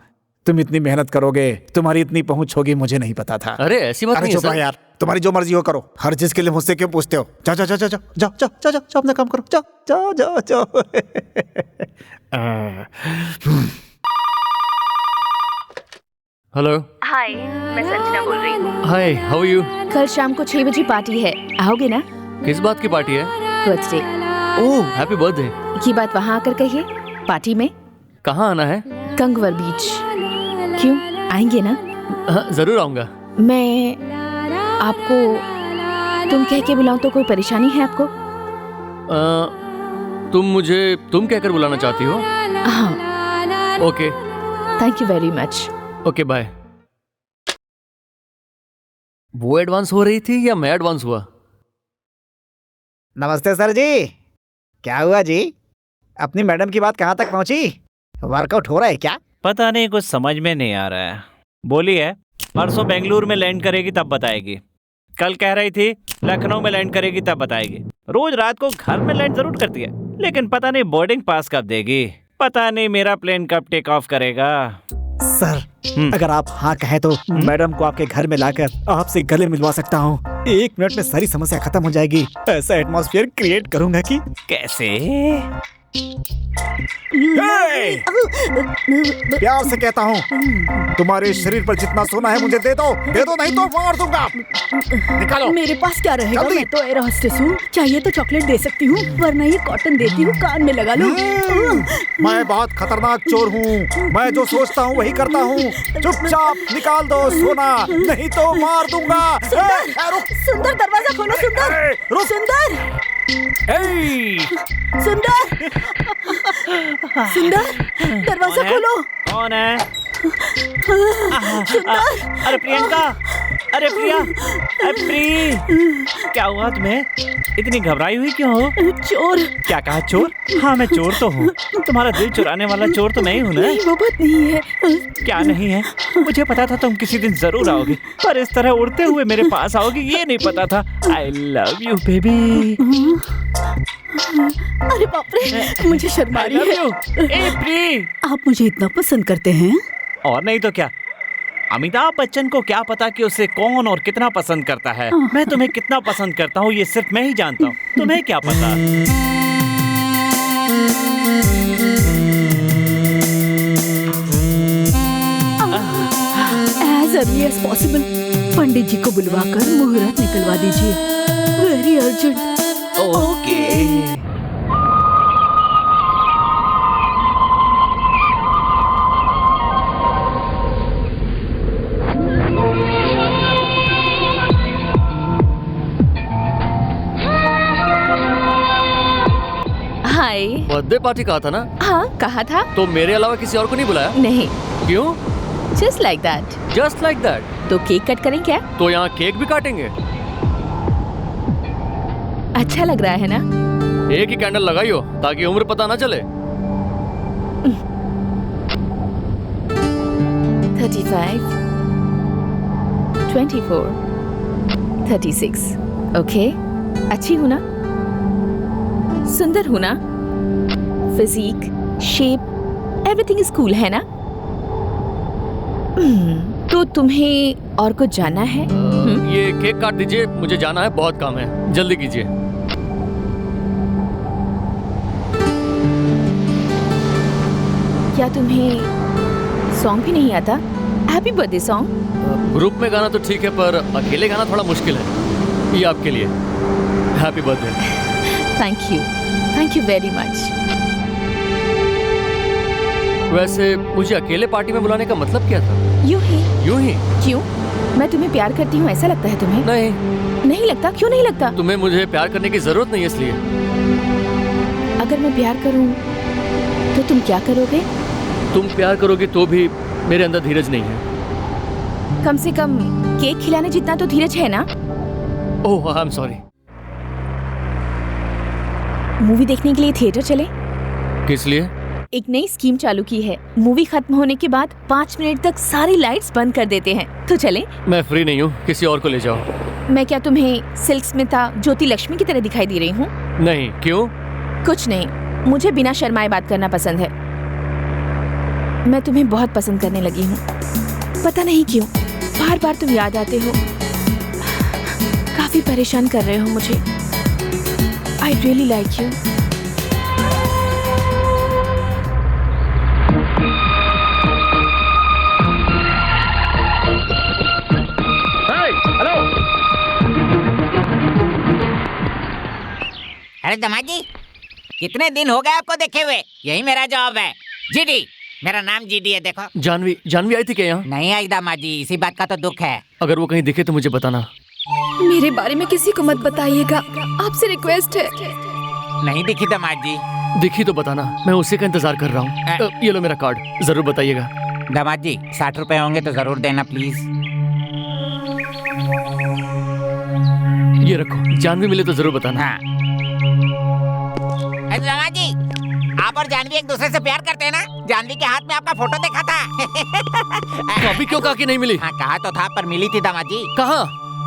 तुम इतनी मेहनत करोगे, तुम्हारी इतनी पहुंच होगी, मुझे नहीं पता था। अरे ऐसी बात नहीं है सर। यार, तुम्हारी जो मर्जी हो करो, हर चीज के लिए मुझसे क्यों पूछते हो? जाओ जाओ जाओ जाओ जाओ जाओ जाओ जाओ, अपना काम करो, जाओ जाओ जाओ जाओ। हेलो। हाय, मैं संजना बोल रही हूँ। हाय, हाउ आर यू? कल शाम को 6 बजे पार्टी है, आओगे ना? किस बात की पार्टी है? बर्थडे। ओह, हैप्पी बर्थडे। ये बात वहाँ आकर कहिए, पार्टी में। कहाँ आना है? कंगवर बीच। क्यों, आएंगे ना? हाँ, जरूर आऊंगा। मैं आपको तुम कह के बुलाऊं तो कोई परेशानी है आपको? तुम मुझे तुम कहकर बुलाना चाहती हो? हाँ। Okay, thank you very much. Okay bye. वो एडवांस हो रही थी या मैं एडवांस हुआ? नमस्ते सर जी, क्या हुआ जी? अपनी मैडम की बात कहाँ तक पहुँची? वर्कआउट हो रहा है क्या? पता नहीं, कुछ समझ में नहीं आ रहा है। बोली है परसों बेंगलुरु में लैंड करेगी तब बताएगी, कल कह रही थी लखनऊ में लैंड करेगी तब बताएगी। रोज रात को घर में लैंड जरूर करती है, लेकिन पता नहीं बोर्डिंग पास कब देगी, पता नहीं मेरा प्लेन कब टेक ऑफ करेगा। सर, अगर आप हाँ कहें तो मैडम को आपके घर में लाकर आपसे गले मिलवा सकता हूँ। 1 मिनट में सारी समस्या खत्म हो जाएगी। ऐसा एटमॉस्फेयर क्रिएट करूंगा कि कैसे? प्यार से कहता हूँ, तुम्हारे शरीर पर जितना सोना है मुझे दे दो नहीं तो मार दूंगा। निकालो। मेरे पास क्या रहेगा, मैं तो एयर होस्टेस हूँ, चाहिए तो चॉकलेट दे सकती हूँ, वरना ये कॉटन देती हूँ, कान में लगा लो। मैं बहुत खतरनाक चोर हूँ, मैं जो सोचता हूँ वही करता हूँ। चुपचाप निकाल दो सोना, नहीं तो मार दूंगा। सुंदर, दरवाजा खोलो। सुंदर, दरवाजा खोलो। कौन है? अरे प्रियंका, अरे प्रिया, अरे प्री, क्या हुआ तुम्हें? इतनी घबराई हुई क्यों हो? चोर। क्या कहा, चोर? हाँ मैं चोर तो हूँ, तुम्हारा दिल चुराने वाला चोर तो नहीं हूँ ना? नहीं, वो बात नहीं है। क्या नहीं है? मुझे पता था तुम किसी दिन जरूर आओगी, पर इस तरह उड़ते हुए मेरे पास आओगी ये नहीं पता था। I love you baby. अरे बाप रे, मुझे शर्म आ रही है। ए प्री, आप मुझे इतना पसंद करते हैं? और नहीं तो क्या। अमिताभ बच्चन को क्या पता कि उसे कौन और कितना पसंद करता है। मैं तुम्हें कितना पसंद करता हूँ ये सिर्फ मैं ही जानता हूँ, तुम्हें क्या पता। As early as possible, पंडित जी को बुलवाकर मुहूर्त निकलवा दीजिए। Very urgent. Okay. Birthday party कहा था ना? हाँ कहा था। तो मेरे अलावा किसी और को नहीं बुलाया? नहीं। क्यों? Just like that. Just like that. तो केक कट करें क्या? तो यहाँ केक भी काटेंगे? अच्छा लग रहा है ना? एक ही कैंडल लगाइयो ताकि उम्र पता ना चले। 35, 24, 36। ओके, अच्छी हूं ना? सुंदर हूं ना? Physique, shape, everything is cool है ना? तो तुम्हें और कुछ जानना है? ये केक काट दीजिए, मुझे जाना है, बहुत काम है, जल्दी कीजिए। क्या तुम्हें सॉन्ग भी नहीं आता? Happy birthday song? ग्रुप में गाना तो ठीक है, पर अकेले गाना थोड़ा मुश्किल है। ये आपके लिए happy birthday. Thank you very much. वैसे मुझे अकेले पार्टी में बुलाने का मतलब क्या था? यूं ही। क्यों? मैं तुम्हें प्यार करती हूँ ऐसा लगता है तुम्हें? नहीं लगता? क्यों नहीं लगता? तुम्हें मुझे प्यार करने की जरूरत नहीं है, इसलिए। अगर मैं प्यार करूँ तो तुम क्या करोगे? तुम प्यार करोगे तो भी मेरे अंदर धीरज नहीं है। कम से कम केक खिलाने जितना तो धीरज है ना? ओह, आई एम सॉरी। मूवी देखने के लिए थिएटर चले? किस लिए? एक नई स्कीम चालू की है। मूवी खत्म होने के बाद 5 मिनट तक सारी लाइट्स बंद कर देते हैं। तो चले? मैं फ्री नहीं हूँ, किसी और को ले जाओ। मैं क्या तुम्हें सिल्क स्मिता, ज्योति लक्ष्मी की तरह दिखाई दे रही हूँ? नहीं, क्यों? कुछ नहीं, मुझे बिना शर्माए बात करना पसंद है। मैं तुम्हें बहुत पसंद करने लगी हूँ, पता नहीं क्यों। बार बार तुम याद आते हो, काफी परेशान कर रहे हो मुझे। I really like you. अरे दामाद जी, कितने दिन हो गए आपको देखे हुए? यही मेरा जॉब है। जीडी, मेरा नाम जीडी है। देखो, जानवी आई थी क्या यहाँ? नहीं आई दामाद जी, इसी बात का तो दुख है। अगर वो कहीं दिखे तो मुझे बताना। मेरे बारे में किसी को मत बताइएगा, आपसे रिक्वेस्ट है। नहीं दिखी दामाद जी? दिखी तो बताना, मैं उसी का इंतजार कर रहा हूँ। ये लो मेरा कार्ड, जरूर बताइएगा। दामाद जी, 60 रुपए होंगे तो जरूर देना प्लीज। ये रखो, जानवी मिले तो जरूर बताना। हाँ। दामाद जी, आप और जानवी एक दूसरे से प्यार करते हैं ना? जानवी के हाथ में आपका फोटो देखा था। अभी क्यों कहा कि नहीं मिली? हाँ, कहा तो था, पर मिली थी दामाद जी। कहाँ?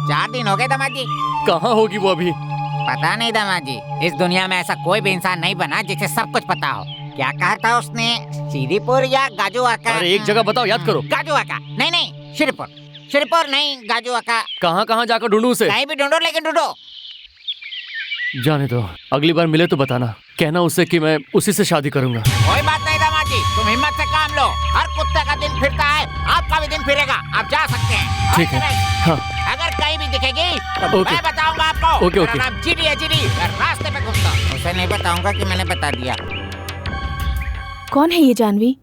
4 दिन हो गए दामाद जी। कहाँ होगी वो अभी? पता नहीं दामाद जी, इस दुनिया में ऐसा कोई भी इंसान नहीं बना जिसे सब कुछ पता हो। क्या कहा था उसने? श्रीपुर या गाजुआका? अरे एक जगह बताओ, याद करो। गाजुआका नहीं, श्रीपुर नहीं, गाजुआका। कहाँ जाकर ढूंढूं उसे? कहीं भी ढूंढो, लेकिन ढूंढो। जाने दो, अगली बार मिले तो बताना। कहना उससे कि मैं उसी से शादी करूंगा। कोई बात नहीं दामाद जी, तुम हिम्मत से काम लो। हर कुत्ते का दिन फिरता है, आपका भी दिन फिरेगा। आप जा सकते हैं। ठीक है। हाँ। अगर कहीं भी दिखेगी तो मैं बताऊंगा आपको। ओके। मेरा नाम जीडी है, जीडी। मैं रास्ते पे घूमता हूँ, उसे नहीं बताऊंगा कि मैंने बता दिया। कौन है ये जानवी?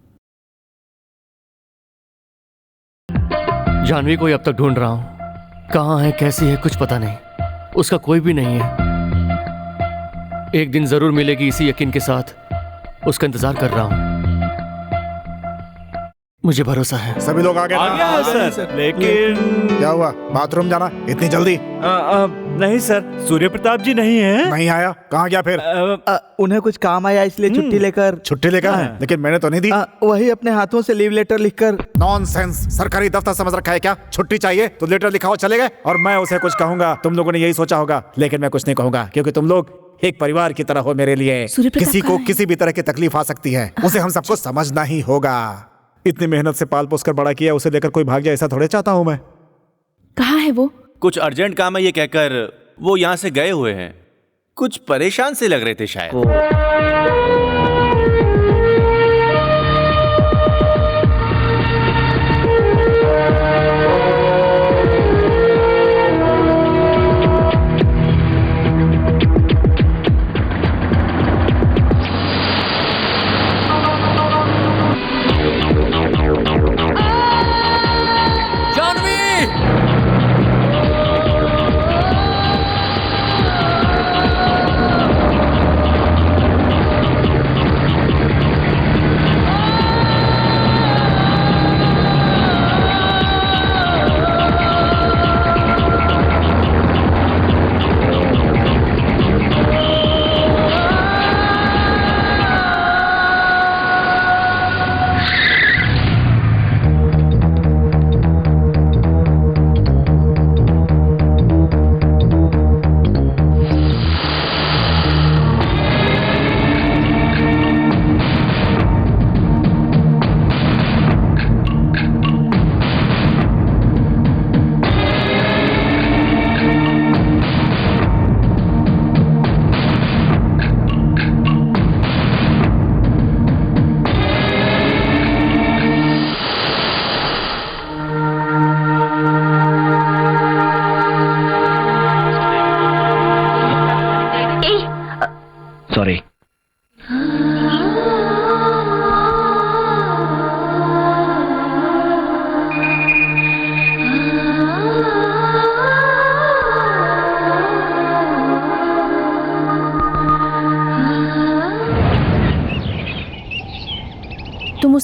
जानवी को अब तक ढूंढ रहा हूँ। कहाँ है, कैसी है, कुछ पता नहीं। उसका कोई भी नहीं है। एक दिन जरूर मिलेगी, इसी यकीन के साथ उसका इंतजार कर रहा हूँ। मुझे भरोसा है। सभी लोग आ गए? आ गया है सर, लेकिन क्या हुआ? बाथरूम जाना इतनी जल्दी? नहीं सर, सूर्य प्रताप जी नहीं है। नहीं आया? कहाँ गया फिर? उन्हें कुछ काम आया इसलिए छुट्टी लेकर। छुट्टी लेकर? लेकिन मैंने तो नहीं दी। वही अपने हाथों से लीव लेटर लिखकर। नॉनसेंस, सरकारी दफ्तर समझ रखा है क्या? छुट्टी चाहिए तो लेटर लिखाओ, चले गए। और मैं उसे कुछ कहूंगा, तुम लोगों ने यही सोचा होगा, लेकिन मैं कुछ नहीं कहूंगा, क्योंकि तुम लोग एक परिवार की तरह हो मेरे लिए। किसी को किसी भी तरह की तकलीफ आ सकती है, उसे हम सबको समझना ही होगा। इतनी मेहनत से पाल पोस कर बड़ा किया, उसे लेकर कोई भाग जाए ऐसा थोड़े चाहता हूँ मैं। कहाँ है वो? कुछ अर्जेंट काम है ये कहकर वो यहाँ से गए हुए हैं। कुछ परेशान से लग रहे थे शायद।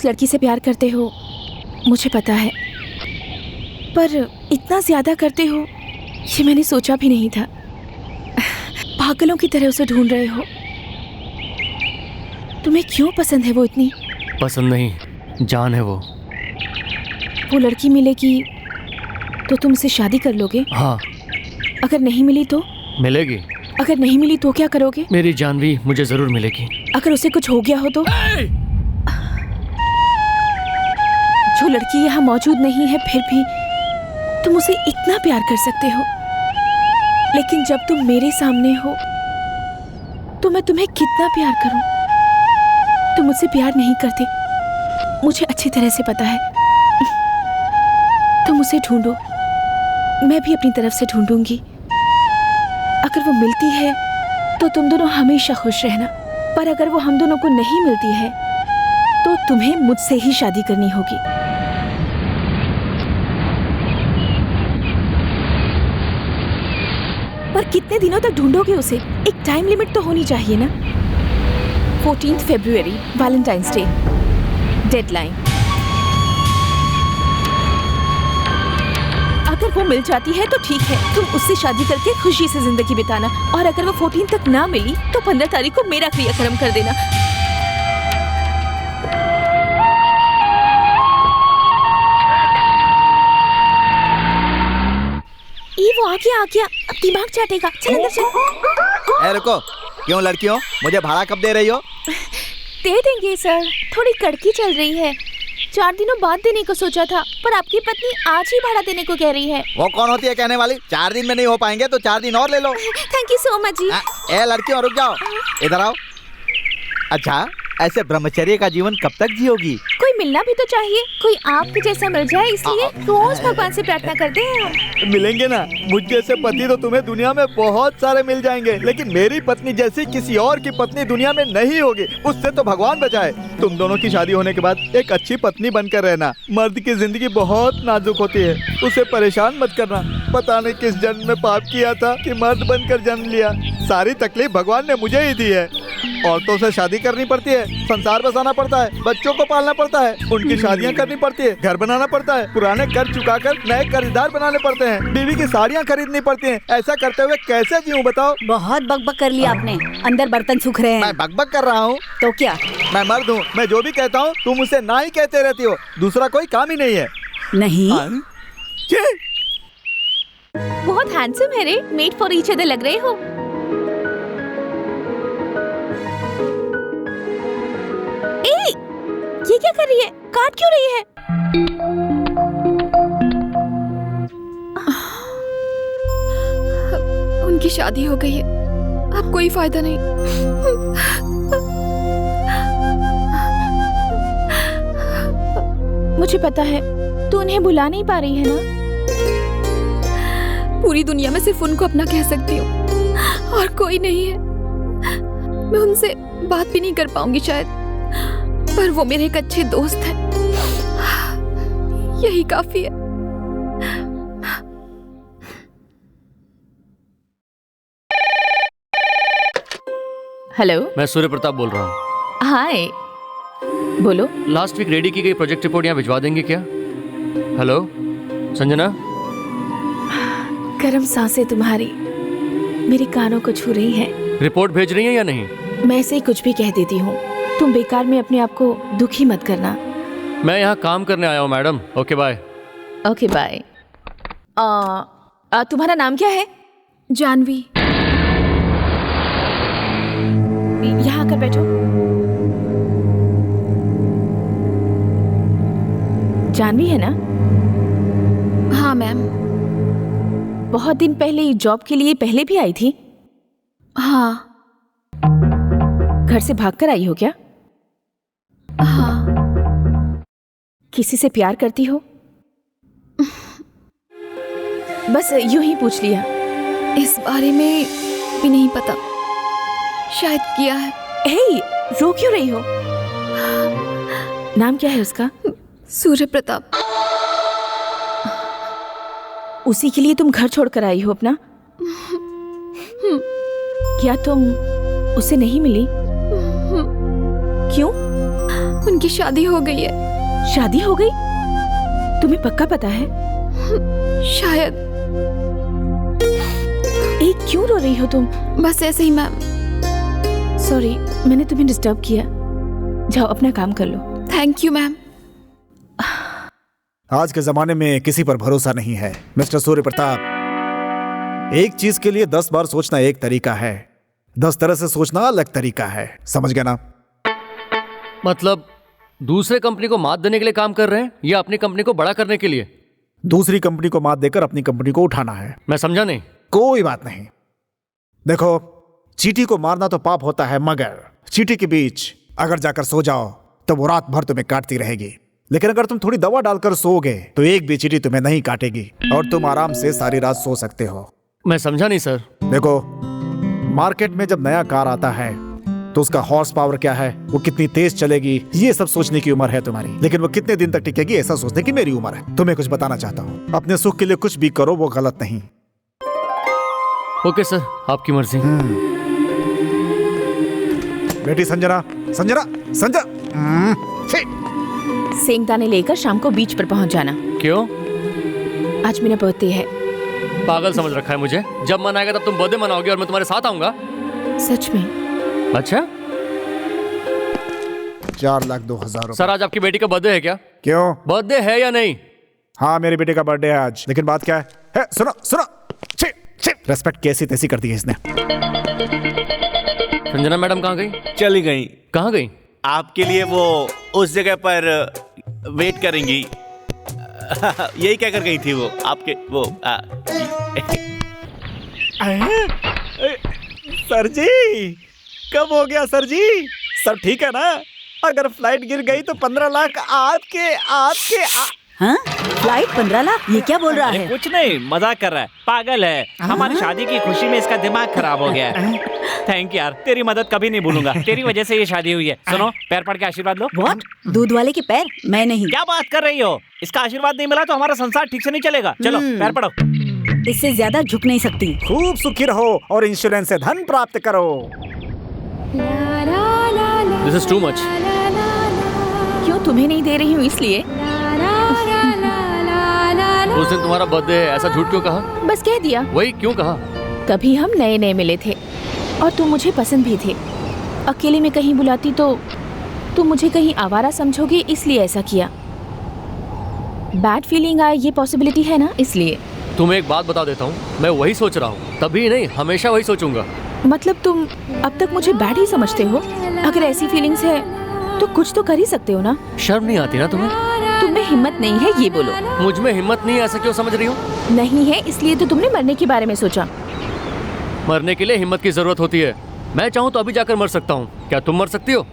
उस लड़की से प्यार करते हो मुझे पता है, पर इतना ज्यादा करते हो ये मैंने सोचा भी नहीं था। पागलों की तरह उसे ढूंढ रहे हो। तुम्हें क्यों पसंद है वो इतनी? पसंद नहीं, जान है वो। वो लड़की मिलेगी तो तुम उससे शादी कर लोगे? हाँ। अगर नहीं मिली तो? मिलेगी। अगर नहीं मिली तो क्या करोगे? मेरी जान भी मुझे जरूर मिलेगी। अगर उसे कुछ हो गया हो तो? जो लड़की यहाँ मौजूद नहीं है फिर भी तुम उसे इतना प्यार कर सकते हो, लेकिन जब तुम मेरे सामने हो तो मैं तुम्हें कितना प्यार करूं? तुम मुझसे प्यार नहीं करते, मुझे अच्छी तरह से पता है। तुम उसे ढूंढो, मैं भी अपनी तरफ से ढूंढूंगी। अगर वो मिलती है तो तुम दोनों हमेशा खुश रहना, पर अगर वो हम दोनों को नहीं मिलती है तो तुम्हें मुझसे ही शादी करनी होगी। पर कितने दिनों तक ढूंढोगे उसे? एक टाइम लिमिट तो होनी चाहिए ना। 14 फरवरी, वैलेंटाइंस डे, डेडलाइन। अगर वो मिल जाती है तो ठीक है, तुम उससे शादी करके खुशी से जिंदगी बिताना, और अगर वो 14 तक ना मिली तो 15 तारीख को मेरा क्रियाक्रम कर देना। वो आ गया, अब दिमाग चाटेगा। चल अंदर चल। ए रुको, क्यों लड़कियों, मुझे भाड़ा कब दे रही हो? दे देंगे सर, थोड़ी कड़की चल रही है। 4 दिनों बाद देने को सोचा था, पर आपकी पत्नी आज ही भाड़ा देने को कह रही है। वो कौन होती है कहने वाली? 4 दिन में नहीं हो पाएंगे तो 4 दिन और ले लो। थैंक यू सो मच जी। ए लड़कियों रुक जाओ, इधर आओ। अच्छा, ऐसे ब्रह्मचर्य का जीवन कब तक जियोगी? कोई मिलना भी तो चाहिए, कोई आपके जैसा मिल जाए, इसलिए रोज भगवान से प्रार्थना करते हैं हम। मिलेंगे ना, मुझ जैसे पति तो तुम्हें दुनिया में बहुत सारे मिल जाएंगे, लेकिन मेरी पत्नी जैसी किसी और की पत्नी दुनिया में नहीं होगी। उससे तो भगवान बचाए। तुम दोनों की शादी होने के बाद एक अच्छी पत्नी बनकर रहना। मर्द की जिंदगी बहुत नाजुक होती है, उसे परेशान मत करना। पता नहीं किस जन्म में पाप किया था कि मर्द बनकर जन्म लिया। सारी तकलीफ भगवान ने मुझे ही दी है। औरतों से शादी करनी पड़ती है, संसार बसाना पड़ता है, बच्चों को पालना पड़ता है, उनकी शादियां करनी पड़ती है, घर बनाना पड़ता है, पुराने कर्ज चुकाकर नए कर्जदार बनाने पड़ते हैं, बीवी की साड़ियां खरीदनी पड़ती हैं। ऐसा करते हुए कैसे जीऊं बताओ? बहुत बकबक कर लिया आपने, अंदर बर्तन सूख रहे हैं। मैं बकबक कर रहा हूँ तो क्या? मैं मर्द हूँ, मैं जो भी कहता हूँ तुम उसे ना ही कहते रहती हो। दूसरा कोई काम ही नहीं है। नहीं बहुत हैंडसम है रे, मेड फॉर ईच अदर लग रहे हो। ए, ये क्या कर रही है? काट क्यों रही है? उनकी शादी हो गई है, अब कोई फायदा नहीं। मुझे पता है तू उन्हें बुला नहीं पा रही है ना। पूरी दुनिया में सिर्फ उनको अपना कह सकती हूँ और कोई नहीं है। मैं उनसे बात भी नहीं कर पाऊंगी शायद, पर वो मेरे एक अच्छे दोस्त हैं, यही काफी है। हेलो, मैं सूर्य प्रताप बोल रहा हूँ। हाय, बोलो। लास्ट वीक रेडी की गई प्रोजेक्ट रिपोर्ट यहाँ भिजवा देंगे क्या? हेलो संजना। गर्म सांसें तुम्हारी मेरे कानों को छू रही हैं। रिपोर्ट भेज रही हैं या नहीं? मैं ऐसे ही कुछ भी कह देती हूँ, तुम बेकार में अपने आप को दुखी मत करना। मैं यहाँ काम करने आया हूँ madam. Okay bye. Okay bye. तुम्हारा नाम क्या है? जानवी। यहाँ आकर बैठो। जानवी है ना? हाँ मैम। बहुत दिन पहले जॉब के लिए पहले भी आई थी? हाँ। घर से भागकर आई हो क्या? हाँ। किसी से प्यार करती हो? बस यूं ही पूछ लिया। इस बारे में भी नहीं पता, शायद किया है। हे, रो क्यों रही हो? नाम क्या है उसका? सूर्य प्रताप। उसी के लिए तुम घर छोड़कर आई हो अपना? क्या तुम उसे नहीं मिली? क्यों? उनकी शादी हो गई है। शादी हो गई? तुम्हें पक्का पता है? शायद। क्यों रो रही हो तुम? बस ऐसे ही मैम। सॉरी, मैंने तुम्हें डिस्टर्ब किया। जाओ अपना काम कर लो। Thank you ma'am. आज के जमाने में किसी पर भरोसा नहीं है मिस्टर सूर्य प्रताप। एक चीज के लिए 10 बार सोचना एक तरीका है, 10 तरह से सोचना अलग तरीका है। समझ गया ना? मतलब दूसरे कंपनी को मात देने के लिए काम कर रहे हैं या अपनी कंपनी को बड़ा करने के लिए? दूसरी कंपनी को मात देकर अपनी कंपनी को उठाना है। मैं समझा नहीं। कोई बात नहीं। देखो, चींटी को मारना तो पाप होता है, मगर चींटी के बीच अगर जाकर सो जाओ तो वो रात भर तुम्हें काटती रहेगी। लेकिन अगर तुम थोड़ी दवा डालकर सोओगे तो एक भी चींटी तुम्हें नहीं काटेगी और तुम आराम से सारी रात सो सकते हो। मैं समझा नहीं सर। देखो, मार्केट में जब नया कार आता है तो उसका हॉर्स पावर क्या है, वो कितनी तेज चलेगी, ये सब सोचने की उम्र है तुम्हारी। लेकिन वो कितने दिन तक टिकेगी, ऐसा सोचने की मेरी उम्र है। तुम्हें कुछ बताना चाहता हूँ, अपने सुख के लिए कुछ भी करो, वो गलत नहीं। ओके सर, आपकी मर्जी। बेटी संजना, संजना, संजना, सेंगदाने लेकर शाम को बीच पर पहुंच जाना। क्यों? आज मेरा बर्थडे है। पागल समझ रखा है मुझे? जब मन आएगा तब तुम बर्थडे मनाओगे और मैं तुम्हारे साथ आऊंगा? सच में? अच्छा। 4,02,000 सर, आज आपकी बेटी का बर्थडे है क्या? क्यों? बर्थडे है या नहीं? हाँ, मेरी बेटी का बर्थडे है आज। लेकिन बात क्या है? सुनो सुनो, रेस्पेक्ट कैसी तैसी कर दी है इसने। संजना मैडम कहाँ गई? चली गई। कहाँ गई? आपके लिए वो उस जगह पर वेट करेंगी। यही कहकर गई थी वो आपके वो सर जी, कब हो गया सर जी? सब ठीक है ना? अगर फ्लाइट गिर गई तो 15 लाख आपके हाँ? फ्लाइट 15 लाख? ये क्या बोल रहा है? कुछ नहीं, मजाक कर रहा है, पागल है। हमारी शादी की खुशी में इसका दिमाग खराब हो गया है। थैंक यार, तेरी मदद कभी नहीं भूलूंगा। तेरी वजह से ये शादी हुई है। सुनो, पैर पड़ के आशीर्वाद लो। What? दूध वाले के पैर? मैं नहीं। क्या बात कर रही हो? इसका आशीर्वाद नहीं मिला तो हमारा संसार ठीक से नहीं चलेगा। चलो पैर पड़ो। इससे ज्यादा झुक नहीं सकती। खूब सुखी रहो और इंश्योरेंस से धन प्राप्त करो। This is too much. क्यों तुम्हें नहीं दे रही हूँ इसलिए? उस दिन तुम्हारा बर्थडे है, ऐसा झूठ क्यों कहा? बस कह दिया। वही क्यों कहा? कभी हम नए नए मिले थे और तुम मुझे पसंद भी थे। अकेले में कहीं बुलाती तो तुम मुझे कहीं आवारा समझोगे, इसलिए ऐसा किया। बैड फीलिंग आए ये पॉसिबिलिटी है ना, इसलिए। तुम्हें एक बात बता देता हूँ, मैं वही सोच रहा हूँ। तभी नहीं, हमेशा वही सोचूंगा। मतलब तुम अब तक मुझे बैड ही समझते हो? अगर ऐसी फीलिंग्स है तो कुछ तो कर ही सकते हो ना? शर्म नहीं आती ना तुम्हें? तुम्हें हिम्मत नहीं है ये बोलो। मुझ में हिम्मत नहीं है, ऐसा क्यों समझ रही हो? नहीं है इसलिए तो तुमने मरने के बारे में सोचा। मरने के लिए हिम्मत की जरूरत होती है। मैं चाहूँ तो अभी जाकर मर सकता हूँ। क्या तुम मर सकती हो?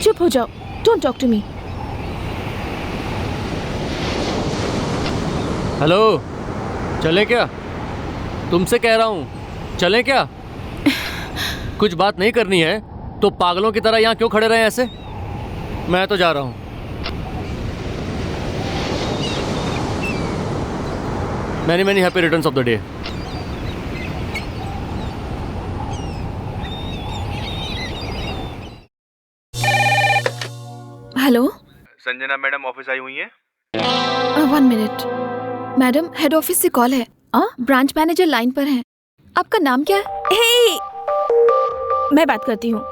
चुप हो जाओ, don't talk to me. Hello, चले क्या? तुमसे कह रहा हूँ, चले क्या? कुछ बात नहीं करनी है तो पागलों की तरह यहाँ क्यों खड़े रहे ऐसे? मैं तो जा रहा हूँ। Many many happy returns of the day. Hello, Sanjana madam office आई हुई हैं? 1 मिनट। मैडम, हेड ऑफिस से कॉल है। ब्रांच मैनेजर लाइन पर हैं। आपका नाम क्या है? हे, मैं बात करती हूँ।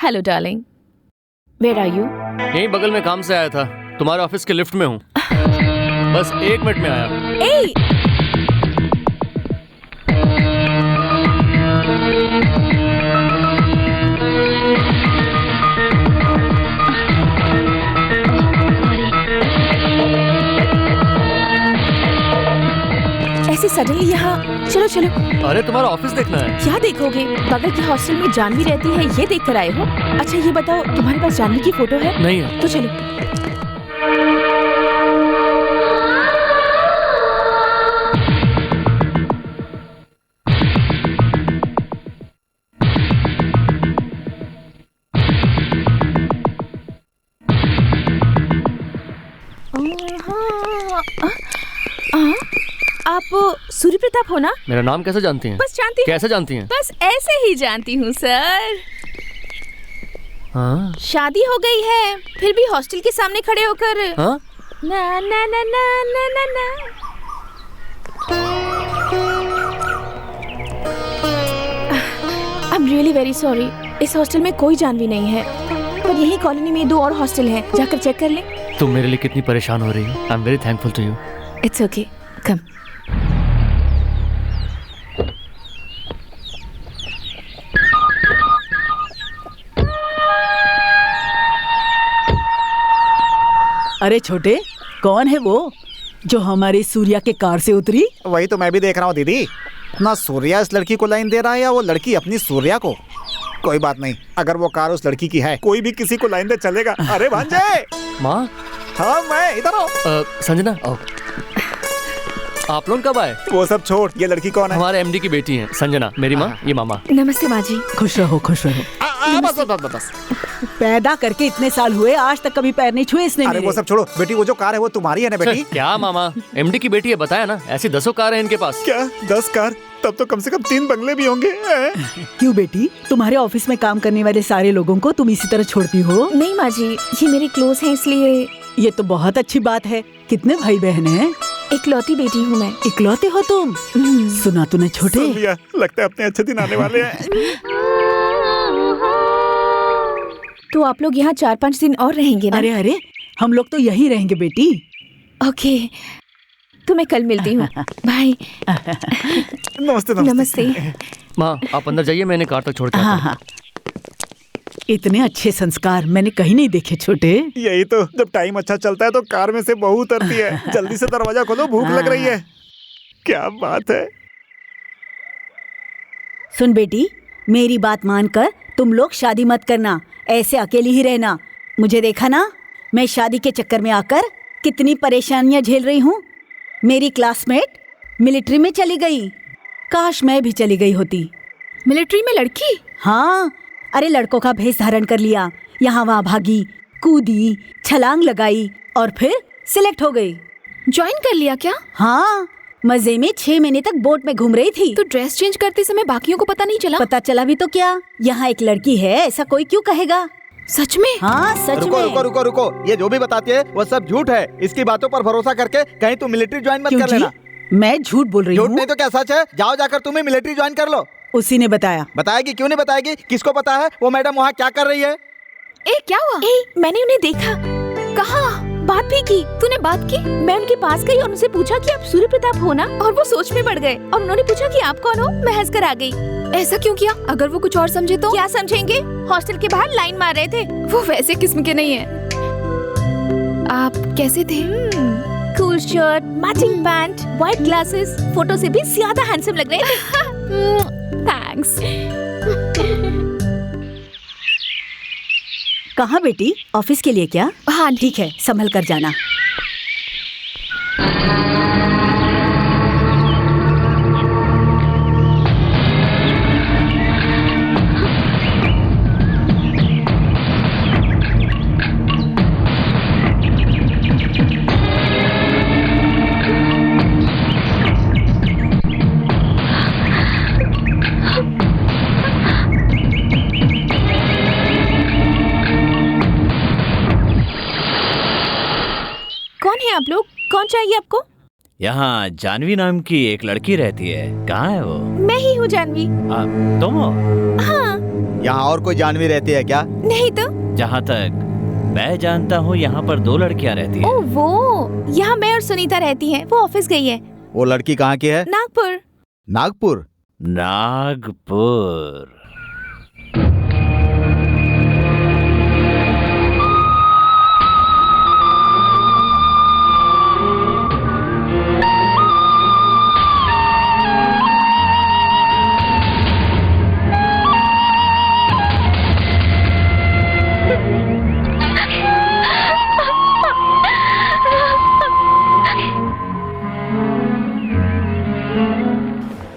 Hello darling, where are you? यहीं बगल में काम से आया था, तुम्हारे ऑफिस के लिफ्ट में हूँ। बस 1 मिनट में आया। ऐसे सडनली यहाँ? चलो चलो। अरे तुम्हारा ऑफिस देखना है। क्या देखोगे? बगल के हॉस्टल में जानवी रहती है, ये देख कर आए हो? अच्छा ये बताओ, तुम्हारे पास जानवी की फोटो है? नहीं है। तो चलो। आप सूर्य प्रताप हो ना? मेरा नाम कैसे जानती हैं? बस जानती हूँ। कैसे जानती हैं? बस ऐसे ही जानती हूँ सर। हाँ? शादी हो गई है, फिर भी हॉस्टल के सामने खड़े होकर हाँ? ना ना ना ना ना ना ना। I'm really very sorry. इस हॉस्टल में कोई जानवी नहीं है, पर यही कॉलोनी में 2 और हॉस्टल हैं, जाकर चेक कर ले। तुम मेरे लिए कितनी परेशान हो रही हो। I am very thankful to you. It's okay. Come. अरे छोटे, कौन है वो जो हमारी सूर्या के कार से उतरी? वही तो मैं भी देख रहा हूँ दीदी। ना सूर्या इस लड़की को लाइन दे रहा है या वो लड़की अपनी सूर्या को। कोई बात नहीं, अगर वो कार उस लड़की की है, कोई भी किसी को लाइन दे चलेगा। अरे भांजे। माँ। हाँ मैं इधर हूँ। संजना आओ। आप लोग कब आए? वो सब छोड़, ये लड़की कौन है? हमारे एमडी की बेटी है संजना, मेरी माँ, ये मामा। नमस्ते माँ जी। खुश रहो खुश रहो। बस। पैदा करके इतने साल हुए, आज तक कभी पैर नहीं छुए इसने। अरे वो सब छोड़ो बेटी, वो जो कार है वो तुम्हारी है ना बेटी? क्या मामा, एमडी की बेटी है, बताया ना। ऐसी 10 कार है इनके पास। क्या 10 कार? तब तो कम से कम 3 बंगले भी होंगे। क्यों बेटी, तुम्हारे ऑफिस में काम करने वाले सारे लोगों को तुम इसी तरह छोड़ती हो? नहीं माँ जी, ये मेरे क्लोज हैं इसलिए। ये तो बहुत अच्छी बात है। कितने भाई बहन हैं? इकलौती बेटी हूँ मैं। इकलौते हो तुम? सुना तूने छोटे? लगता है अपने अच्छे दिन आने वाले हैं। तो आप लोग यहाँ 4-5 दिन और रहेंगे ना? अरे अरे, हम लोग तो यहीं रहेंगे बेटी। ओके, तो मैं कल मिलती हूँ। बाय। नमस्ते। नमस्ते। माँ आप अंदर जाइए, मैंने कार तक छोड़ के आता हूँ। हाँ। इतने अच्छे संस्कार मैंने कहीं नहीं देखे छोटे। यही तो, जब टाइम अच्छा चलता है तो कार में से बहू उतरती है। जल्दी से दरवाजा खोलो, भूख लग रही है। क्या बात है। सुन बेटी, मेरी बात मानकर तुम लोग शादी मत करना, ऐसे अकेली ही रहना। मुझे देखा ना, मैं शादी के चक्कर में आकर कितनी परेशानियां झेल रही हूँ। मेरी क्लासमेट मिलिट्री में चली गई, काश मैं भी चली गई होती। मिलिट्री में लड़की? हाँ, अरे लड़कों का भेष धारण कर लिया, यहाँ वहाँ भागी, कूदी, छलांग लगाई और फिर सिलेक्ट हो गई। ज्वाइन कर लिया क्या? हाँ, मजे में 6 महीने तक बोट में घूम रही थी। तो ड्रेस चेंज करते समय बाकियों को पता नहीं चला? पता चला भी तो क्या, यहाँ एक लड़की है, ऐसा कोई क्यों कहेगा? सच में? हाँ सच में। रुको, ये जो भी बताती है वो सब झूठ है। इसकी बातों पर भरोसा करके कहीं तुम मिलिट्री ज्वाइन मत कर लेना। मैं झूठ बोल रही हूँ? झूठ नहीं तो क्या सच है? जाओ जाकर तुम्हें मिलिट्री ज्वाइन कर लो। उसी ने बताया। बताएगी? क्यों नहीं बताएगी? किसको पता है वो मैडम वहाँ क्या कर रही है? क्या हुआ? मैंने उन्हें देखा। कहाँ? बात भी की। तूने बात की? मैं उनके पास गई और उनसे पूछा कि आप सूर्य प्रताप हो ना, और वो सोच में पड़ गए और उन्होंने पूछा कि आप कौन हो। मैं हंस कर आ गई। ऐसा क्यों किया? अगर वो कुछ और समझे तो? क्या समझेंगे? हॉस्टल के बाहर लाइन मार रहे थे। वो वैसे किस्म के नहीं है। आप कैसे थे? Cool shirt, matching pant, white glasses, photo से भी ज्यादा हैंडसम लग रहे थे। थैंक्स। कहाँ बेटी, ऑफिस के लिए क्या? हाँ ठीक है, संभल कर जाना। आप लोग, कौन चाहिए आपको? यहाँ जानवी नाम की एक लड़की रहती है, कहाँ है वो? मैं ही हूँ जानवी। तुम हो? हाँ। यहाँ और कोई जानवी रहती है क्या? नहीं तो। जहाँ तक मैं जानता हूँ यहाँ पर 2 लड़कियाँ रहती हैं। ओह वो, यहाँ मैं और सुनीता रहती हैं। वो ऑफिस गई है। वो लड़की कहाँ की है? नागपुर। नागपुर? नागपुर।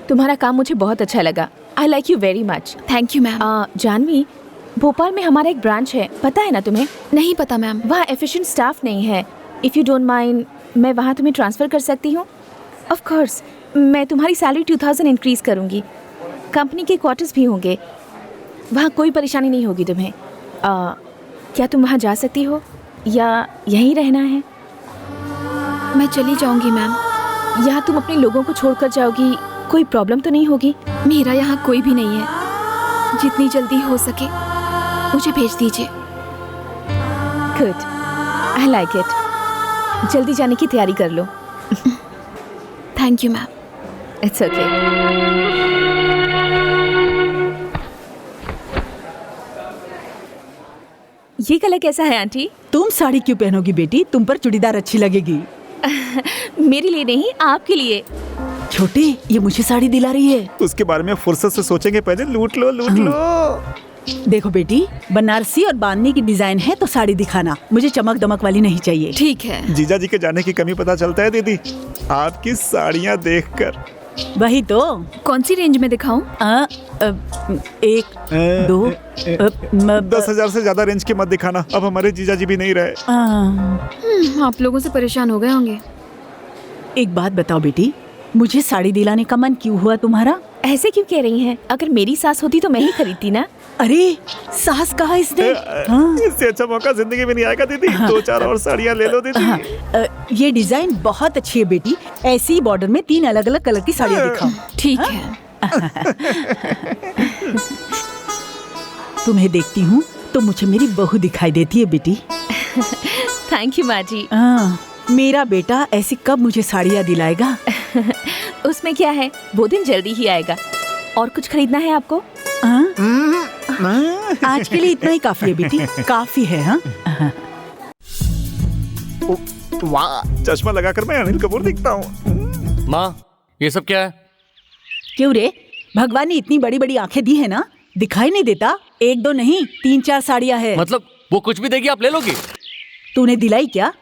तुम्हारा काम मुझे बहुत अच्छा लगा। I like you very much. Thank you ma'am. Janvi, Bhopal में हमारा एक ब्रांच है, पता है ना तुम्हें? नहीं पता मैम। वहाँ एफिशिएंट स्टाफ नहीं है। इफ़ यू डोंट माइंड, मैं वहाँ तुम्हें ट्रांसफ़र कर सकती हूँ। ऑफ कोर्स, मैं तुम्हारी सैलरी 2000 इंक्रीज़ करूँगी। कंपनी के क्वार्टर्स भी होंगे, वहाँ कोई परेशानी नहीं होगी तुम्हें। क्या तुम वहाँ जा सकती हो या यहीं रहना है? मैं चली जाऊंगी मैम। यहाँ तुम अपने लोगों को छोड़कर जाओगी, कोई प्रॉब्लम तो नहीं होगी? मेरा यहाँ कोई भी नहीं है। जितनी जल्दी हो सके मुझे भेज दीजिए। Good, I like it. जल्दी जाने की तैयारी कर लो। Thank you ma'am. It's okay. ये कलर कैसा है आंटी? तुम साड़ी क्यों पहनोगी बेटी? तुम पर चूड़ीदार अच्छी लगेगी। मेरे लिए नहीं, आपके लिए। छोटी, ये मुझे साड़ी दिला रही है। उसके बारे में फुर्सत से सोचेंगे, पहले लूट लो लूट लो। देखो बेटी, बनारसी और बांधनी की डिजाइन है तो साड़ी दिखाना, मुझे चमक दमक वाली नहीं चाहिए। ठीक है। जीजा जी के जाने की कमी पता चलता है दीदी आपकी साड़ियाँ देखकर। वही तो। कौन सी रेंज में दिखाऊं? 1, 2, 10,000 से ज्यादा रेंज के मत दिखाना, अब हमारे जीजा जी भी नहीं रहे। आप लोगों से परेशान हो गए होंगे। एक बात बताओ बेटी, मुझे साड़ी दिलाने का मन क्यों हुआ तुम्हारा? ऐसे क्यों कह रही हैं? अगर मेरी सास होती तो मैं ही खरीदती ना। अरे सास कहा इसने? इससे अच्छा मौका जिंदगी में नहीं आएगा दीदी। 2-4 और साड़ियाँ ले लो दीदी। ये डिजाइन बहुत अच्छी है बेटी, ऐसी बॉर्डर में 3 अलग अलग कलर की साड़ियाँ दिखाओ। ठीक है। तुम्हें देखती हूँ तो मुझे मेरी बहू दिखाई देती है बेटी। थैंक यू माँ जी। मेरा बेटा ऐसी कब मुझे साड़ियाँ दिलाएगा? उसमें क्या है, वो दिन जल्दी ही आएगा। और कुछ खरीदना है आपको? आज के लिए इतना ही काफी है बेटी, काफी है। हाँ, वाह, चश्मा लगाकर मैं अनिल कपूर दिखता हूँ। माँ, ये सब क्या है? क्यों रे, भगवान ने इतनी बड़ी बड़ी आंखें दी है ना, दिखाई नहीं देता? 1-2 नहीं, 3-4 साड़ियाँ है। मतलब वो कुछ भी देगी आप ले लोगी? तूने दिलाई क्या?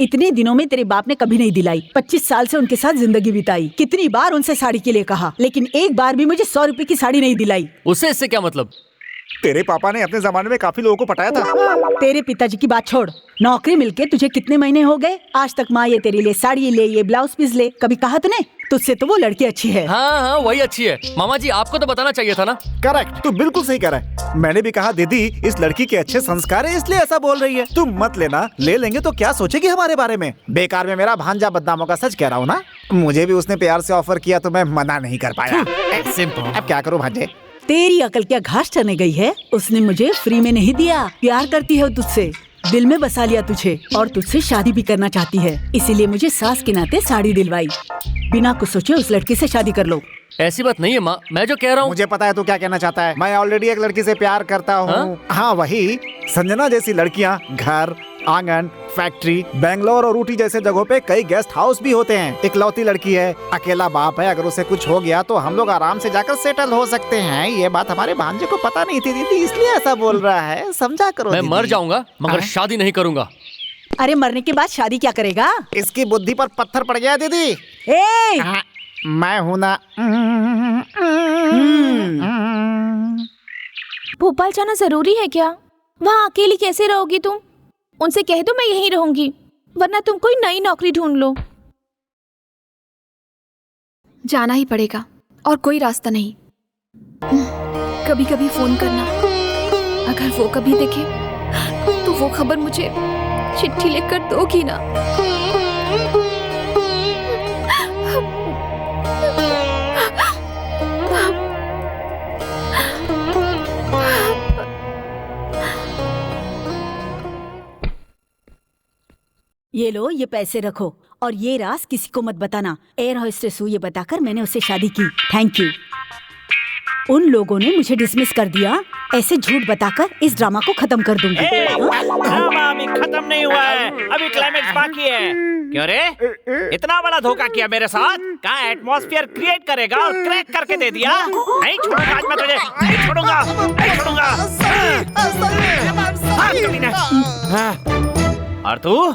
इतने दिनों में तेरे बाप ने कभी नहीं दिलाई। 25 साल से उनके साथ जिंदगी बिताई, कितनी बार उनसे साड़ी के लिए कहा, लेकिन एक बार भी मुझे 100 रुपए की साड़ी नहीं दिलाई। उससे इससे क्या मतलब? तेरे पापा ने अपने जमाने में काफी लोगों को पटाया था। तेरे पिताजी की बात छोड़, नौकरी मिलके तुझे कितने महीने हो गए? आज तक माँ ये तेरे लिए साड़ी ले, ये ब्लाउज पीस ले, कभी कहा तूने? तुझसे तो वो लड़की अच्छी है। हाँ, वही अच्छी है। मामा जी, आपको तो बताना चाहिए था ना। करेक्ट, तू बिल्कुल सही कह रहा है। मैंने भी कहा दीदी इस लड़की के अच्छे संस्कार है इसलिए ऐसा बोल रही है। तुम मत लेना, ले लेंगे तो क्या सोचेगी हमारे बारे में? बेकार में मेरा भांजा बदनाम होगा, सच कह रहा हूँ ना। मुझे भी उसने प्यार से ऑफर किया तो मैं मना नहीं कर पाया। अब क्या करूँ भांजे? तेरी अकल क्या घास चढ़ने गई है? उसने मुझे फ्री में नहीं दिया, प्यार करती है तुझसे, दिल में बसा लिया तुझे और तुझसे शादी भी करना चाहती है, इसीलिए मुझे सास के नाते साड़ी दिलवाई। बिना कुछ सोचे उस लड़की से शादी कर लो। ऐसी बात नहीं है माँ, मैं जो कह रहा हूँ। मुझे पता है तू क्या कहना चाहता है। मैं ऑलरेडी एक लड़की से प्यार करता हूँ। हाँ, वही संजना जैसी लड़कियाँ घर, आंगन, फैक्ट्री, बेंगलोर और ऊटी जैसे जगहों पे कई गेस्ट हाउस भी होते हैं। इकलौती लड़की है, अकेला बाप है, अगर उसे कुछ हो गया तो हम लोग आराम से जाकर सेटल हो सकते हैं। ये बात हमारे भांजे को पता नहीं थी दीदी, इसलिए ऐसा बोल रहा है, समझा करो। मैं मर जाऊंगा मगर शादी नहीं करूंगा। अरे मरने के बाद शादी क्या करेगा? इसकी बुद्धि पर पत्थर पड़ गया दीदी। मैं हूं ना। भोपाल जाना जरूरी है क्या? वहाँ अकेली कैसे रहोगी तुम? उनसे कह दो मैं यहीं रहूंगी, वरना तुम कोई नई नौकरी ढूंढ लो। जाना ही पड़ेगा और कोई रास्ता नहीं। कभी कभी फोन करना, अगर वो कभी देखे तो वो खबर मुझे चिट्ठी लिखकर दोगी ना? ये लो, ये पैसे रखो और ये राज किसी को मत बताना। एयर होस्टेस हूँ ये बताकर मैंने उससे शादी की। Thank you. उन लोगों ने मुझे डिसमिस कर दिया, ऐसे झूठ बताकर इस ड्रामा को खत्म कर दूंगी। ड्रामा अभी खत्म नहीं हुआ है, अभी क्लाइमेक्स बाकी है। क्यों रे, इतना बड़ा धोखा किया मेरे साथ? क्या एटमॉस्फेयर क्रिएट करेगा और क्रैक करके दे दिया? नहीं छोड़ूंगा आज मैं तुझे, नहीं छोड़ूंगा, नहीं छोड़ूंगा। और तू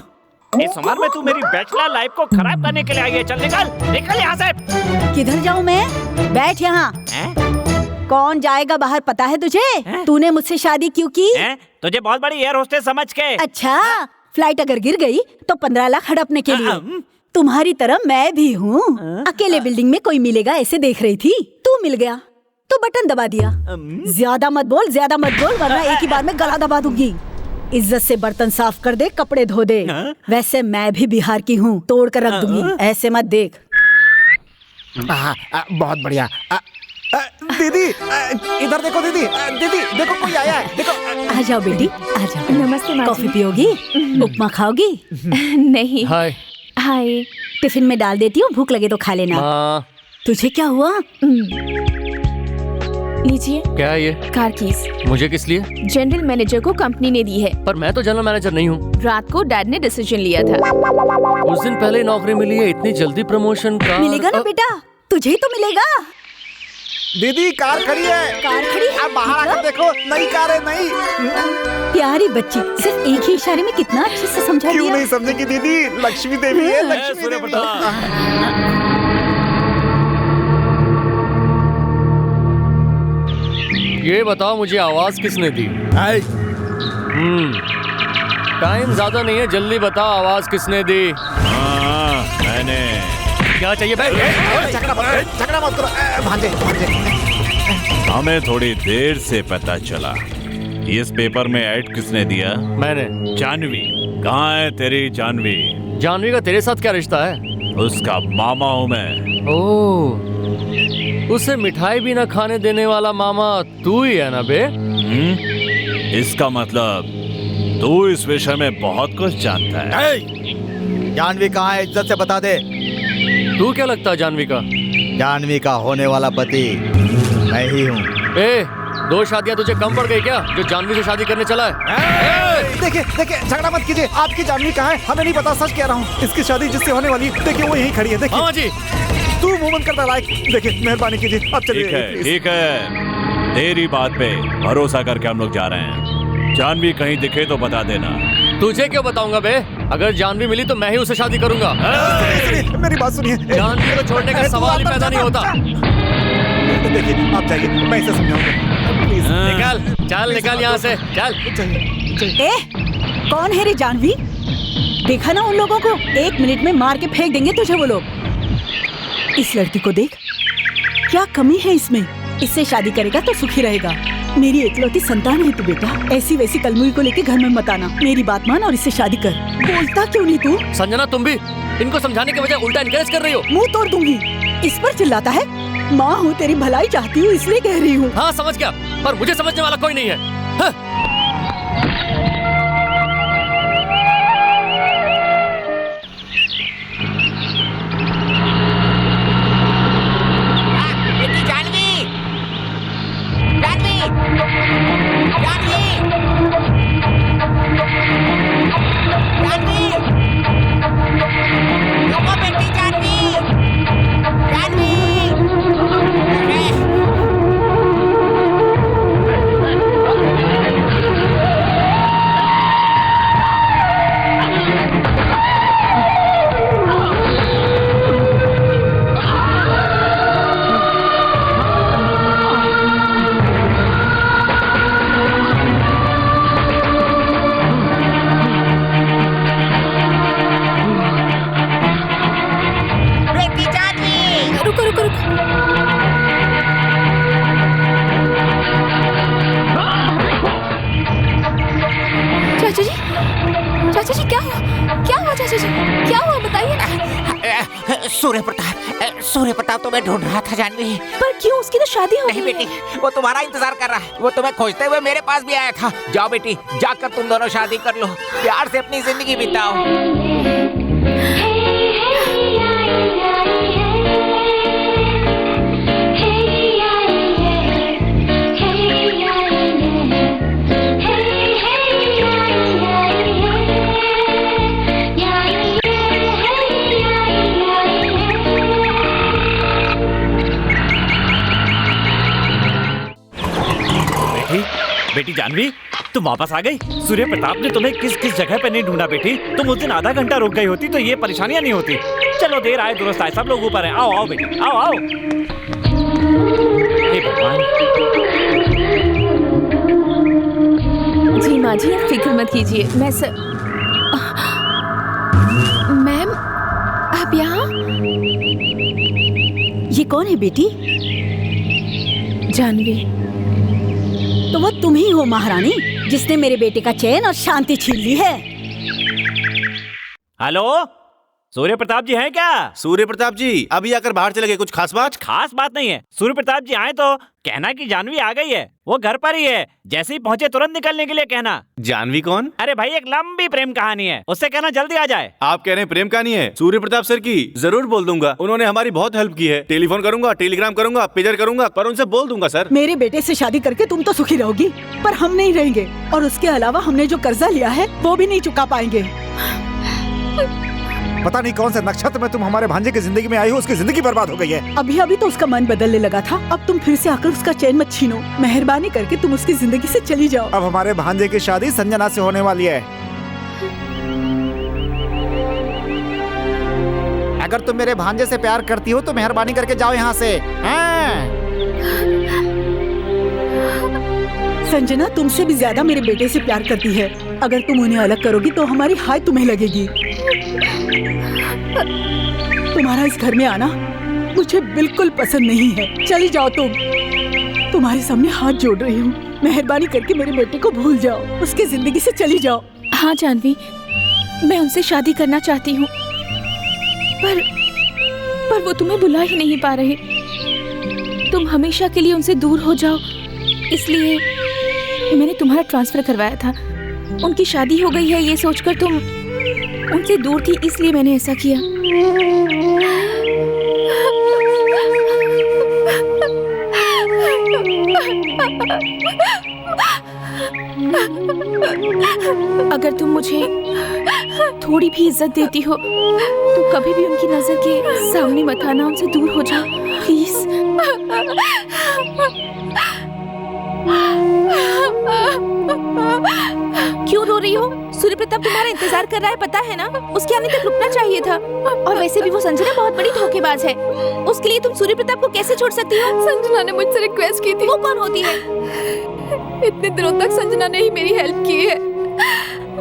इस उम्र में तू मेरी बैचलर लाइफ को खराब करने के लिए आई है। चल निकल, निकल यहाँ से। किधर जाऊँ मैं? बैठ यहाँ। कौन जाएगा बाहर पता है तुझे? तूने मुझसे शादी क्यों की? तुझे बहुत बड़ी एयर होस्टेस समझ के। अच्छा, फ्लाइट अगर गिर गई तो 15 लाख हड़पने के लिए। तुम्हारी तरह मैं भी हूँ। अकेले बिल्डिंग में कोई मिलेगा ऐसे देख रही थी, तू मिल गया। तो बटन दबा दिया। ज्यादा मत बोल वरना एक ही बार में गला दबा दूंगी। इज्जत से बर्तन साफ कर दे, कपड़े धो दे। वैसे मैं भी बिहार की हूँ, तोड़ कर रख दूंगी, ऐसे मत देख। बहुत बढ़िया। दीदी इधर देखो, दीदी दीदी देखो कोई आया है, देखो। आ जाओ बेटी, आ जाओ। नमस्ते माँ जी। कॉफी पियोगी? उपमा खाओगी? नहीं। हाय। हाय। टिफिन में डाल देती हूँ, भूख लगे तो खा लेना। माँ। तुझे क्या हुआ? लीजिए। क्या है ये? Car keys. मुझे किस लिए? जनरल मैनेजर को कंपनी ने दी है। पर मैं तो जनरल मैनेजर नहीं हूँ। रात को डैड ने डिसीजन लिया था। उस दिन पहले नौकरी मिली है, इतनी जल्दी प्रमोशन का? मिलेगा ना बेटा, तुझे ही तो मिलेगा। दीदी कार खड़ी है। कार खड़ी? आप बाहर आकर देखो, नई कार है, नई। प्यारी बच्ची, सिर्फ एक ही इशारे में कितना अच्छे से समझा दिया। क्यों नहीं समझेगी दीदी, लक्ष्मी देवी है, लक्ष्मी देवी। ये बताओ मुझे आवाज किसने दी? टाइम ज्यादा नहीं है, जल्दी बताओ आवाज किसने दी? मैंने। क्या चाहिए भाई? झगड़ा मत करो भांजे। हमें थोड़ी देर से पता चला। इस पेपर में ऐड किसने दिया? मैंने। जानवी कहाँ है तेरी जानवी? जानवी का तेरे साथ क्या रिश्ता है? उसका मामा हूँ मैं। ओह, उसे मिठाई भी ना खाने देने वाला मामा तू ही है ना बे? इसका मतलब तू इस विषय में बहुत कुछ जानता है। जानवी कहाँ है, इज्जत से बता दे। तू क्या लगता है जानवी का? जानवी का होने वाला पति मैं ही हूँ। ए, 2 शादियां तुझे कम पड़ गई क्या, जो जानवी से शादी करने चला है? देखिए देखिए, झगड़ा मत कीजिए। आपकी जानवी कहाँ है हमें नहीं पता, सच कह रहा हूँ। इसकी शादी जिससे होने वाली है, देखिए वो यहीं खड़ी है। देखिए मामा जी, तू मुंह बंद करता लायक। देखिए मेहरबानी कीजिए, अब चलिए। ठीक है, ठीक है, तेरी बात पे भरोसा करके हम लोग जा रहे हैं। जानवी कहीं दिखे तो बता देना। तुझे क्यों बताऊंगा बे? अगर जानवी मिली तो मैं ही उसे शादी करूंगा। मेरी बात सुनिए। जानवी को छोड़ने का सवाल ही पैदा नहीं होता। देखिए आप जाइए, मैं इसे समझाऊंगा। प्लीज निकल, चल निकल यहाँ से, चल। ए, कौन है रे जानवी? देखा ना उन लोगों को, 1 मिनट में मार के फेंक देंगे तुझे वो लोग। इस लड़की को देख, क्या कमी है इसमें? इससे शादी करेगा तो सुखी रहेगा। मेरी एकलौती संतान है तू बेटा, ऐसी वैसी कलमुई को लेके घर में मत आना। मेरी बात मान और इससे शादी कर। बोलता क्यों नहीं तू? संजना, तुम भी इनको समझाने के बजाय उल्टा इनकरेज कर रही हो। मुंह तोड़ दूंगी। इस पर चिल्लाता है। माँ हूँ, तेरी भलाई चाहती हूँ इसलिए कह रही हूँ। हाँ समझ गया, पर मुझे समझने वाला कोई नहीं है। हाँ। सूर्य प्रताप तो मैं ढूंढ रहा था जानवी। पर क्यों, उसकी तो शादी हो गई है। नहीं बेटी, वो तुम्हारा इंतजार कर रहा है। वो तुम्हें खोजते हुए मेरे पास भी आया था। जाओ बेटी, जाकर तुम दोनों शादी कर लो, प्यार से अपनी जिंदगी बिताओ। बेटी जानवी, तुम वापस आ गई। सूर्य प्रताप ने तुम्हें किस किस जगह पे नहीं ढूंढा बेटी। तुम उस दिन आधा घंटा रुक गई होती तो ये परेशानियां नहीं होती। चलो देर आए दुरुस्त आए, सब लोग ऊपर हैं। आओ आओ बेटी, आओ आओ। हे भगवान। जी माँ जी, आप फिक्र मत कीजिए। मैं मैम, आप यहाँ? ये कौन है बेटी? जानवी। तो वो तुम ही हो महारानी जिसने मेरे बेटे का चैन और शांति छीन ली है। हेलो, सूर्य प्रताप जी हैं क्या? सूर्य प्रताप जी अभी आकर बाहर चले गए, कुछ खास बात? खास बात नहीं है। सूर्य प्रताप जी आए तो कहना कि जानवी आ गई है, वो घर पर ही है। जैसे ही पहुंचे तुरंत निकलने के लिए कहना। जानवी कौन? अरे भाई, एक लंबी प्रेम कहानी है, उससे कहना जल्दी आ जाए। आप कह रहे हैं प्रेम कहानी है? सूर्य प्रताप सर की जरूर बोल दूंगा, उन्होंने हमारी बहुत हेल्प की है। टेलीफोन करूंगा, टेलीग्राम करूंगा, पेजर करूंगा, पर उनसे बोल दूंगा सर। मेरे बेटे से शादी करके तुम तो सुखी रहोगी, पर हम नहीं रहेंगे, और उसके अलावा हमने जो कर्जा लिया है वो भी नहीं चुका पाएंगे। पता नहीं कौन से नक्षत्र में तुम हमारे भांजे की जिंदगी में आई हो, उसकी जिंदगी बर्बाद हो गई है। अभी अभी तो उसका मन बदलने लगा था, अब तुम फिर से आकर उसका चैन मत छीनो। मेहरबानी करके तुम उसकी जिंदगी से चली जाओ। अब हमारे भांजे की शादी संजना से होने वाली है। अगर तुम मेरे भांजे से प्यार करती हो तो मेहरबानी करके जाओ यहाँ से। संजना तुमसे भी ज्यादा मेरे बेटे से प्यार करती है। अगर तुम उन्हें अलग करोगी तो हमारी हाय तुम्हें लगेगी। तुम्हारा इस घर में आना मुझे बिल्कुल पसंद नहीं है। चली जाओ तुम। तुम्हारे सामने हाथ जोड़ रही हूँ, मेहरबानी करके मेरे बेटे को भूल जाओ, उसकी जिंदगी से चली जाओ। हाँ जानवी, मैं उनसे शादी करना चाहती हूँ, पर वो तुम्हें बुला ही नहीं पा रहे। तुम हमेशा के लिए उनसे दूर हो जाओ, इसलिए मैंने तुम्हारा ट्रांसफर करवाया था। उनकी शादी हो गई है ये सोचकर तुम उनसे दूर थी, इसलिए मैंने ऐसा किया। अगर तुम मुझे थोड़ी भी इज्जत देती हो तो कभी भी उनकी नजर के सामने मत आना, उनसे दूर हो जाओ प्लीज। क्यों रो रही हो? सूर्य प्रताप तुम्हारा इंतजार कर रहा है, पता है ना? उसके आने तक रुकना चाहिए था। और वैसे भी वो संजना बहुत बड़ी धोखेबाज है, उसके लिए तुम सूर्य प्रताप को कैसे छोड़ सकती हो? संजना ने मुझसे रिक्वेस्ट की थी। वो कौन होती है? इतने दिनों तक संजना ने ही मेरी हेल्प की है,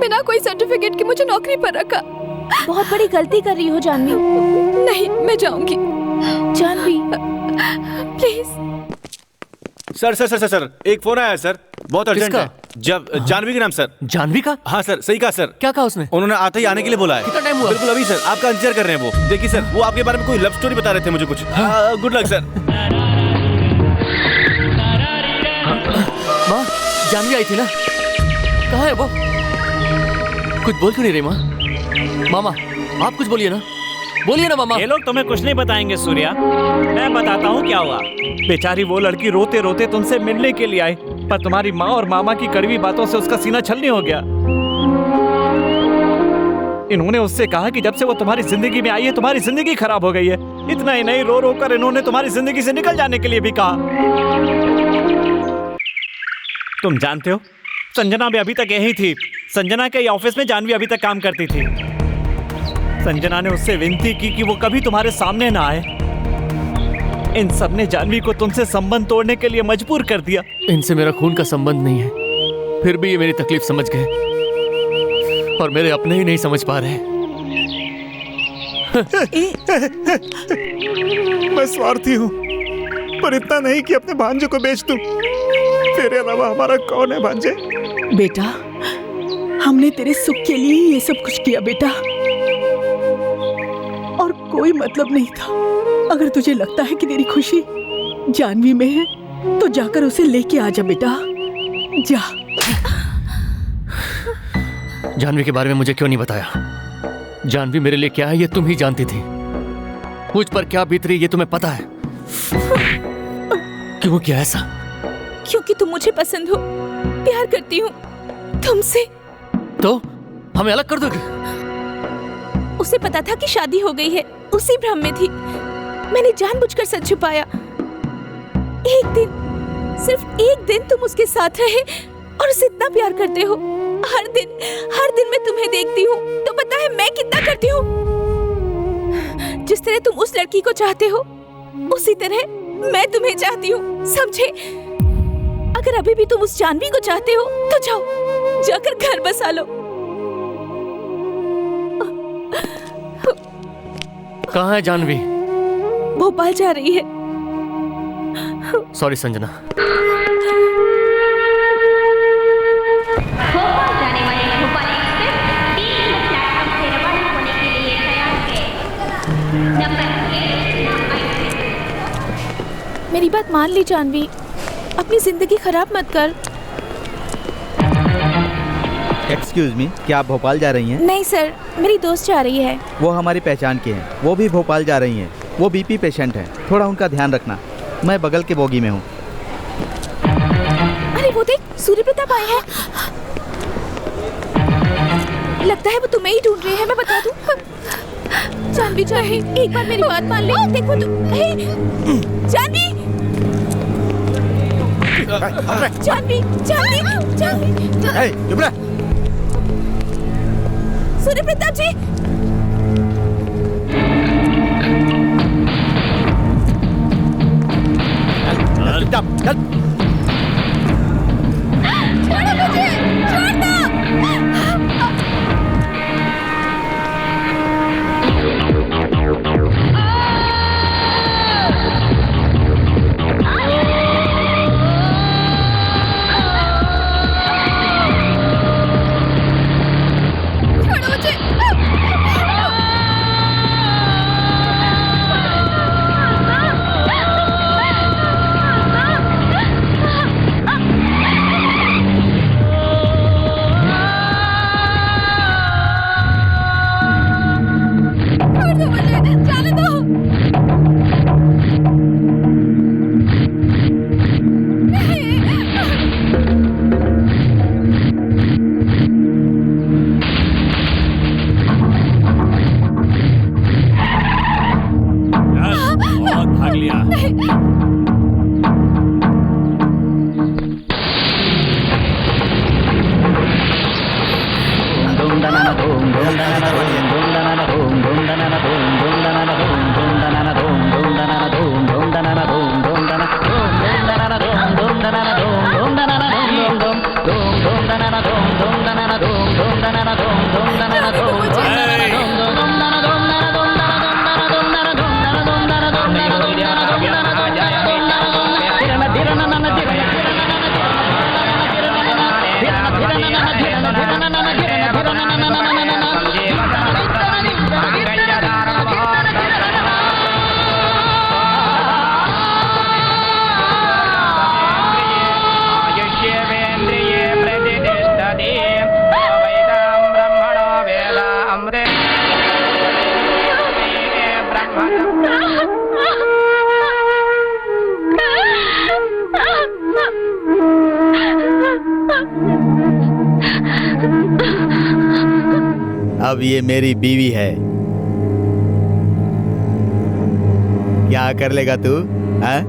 बिना कोई सर्टिफिकेट के मुझे नौकरी पर रखा। बहुत बड़ी गलती कर रही हो जानवी। नहीं, मैं जाऊंगी। Janvi please. Sir sir sir sir sir एक फोन आया है सर, बहुत अर्जेंट है। जब जानवी के नाम सर। जानवी का? हाँ सर, सही कहा सर। क्या कहा उसने? उन्होंने आते ही आने के लिए बोला है। कितना टाइम हुआ? बिल्कुल अभी सर, आपका इंतजार कर रहे हैं वो। देखिए सर, वो आपके बारे में कोई लव स्टोरी बता रहे थे मुझे कुछ। Good luck sir. माँ, जानवी आई थी ना? कहाँ है वो? कुछ बोल क्यों नहीं रही माँ? मामा आप कुछ बोलिए ना, बोलिए ना मामा। ये लोग तुम्हें कुछ नहीं बताएंगे सूर्या, मैं बताता हूँ क्या हुआ। बेचारी वो लड़की रोते रोते तुमसे मिलने के लिए आई, पर तुम्हारी माँ और मामा की कड़वी बातों से उसका सीना छलनी हो गया। इन्होंने उससे कहा कि जब से वो तुम्हारी जिंदगी में आई है तुम्हारी जिंदगी खराब हो गई है। इतना ही नहीं, रो रो कर इन्होंने तुम्हारी जिंदगी से निकल जाने के लिए भी कहा। तुम जानते हो, संजना भी अभी तक यही थी। संजना के ऑफिस में जानवी अभी तक काम करती थी। संजना ने उससे विनती की कि वो कभी तुम्हारे सामने ना आए। इन सब ने जानवी को तुमसे संबंध तोड़ने के लिए मजबूर कर दिया। इनसे मेरा खून का संबंध नहीं है, फिर भी ये मेरी तकलीफ समझ गए, और मेरे अपने ही नहीं समझ पा रहे। मैं स्वार्थी हूँ, पर इतना नहीं कि अपने भांजे को बेच दूं। तेरे अलावा हमारा कौन है भांजे? बेटा, हमने तेरे सुख के लिए ही ये सब कुछ किया बेटा, और कोई मतलब नहीं था। अगर तुझे लगता है कि तेरी खुशी जानवी में है तो जाकर उसे लेके आ जा बेटा, जा। जानवी के बारे में मुझे क्यों नहीं बताया? जानवी मेरे लिए क्या है ये तुम ही जानती थी। मुझ पर क्या बीत रही ये तुम्हें पता है। क्यों किया ऐसा? क्योंकि तुम मुझे पसंद हो, प्यार करती हूँ तुमसे। तो हमें अलग कर दोगी? उसे पता था कि शादी हो गई है, उसी भ्रम में थी। मैंने जानबूझकर सच छुपाया। एक दिन, सिर्फ एक दिन तुम उसके साथ रहे और उसे इतना प्यार करते हो। हर दिन मैं तुम्हें देखती हूँ तो पता है मैं कितना करती हूँ। जिस तरह तुम उस लड़की को चाहते हो उसी तरह मैं तुम्हें चाहती हूँ, समझे? अगर अभी भी तुम उस जानवी को चाहते हो तो जाओ, जाकर घर बसा लो। कहाँ है जानवी? भोपाल जा रही है। सॉरी संजना। भोपाल जाने वाले भोपाल एक्सप्रेस 3 नंबर प्लेटफॉर्म से रवाना होने के लिए तैयार है। नंबर 1 मेरी बात मान ली जानवी, अपनी जिंदगी खराब मत कर। एक्सक्यूज मी, क्या आप भोपाल जा रही हैं? नहीं सर, मेरी दोस्त जा रही है। वो हमारी पहचान की हैं, वो भी भोपाल जा रही हैं। वो बीपी पेशेंट हैं, थोड़ा उनका ध्यान रखना। मैं बगल के बोगी में हूँ। अरे वो देख, सूर्य प्रताप आए हैं। लगता है वो तुम्हें ही ढूंढ रहे हैं, मैं बता दूं। जानवी जानवी, एक बार मेरी बात मान ले। देखो तू, जानवी जानवी जानवी जानवी, चुप रह। सूर्य प्रताप जी, चुपचाप चल। छोड़ो मुझे, छोड़ दो। अब ये मेरी बीवी है। क्या कर लेगा तू? हाँ?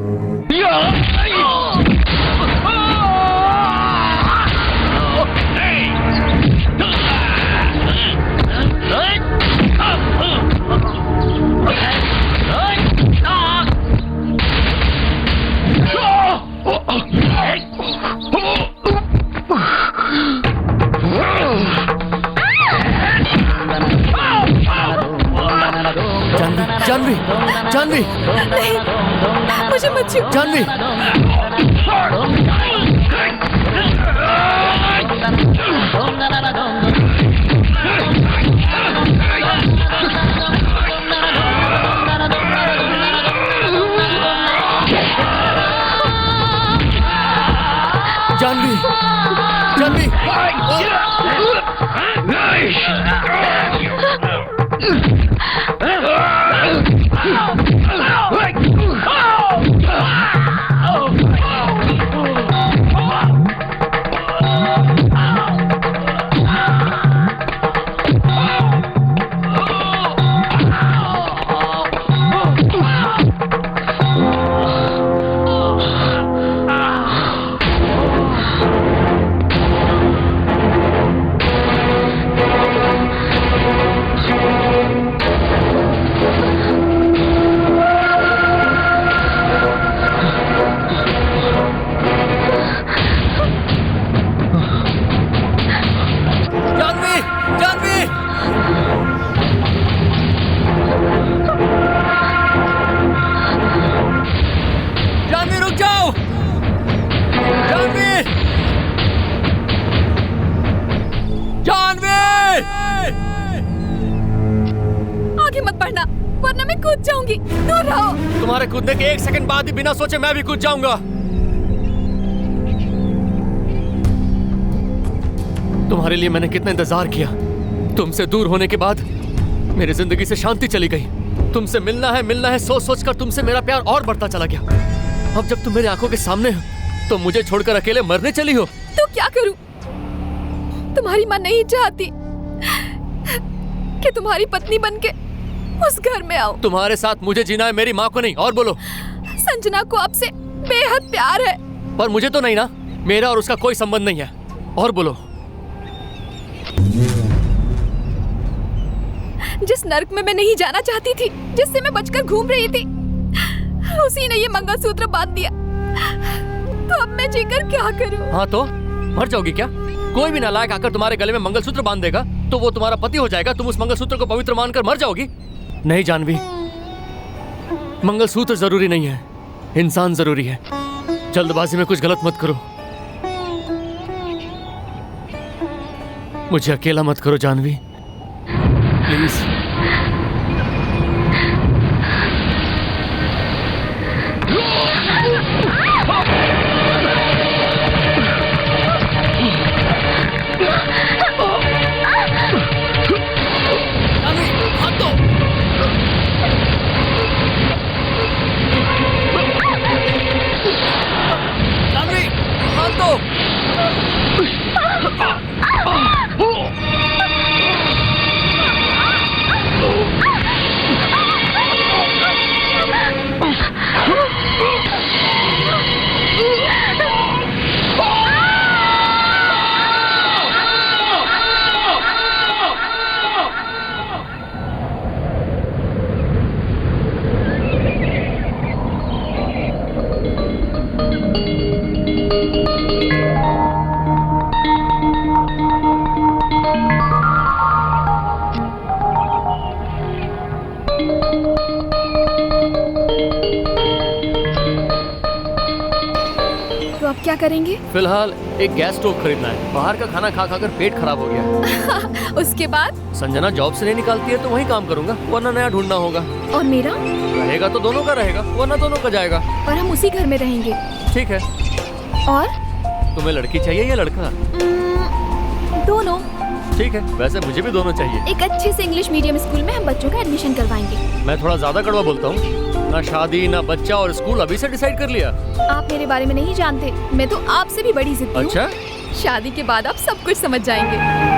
जानवी, जानवी, नहीं, मुझे मत छू। जानवी, जानवी, जानवी, पड़ना, वरना मैं कूद जाऊंगी। दूर रहो। तुम्हारे कूदने के 1 सेकंड बाद ही बिना सोचे मैं भी कूद जाऊंगा। तुम्हारे लिए मैंने कितना इंतजार किया। तुमसे दूर होने के बाद मेरी जिंदगी से शांति चली गई। तुमसे मिलना है सोच सोच कर तुमसे मेरा प्यार और बढ़ता चला गया। अब जब तुम मेरी आंखों के सामने हो तो मुझे छोड़कर अकेले मरने चली हो। तो क्या करूं? तुम्हारी माँ नहीं चाहती कि तुम्हारी पत्नी बनके उस घर में आओ। तुम्हारे साथ मुझे जीना है, मेरी माँ को नहीं। और बोलो। संजना को आपसे बेहद प्यार है। पर मुझे तो नहीं ना, मेरा और उसका कोई संबंध नहीं है। और बोलो। जिस नर्क में मैं नहीं जाना चाहती थी, जिससे मैं बचकर घूम रही थी, उसी ने ये मंगलसूत्र बांध दिया। तो अब मैं जीकर क्या करूं? हाँ तो मर जाओगी क्या? कोई भी नालायक आकर तुम्हारे गले में मंगलसूत्र बांध देगा तो वो तुम्हारा पति हो जाएगा। तुम उस मंगलसूत्र को पवित्र मानकर मर जाओगी। नहीं जानवी, मंगलसूत्र जरूरी नहीं है, इंसान जरूरी है। जल्दबाजी में कुछ गलत मत करो। मुझे अकेला मत करो जानवी, प्लीज। क्या करेंगे? फिलहाल एक गैस स्टोव खरीदना है। बाहर का खाना खा खाकर पेट खराब हो गया। उसके बाद? संजना जॉब से नहीं निकालती है तो वहीं काम करूंगा, वरना नया ढूंढना होगा। और मेरा? रहेगा तो दोनों का रहेगा, वरना दोनों का जाएगा। और हम उसी घर में रहेंगे। ठीक है। और तुम्हें लड़की चाहिए या लड़का? दोनों। ठीक है, वैसे मुझे भी दोनों चाहिए। एक अच्छे से इंग्लिश मीडियम स्कूल में हम बच्चों का एडमिशन करवाएंगे। मैं थोड़ा ज्यादा कड़वा बोलता हूँ। ना शादी ना बच्चा और स्कूल अभी से डिसाइड कर लिया। आप मेरे बारे में नहीं जानते, मैं तो आपसे भी बड़ी जिद्दी हूँ। अच्छा? शादी के बाद आप सब कुछ समझ जाएंगे।